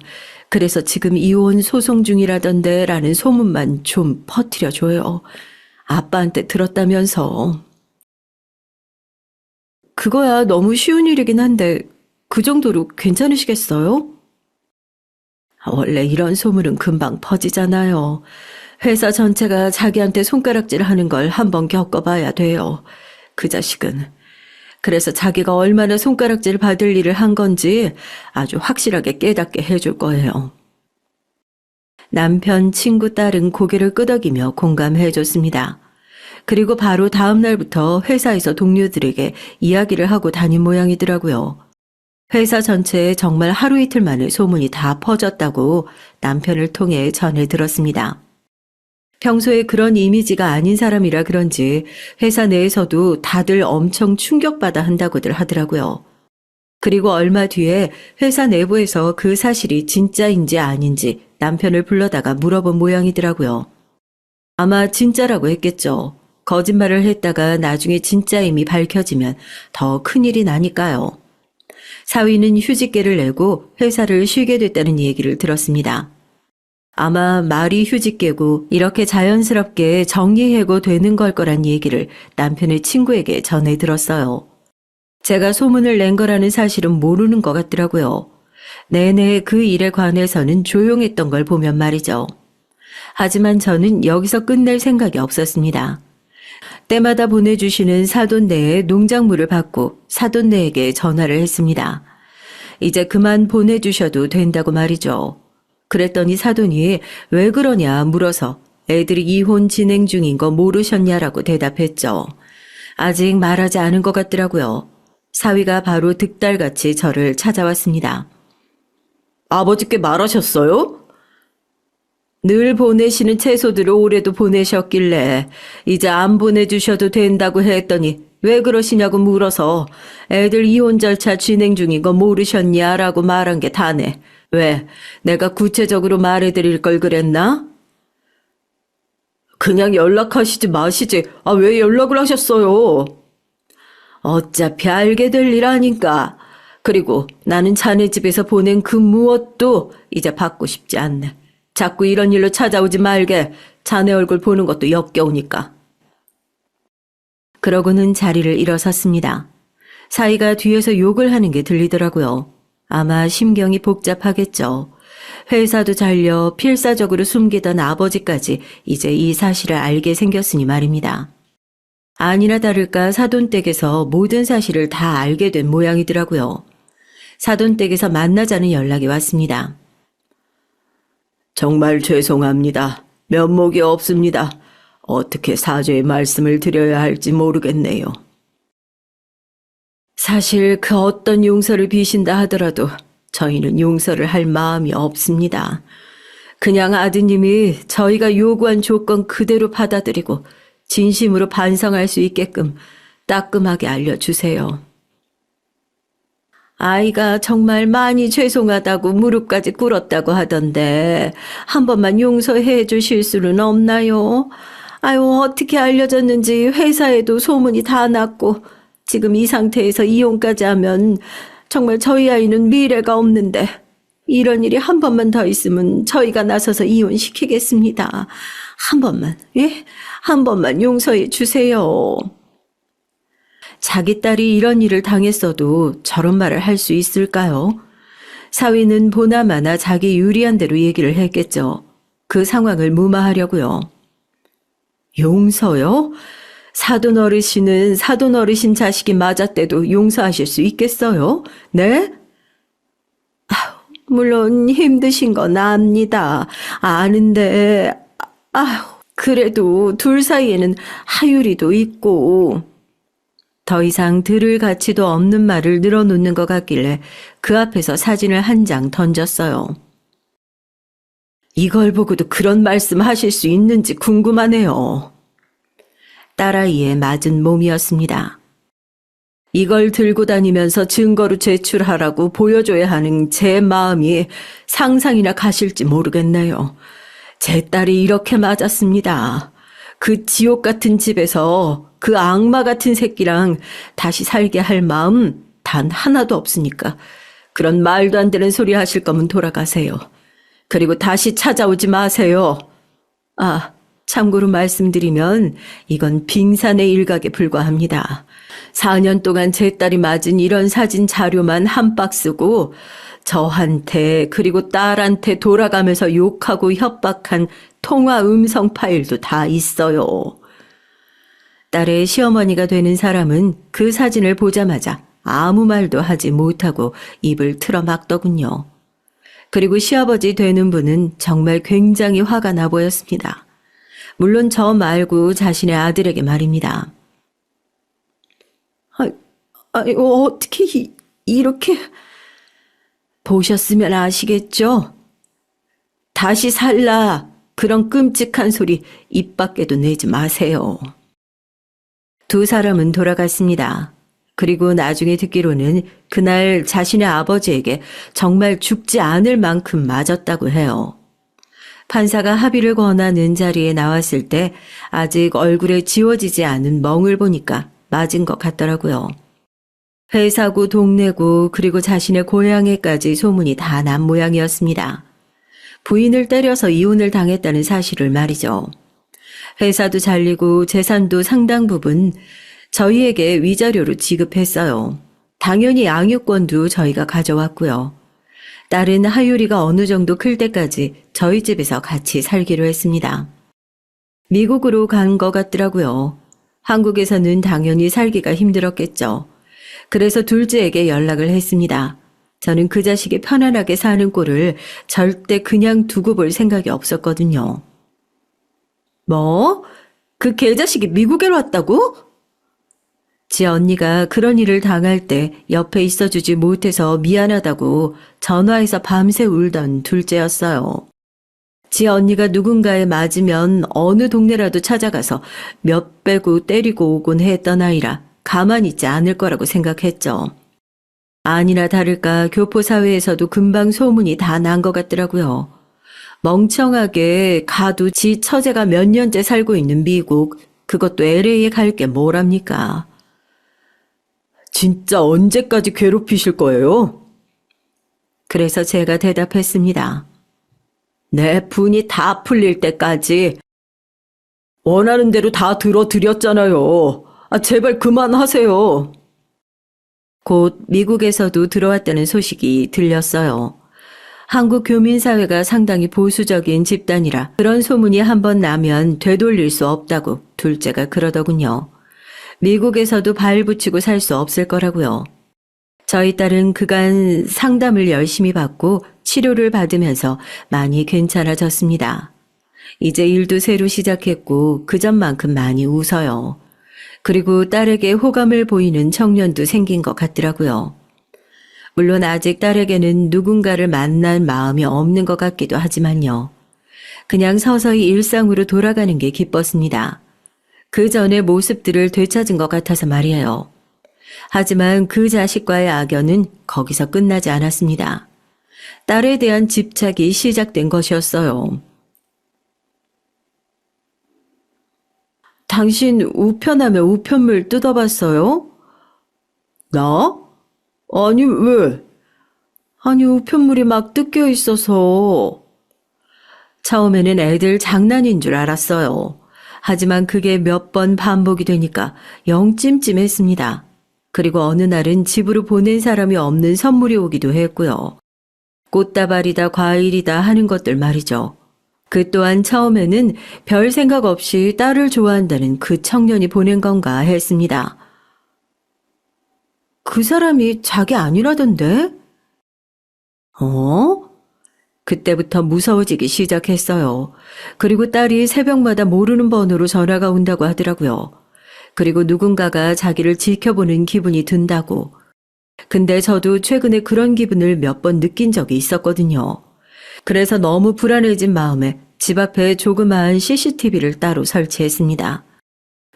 그래서 지금 이혼 소송 중이라던데 라는 소문만 좀 퍼뜨려줘요. 아빠한테 들었다면서. 그거야 너무 쉬운 일이긴 한데 그 정도로 괜찮으시겠어요? 원래 이런 소문은 금방 퍼지잖아요. 회사 전체가 자기한테 손가락질 하는 걸 한번 겪어봐야 돼요. 그 자식은. 그래서 자기가 얼마나 손가락질 받을 일을 한 건지 아주 확실하게 깨닫게 해줄 거예요. 남편, 친구, 딸은 고개를 끄덕이며 공감해줬습니다. 그리고 바로 다음 날부터 회사에서 동료들에게 이야기를 하고 다닌 모양이더라고요. 회사 전체에 정말 하루 이틀 만에 소문이 다 퍼졌다고 남편을 통해 전해 들었습니다. 평소에 그런 이미지가 아닌 사람이라 그런지 회사 내에서도 다들 엄청 충격받아 한다고들 하더라고요. 그리고 얼마 뒤에 회사 내부에서 그 사실이 진짜인지 아닌지 남편을 불러다가 물어본 모양이더라고요. 아마 진짜라고 했겠죠. 거짓말을 했다가 나중에 진짜임이 밝혀지면 더 큰일이 나니까요. 사위는 휴직계를 내고 회사를 쉬게 됐다는 얘기를 들었습니다. 아마 말이 휴직계고 이렇게 자연스럽게 정리해고 되는 걸 거란 얘기를 남편의 친구에게 전해 들었어요. 제가 소문을 낸 거라는 사실은 모르는 것 같더라고요. 내내 그 일에 관해서는 조용했던 걸 보면 말이죠. 하지만 저는 여기서 끝낼 생각이 없었습니다. 때마다 보내주시는 사돈네의 농작물을 받고 사돈네에게 전화를 했습니다. 이제 그만 보내주셔도 된다고 말이죠. 그랬더니 사돈이 왜 그러냐 물어서 애들이 이혼 진행 중인 거 모르셨냐라고 대답했죠. 아직 말하지 않은 것 같더라고요. 사위가 바로 득달같이 저를 찾아왔습니다. 아버지께 말하셨어요? 늘 보내시는 채소들을 올해도 보내셨길래 이제 안 보내주셔도 된다고 했더니 왜 그러시냐고 물어서 애들 이혼 절차 진행 중인 거 모르셨냐라고 말한 게 다네. 왜? 내가 구체적으로 말해드릴 걸 그랬나? 그냥 연락하시지 마시지. 왜 연락을 하셨어요? 어차피 알게 될 일 아닌가. 그리고 나는 자네 집에서 보낸 그 무엇도 이제 받고 싶지 않네. 자꾸 이런 일로 찾아오지 말게. 자네 얼굴 보는 것도 역겨우니까. 그러고는 자리를 일어섰습니다. 사위가 뒤에서 욕을 하는 게 들리더라고요. 아마 심경이 복잡하겠죠. 회사도 잘려 필사적으로 숨기던 아버지까지 이제 이 사실을 알게 생겼으니 말입니다. 아니나 다를까 사돈댁에서 모든 사실을 다 알게 된 모양이더라고요. 사돈댁에서 만나자는 연락이 왔습니다. 정말 죄송합니다. 면목이 없습니다. 어떻게 사죄의 말씀을 드려야 할지 모르겠네요. 사실 그 어떤 용서를 비신다 하더라도 저희는 용서를 할 마음이 없습니다. 그냥 아드님이 저희가 요구한 조건 그대로 받아들이고 진심으로 반성할 수 있게끔 따끔하게 알려주세요. 아이가 정말 많이 죄송하다고 무릎까지 꿇었다고 하던데 한 번만 용서해 주실 수는 없나요? 어떻게 알려졌는지 회사에도 소문이 다 났고 지금 이 상태에서 이혼까지 하면 정말 저희 아이는 미래가 없는데 이런 일이 한 번만 더 있으면 저희가 나서서 이혼시키겠습니다. 한 번만, 예? 한 번만 용서해 주세요. 자기 딸이 이런 일을 당했어도 저런 말을 할 수 있을까요? 사위는 보나마나 자기 유리한 대로 얘기를 했겠죠. 그 상황을 무마하려고요. 용서요? 사돈 어르신은 사돈 어르신 자식이 맞았대도 용서하실 수 있겠어요? 네? 물론 힘드신 건 압니다. 아는데, 그래도 둘 사이에는 하율이도 있고. 더 이상 들을 가치도 없는 말을 늘어놓는 것 같길래 그 앞에서 사진을 한 장 던졌어요. 이걸 보고도 그런 말씀 하실 수 있는지 궁금하네요. 딸아이의 맞은 몸이었습니다. 이걸 들고 다니면서 증거로 제출하라고 보여줘야 하는 제 마음이 상상이나 가실지 모르겠네요. 제 딸이 이렇게 맞았습니다. 그 지옥 같은 집에서 그 악마 같은 새끼랑 다시 살게 할 마음 단 하나도 없으니까 그런 말도 안 되는 소리 하실 거면 돌아가세요. 그리고 다시 찾아오지 마세요. 참고로 말씀드리면 이건 빙산의 일각에 불과합니다. 4년 동안 제 딸이 맞은 이런 사진 자료만 한 박스고 저한테 그리고 딸한테 돌아가면서 욕하고 협박한 통화 음성 파일도 다 있어요. 딸의 시어머니가 되는 사람은 그 사진을 보자마자 아무 말도 하지 못하고 입을 틀어막더군요. 그리고 시아버지 되는 분은 정말 굉장히 화가 나 보였습니다. 물론 저 말고 자신의 아들에게 말입니다. 어떻게 이렇게... 보셨으면 아시겠죠? 다시 살라. 그런 끔찍한 소리 입 밖에도 내지 마세요. 두 사람은 돌아갔습니다. 그리고 나중에 듣기로는 그날 자신의 아버지에게 정말 죽지 않을 만큼 맞았다고 해요. 판사가 합의를 권하는 자리에 나왔을 때 아직 얼굴에 지워지지 않은 멍을 보니까 맞은 것 같더라고요. 회사고 동네고 그리고 자신의 고향에까지 소문이 다 난 모양이었습니다. 부인을 때려서 이혼을 당했다는 사실을 말이죠. 회사도 잘리고 재산도 상당 부분 저희에게 위자료로 지급했어요. 당연히 양육권도 저희가 가져왔고요. 딸은 하율이가 어느 정도 클 때까지 저희 집에서 같이 살기로 했습니다. 미국으로 간 것 같더라고요. 한국에서는 당연히 살기가 힘들었겠죠. 그래서 둘째에게 연락을 했습니다. 저는 그 자식이 편안하게 사는 꼴을 절대 그냥 두고 볼 생각이 없었거든요. 뭐? 그 개자식이 미국에 왔다고? 지 언니가 그런 일을 당할 때 옆에 있어주지 못해서 미안하다고 전화해서 밤새 울던 둘째였어요. 지 언니가 누군가에 맞으면 어느 동네라도 찾아가서 몇 배고 때리고 오곤 했던 아이라 가만히 있지 않을 거라고 생각했죠. 아니나 다를까 교포사회에서도 금방 소문이 다 난 것 같더라고요. 멍청하게 가도 지 처제가 몇 년째 살고 있는 미국, 그것도 LA에 갈 게 뭐랍니까? 진짜 언제까지 괴롭히실 거예요? 그래서 제가 대답했습니다. 내 분이 다 풀릴 때까지. 원하는 대로 다 들어드렸잖아요. 제발 그만하세요. 곧 미국에서도 들어왔다는 소식이 들렸어요. 한국 교민사회가 상당히 보수적인 집단이라 그런 소문이 한번 나면 되돌릴 수 없다고 둘째가 그러더군요. 미국에서도 발 붙이고 살 수 없을 거라고요. 저희 딸은 그간 상담을 열심히 받고 치료를 받으면서 많이 괜찮아졌습니다. 이제 일도 새로 시작했고 그전만큼 많이 웃어요. 그리고 딸에게 호감을 보이는 청년도 생긴 것 같더라고요. 물론 아직 딸에게는 누군가를 만날 마음이 없는 것 같기도 하지만요. 그냥 서서히 일상으로 돌아가는 게 기뻤습니다. 그 전의 모습들을 되찾은 것 같아서 말이에요. 하지만 그 자식과의 악연은 거기서 끝나지 않았습니다. 딸에 대한 집착이 시작된 것이었어요. 당신 우편함에 우편물 뜯어봤어요? 나? 아니, 왜? 아니, 우편물이 막 뜯겨 있어서. 처음에는 애들 장난인 줄 알았어요. 하지만 그게 몇 번 반복이 되니까 영 찜찜했습니다. 그리고 어느 날은 집으로 보낸 사람이 없는 선물이 오기도 했고요. 꽃다발이다 과일이다 하는 것들 말이죠. 그 또한 처음에는 별 생각 없이 딸을 좋아한다는 그 청년이 보낸 건가 했습니다. 그 사람이 자기 아니라던데? 어? 그때부터 무서워지기 시작했어요. 그리고 딸이 새벽마다 모르는 번호로 전화가 온다고 하더라고요. 그리고 누군가가 자기를 지켜보는 기분이 든다고. 근데 저도 최근에 그런 기분을 몇 번 느낀 적이 있었거든요. 그래서 너무 불안해진 마음에 집 앞에 조그마한 CCTV를 따로 설치했습니다.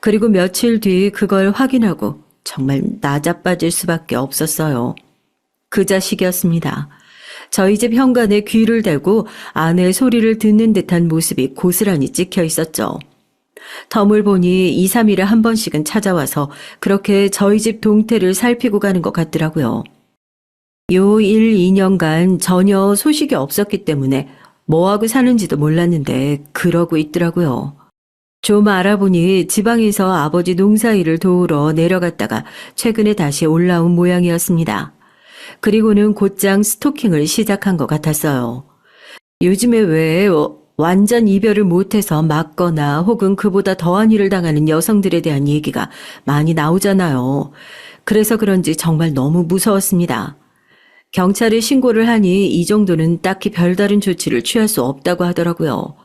그리고 며칠 뒤 그걸 확인하고 정말 나자빠질 수밖에 없었어요. 그 자식이었습니다. 저희 집 현관에 귀를 대고 아내의 소리를 듣는 듯한 모습이 고스란히 찍혀 있었죠. 텀을 보니 2, 3일에 한 번씩은 찾아와서 그렇게 저희 집 동태를 살피고 가는 것 같더라고요. 요 1, 2년간 전혀 소식이 없었기 때문에 뭐하고 사는지도 몰랐는데 그러고 있더라고요. 좀 알아보니 지방에서 아버지 농사일을 도우러 내려갔다가 최근에 다시 올라온 모양이었습니다. 그리고는 곧장 스토킹을 시작한 것 같았어요. 요즘에 왜 완전 이별을 못해서 맞거나 혹은 그보다 더한 일을 당하는 여성들에 대한 얘기가 많이 나오잖아요. 그래서 그런지 정말 너무 무서웠습니다. 경찰에 신고를 하니 이 정도는 딱히 별다른 조치를 취할 수 없다고 하더라고요.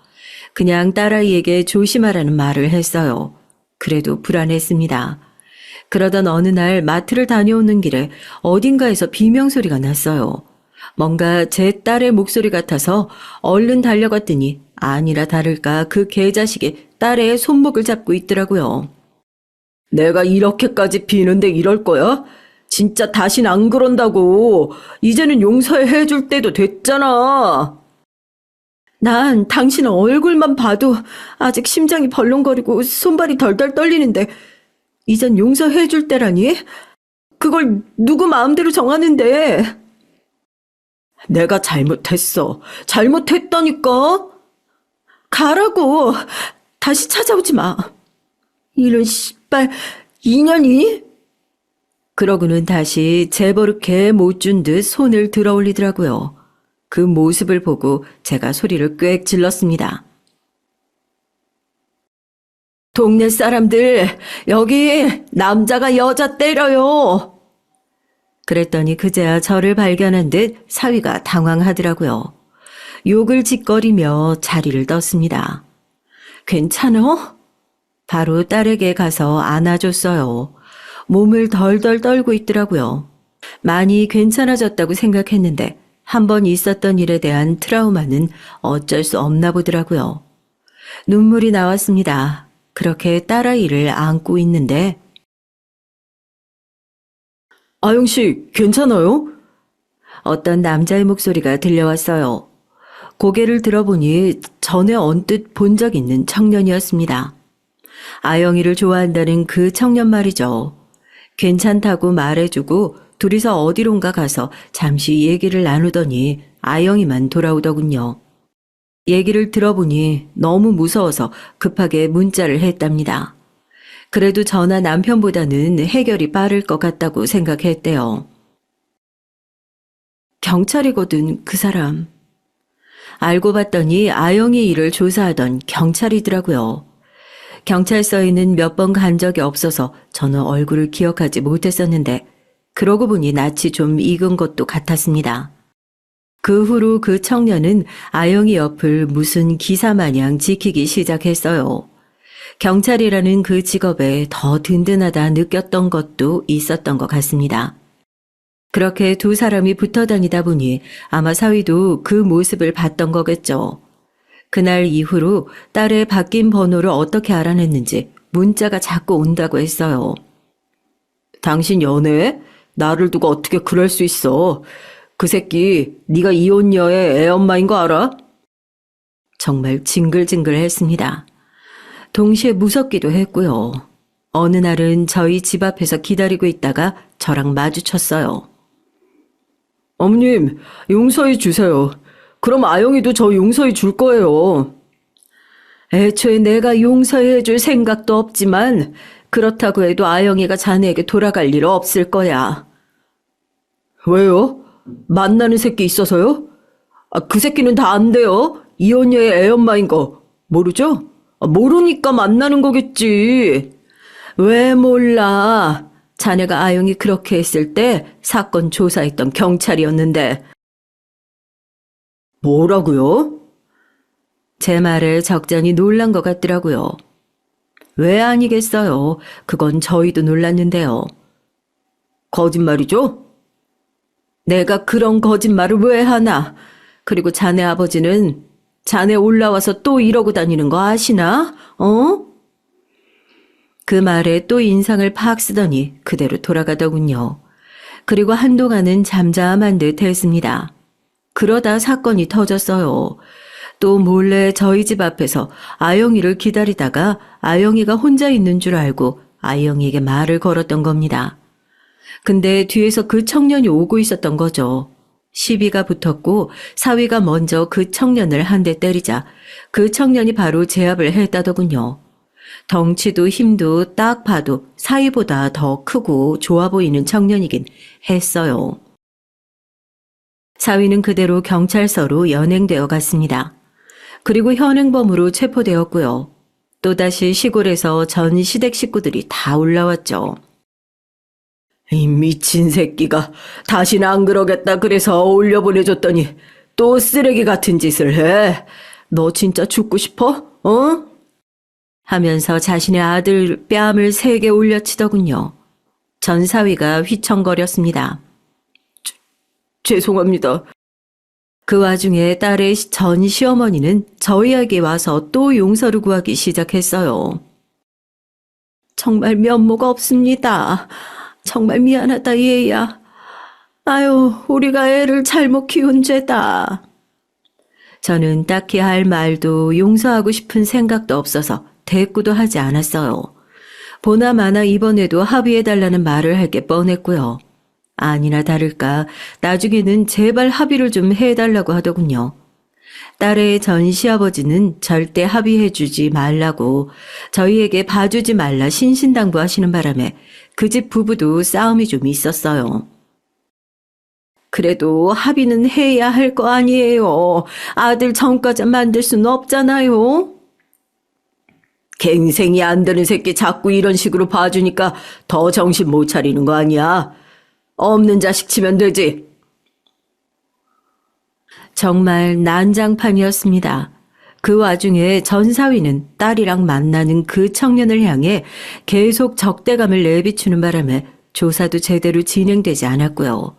그냥 딸아이에게 조심하라는 말을 했어요. 그래도 불안했습니다. 그러던 어느 날 마트를 다녀오는 길에 어딘가에서 비명소리가 났어요. 뭔가 제 딸의 목소리 같아서 얼른 달려갔더니 아니라 다를까 그 개자식이 딸의 손목을 잡고 있더라고요. 내가 이렇게까지 비는데 이럴 거야? 진짜 다신 안 그런다고. 이제는 용서해 줄 때도 됐잖아. 난 당신 얼굴만 봐도 아직 심장이 벌렁거리고 손발이 덜덜 떨리는데 이젠 용서해 줄 때라니? 그걸 누구 마음대로 정하는데. 내가 잘못했어. 잘못했다니까. 가라고. 다시 찾아오지 마. 이런 씨발 인연이? 그러고는 다시 재버릇게 못 준 듯 손을 들어 올리더라고요. 그 모습을 보고 제가 소리를 꽥 질렀습니다. 동네 사람들, 여기 남자가 여자 때려요. 그랬더니 그제야 저를 발견한 듯 사위가 당황하더라고요. 욕을 짓거리며 자리를 떴습니다. 괜찮어? 바로 딸에게 가서 안아줬어요. 몸을 덜덜 떨고 있더라고요. 많이 괜찮아졌다고 생각했는데 한 번 있었던 일에 대한 트라우마는 어쩔 수 없나 보더라고요. 눈물이 나왔습니다. 그렇게 딸아이를 안고 있는데 아영씨, 괜찮아요? 어떤 남자의 목소리가 들려왔어요. 고개를 들어보니 전에 언뜻 본 적 있는 청년이었습니다. 아영이를 좋아한다는 그 청년 말이죠. 괜찮다고 말해주고 둘이서 어디론가 가서 잠시 얘기를 나누더니 아영이만 돌아오더군요. 얘기를 들어보니 너무 무서워서 급하게 문자를 했답니다. 그래도 저나 남편보다는 해결이 빠를 것 같다고 생각했대요. 경찰이거든, 그 사람. 알고 봤더니 아영이 일을 조사하던 경찰이더라고요. 경찰서에는 몇 번 간 적이 없어서 저는 얼굴을 기억하지 못했었는데 그러고 보니 낯이 좀 익은 것도 같았습니다. 그 후로 그 청년은 아영이 옆을 무슨 기사 마냥 지키기 시작했어요. 경찰이라는 그 직업에 더 든든하다 느꼈던 것도 있었던 것 같습니다. 그렇게 두 사람이 붙어 다니다 보니 아마 사위도 그 모습을 봤던 거겠죠. 그날 이후로 딸의 바뀐 번호를 어떻게 알아냈는지 문자가 자꾸 온다고 했어요. 당신 연애해? 나를 두고 어떻게 그럴 수 있어? 그 새끼 네가 이혼녀의 애엄마인 거 알아? 정말 징글징글했습니다. 동시에 무섭기도 했고요. 어느 날은 저희 집 앞에서 기다리고 있다가 저랑 마주쳤어요. 어머님, 용서해 주세요. 그럼 아영이도 저 용서해 줄 거예요. 애초에 내가 용서해 줄 생각도 없지만 그렇다고 해도 아영이가 자네에게 돌아갈 일 없을 거야. 왜요? 만나는 새끼 있어서요? 그 새끼는 다 안 돼요. 이혼녀의 애엄마인 거 모르죠? 모르니까 만나는 거겠지. 왜 몰라? 자네가 아영이 그렇게 했을 때 사건 조사했던 경찰이었는데. 뭐라고요? 제 말에 적잖이 놀란 것 같더라고요. 왜 아니겠어요. 그건 저희도 놀랐는데요. 거짓말이죠? 내가 그런 거짓말을 왜 하나? 그리고 자네 아버지는 자네 올라와서 또 이러고 다니는 거 아시나? 어? 그 말에 또 인상을 팍 쓰더니 그대로 돌아가더군요. 그리고 한동안은 잠잠한 듯 했습니다. 그러다 사건이 터졌어요. 또 몰래 저희 집 앞에서 아영이를 기다리다가 아영이가 혼자 있는 줄 알고 아영이에게 말을 걸었던 겁니다. 근데 뒤에서 그 청년이 오고 있었던 거죠. 시비가 붙었고 사위가 먼저 그 청년을 한 대 때리자 그 청년이 바로 제압을 했다더군요. 덩치도 힘도 딱 봐도 사위보다 더 크고 좋아 보이는 청년이긴 했어요. 사위는 그대로 경찰서로 연행되어 갔습니다. 그리고 현행범으로 체포되었고요. 또다시 시골에서 전 시댁 식구들이 다 올라왔죠. 이 미친 새끼가 다시는 안 그러겠다 그래서 올려보내줬더니 또 쓰레기 같은 짓을 해. 너 진짜 죽고 싶어? 어? 하면서 자신의 아들 뺨을 3개 올려치더군요. 전 사위가 휘청거렸습니다. 죄송합니다. 그 와중에 딸의 전 시어머니는 저희에게 와서 또 용서를 구하기 시작했어요. 정말 면모가 없습니다. 정말 미안하다, 얘야. 아유, 우리가 애를 잘못 키운 죄다. 저는 딱히 할 말도 용서하고 싶은 생각도 없어서 대꾸도 하지 않았어요. 보나마나 이번에도 합의해달라는 말을 할 게 뻔했고요. 아니나 다를까 나중에는 제발 합의를 좀 해달라고 하더군요. 딸의 전 시아버지는 절대 합의해주지 말라고 저희에게 봐주지 말라 신신당부하시는 바람에 그 집 부부도 싸움이 좀 있었어요. 그래도 합의는 해야 할 거 아니에요. 아들 전과자 만들 수는 없잖아요. 갱생이 안 되는 새끼 자꾸 이런 식으로 봐주니까 더 정신 못 차리는 거 아니야. 없는 자식 치면 되지. 정말 난장판이었습니다. 그 와중에 전 사위는 딸이랑 만나는 그 청년을 향해 계속 적대감을 내비추는 바람에 조사도 제대로 진행되지 않았고요.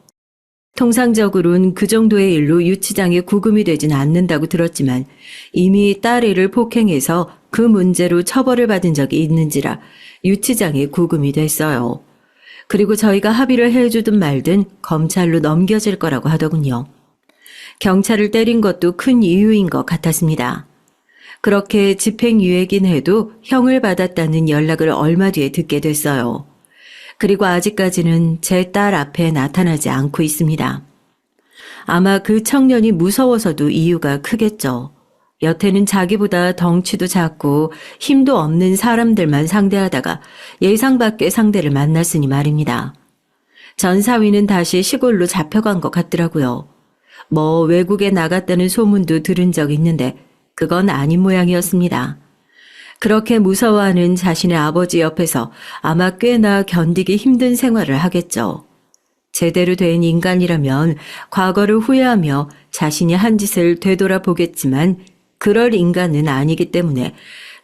통상적으로는 그 정도의 일로 유치장에 구금이 되진 않는다고 들었지만 이미 딸애를 폭행해서 그 문제로 처벌을 받은 적이 있는지라 유치장에 구금이 됐어요. 그리고 저희가 합의를 해주든 말든 검찰로 넘겨질 거라고 하더군요. 경찰을 때린 것도 큰 이유인 것 같았습니다. 그렇게 집행유예긴 해도 형을 받았다는 연락을 얼마 뒤에 듣게 됐어요. 그리고 아직까지는 제 딸 앞에 나타나지 않고 있습니다. 아마 그 청년이 무서워서도 이유가 크겠죠. 여태는 자기보다 덩치도 작고 힘도 없는 사람들만 상대하다가 예상 밖의 상대를 만났으니 말입니다. 전 사위는 다시 시골로 잡혀간 것 같더라고요. 뭐 외국에 나갔다는 소문도 들은 적 있는데 그건 아닌 모양이었습니다. 그렇게 무서워하는 자신의 아버지 옆에서 아마 꽤나 견디기 힘든 생활을 하겠죠. 제대로 된 인간이라면 과거를 후회하며 자신이 한 짓을 되돌아보겠지만 그럴 인간은 아니기 때문에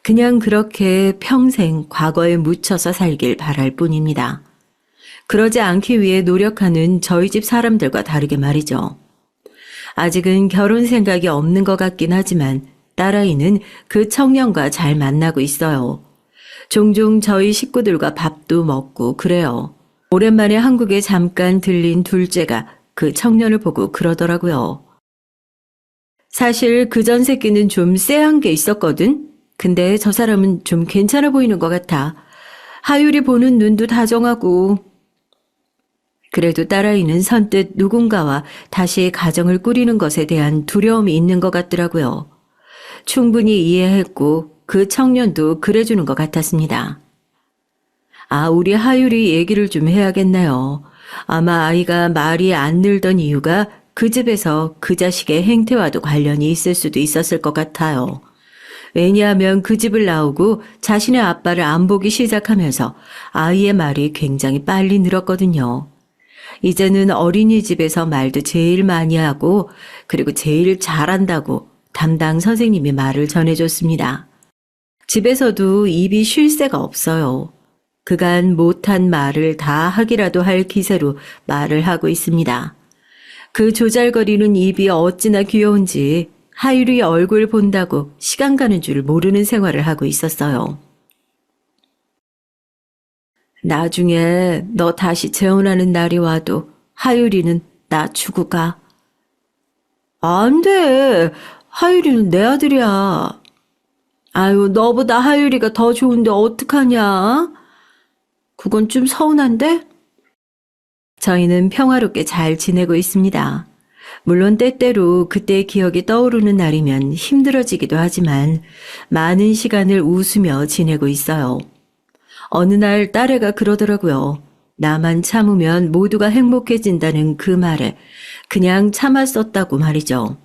그냥 그렇게 평생 과거에 묻혀서 살길 바랄 뿐입니다. 그러지 않기 위해 노력하는 저희 집 사람들과 다르게 말이죠. 아직은 결혼 생각이 없는 것 같긴 하지만 딸아이는 그 청년과 잘 만나고 있어요. 종종 저희 식구들과 밥도 먹고 그래요. 오랜만에 한국에 잠깐 들린 둘째가 그 청년을 보고 그러더라고요. 사실 그 전 새끼는 좀 쎄한 게 있었거든? 근데 저 사람은 좀 괜찮아 보이는 것 같아. 하율이 보는 눈도 다정하고. 그래도 딸아이는 선뜻 누군가와 다시 가정을 꾸리는 것에 대한 두려움이 있는 것 같더라고요. 충분히 이해했고 그 청년도 그래주는 것 같았습니다. 아, 우리 하율이 얘기를 좀 해야겠네요. 아마 아이가 말이 안 늘던 이유가 그 집에서 그 자식의 행태와도 관련이 있을 수도 있었을 것 같아요. 왜냐하면 그 집을 나오고 자신의 아빠를 안 보기 시작하면서 아이의 말이 굉장히 빨리 늘었거든요. 이제는 어린이집에서 말도 제일 많이 하고 그리고 제일 잘한다고 담당 선생님이 말을 전해줬습니다. 집에서도 입이 쉴 새가 없어요. 그간 못한 말을 다 하기라도 할 기세로 말을 하고 있습니다. 그 조잘거리는 입이 어찌나 귀여운지 하율이 얼굴 본다고 시간 가는 줄 모르는 생활을 하고 있었어요. 나중에 너 다시 재혼하는 날이 와도 하율이는 나 주고 가. 안 돼. 하율이는 내 아들이야. 아유, 너보다 하율이가 더 좋은데 어떡하냐? 그건 좀 서운한데? 저희는 평화롭게 잘 지내고 있습니다. 물론 때때로 그때의 기억이 떠오르는 날이면 힘들어지기도 하지만 많은 시간을 웃으며 지내고 있어요. 어느 날 딸애가 그러더라고요. 나만 참으면 모두가 행복해진다는 그 말에 그냥 참았었다고 말이죠.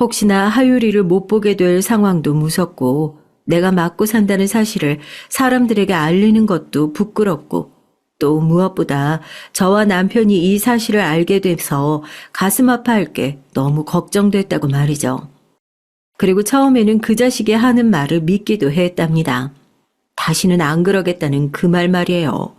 혹시나 하율이를 못 보게 될 상황도 무섭고 내가 맞고 산다는 사실을 사람들에게 알리는 것도 부끄럽고 또 무엇보다 저와 남편이 이 사실을 알게 돼서 가슴 아파할 게 너무 걱정됐다고 말이죠. 그리고 처음에는 그 자식이 하는 말을 믿기도 했답니다. 다시는 안 그러겠다는 그 말 말이에요.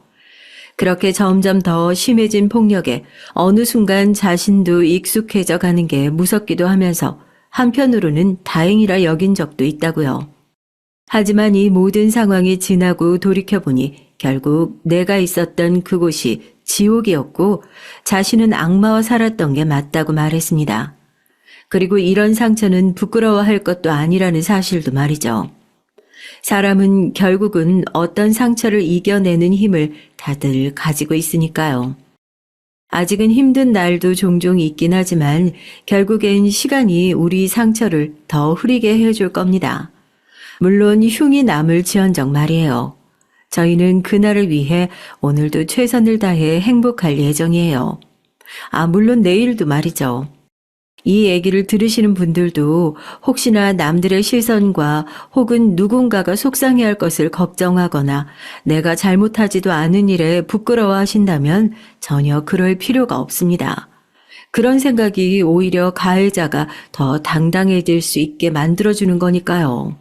그렇게 점점 더 심해진 폭력에 어느 순간 자신도 익숙해져 가는 게 무섭기도 하면서 한편으로는 다행이라 여긴 적도 있다고요. 하지만 이 모든 상황이 지나고 돌이켜보니 결국 내가 있었던 그곳이 지옥이었고 자신은 악마와 살았던 게 맞다고 말했습니다. 그리고 이런 상처는 부끄러워할 것도 아니라는 사실도 말이죠. 사람은 결국은 어떤 상처를 이겨내는 힘을 다들 가지고 있으니까요. 아직은 힘든 날도 종종 있긴 하지만 결국엔 시간이 우리 상처를 더 흐리게 해줄 겁니다. 물론 흉이 남을 지언정 말이에요. 저희는 그날을 위해 오늘도 최선을 다해 행복할 예정이에요. 물론 내일도 말이죠. 이 얘기를 들으시는 분들도 혹시나 남들의 시선과 혹은 누군가가 속상해할 것을 걱정하거나 내가 잘못하지도 않은 일에 부끄러워하신다면 전혀 그럴 필요가 없습니다. 그런 생각이 오히려 가해자가 더 당당해질 수 있게 만들어주는 거니까요.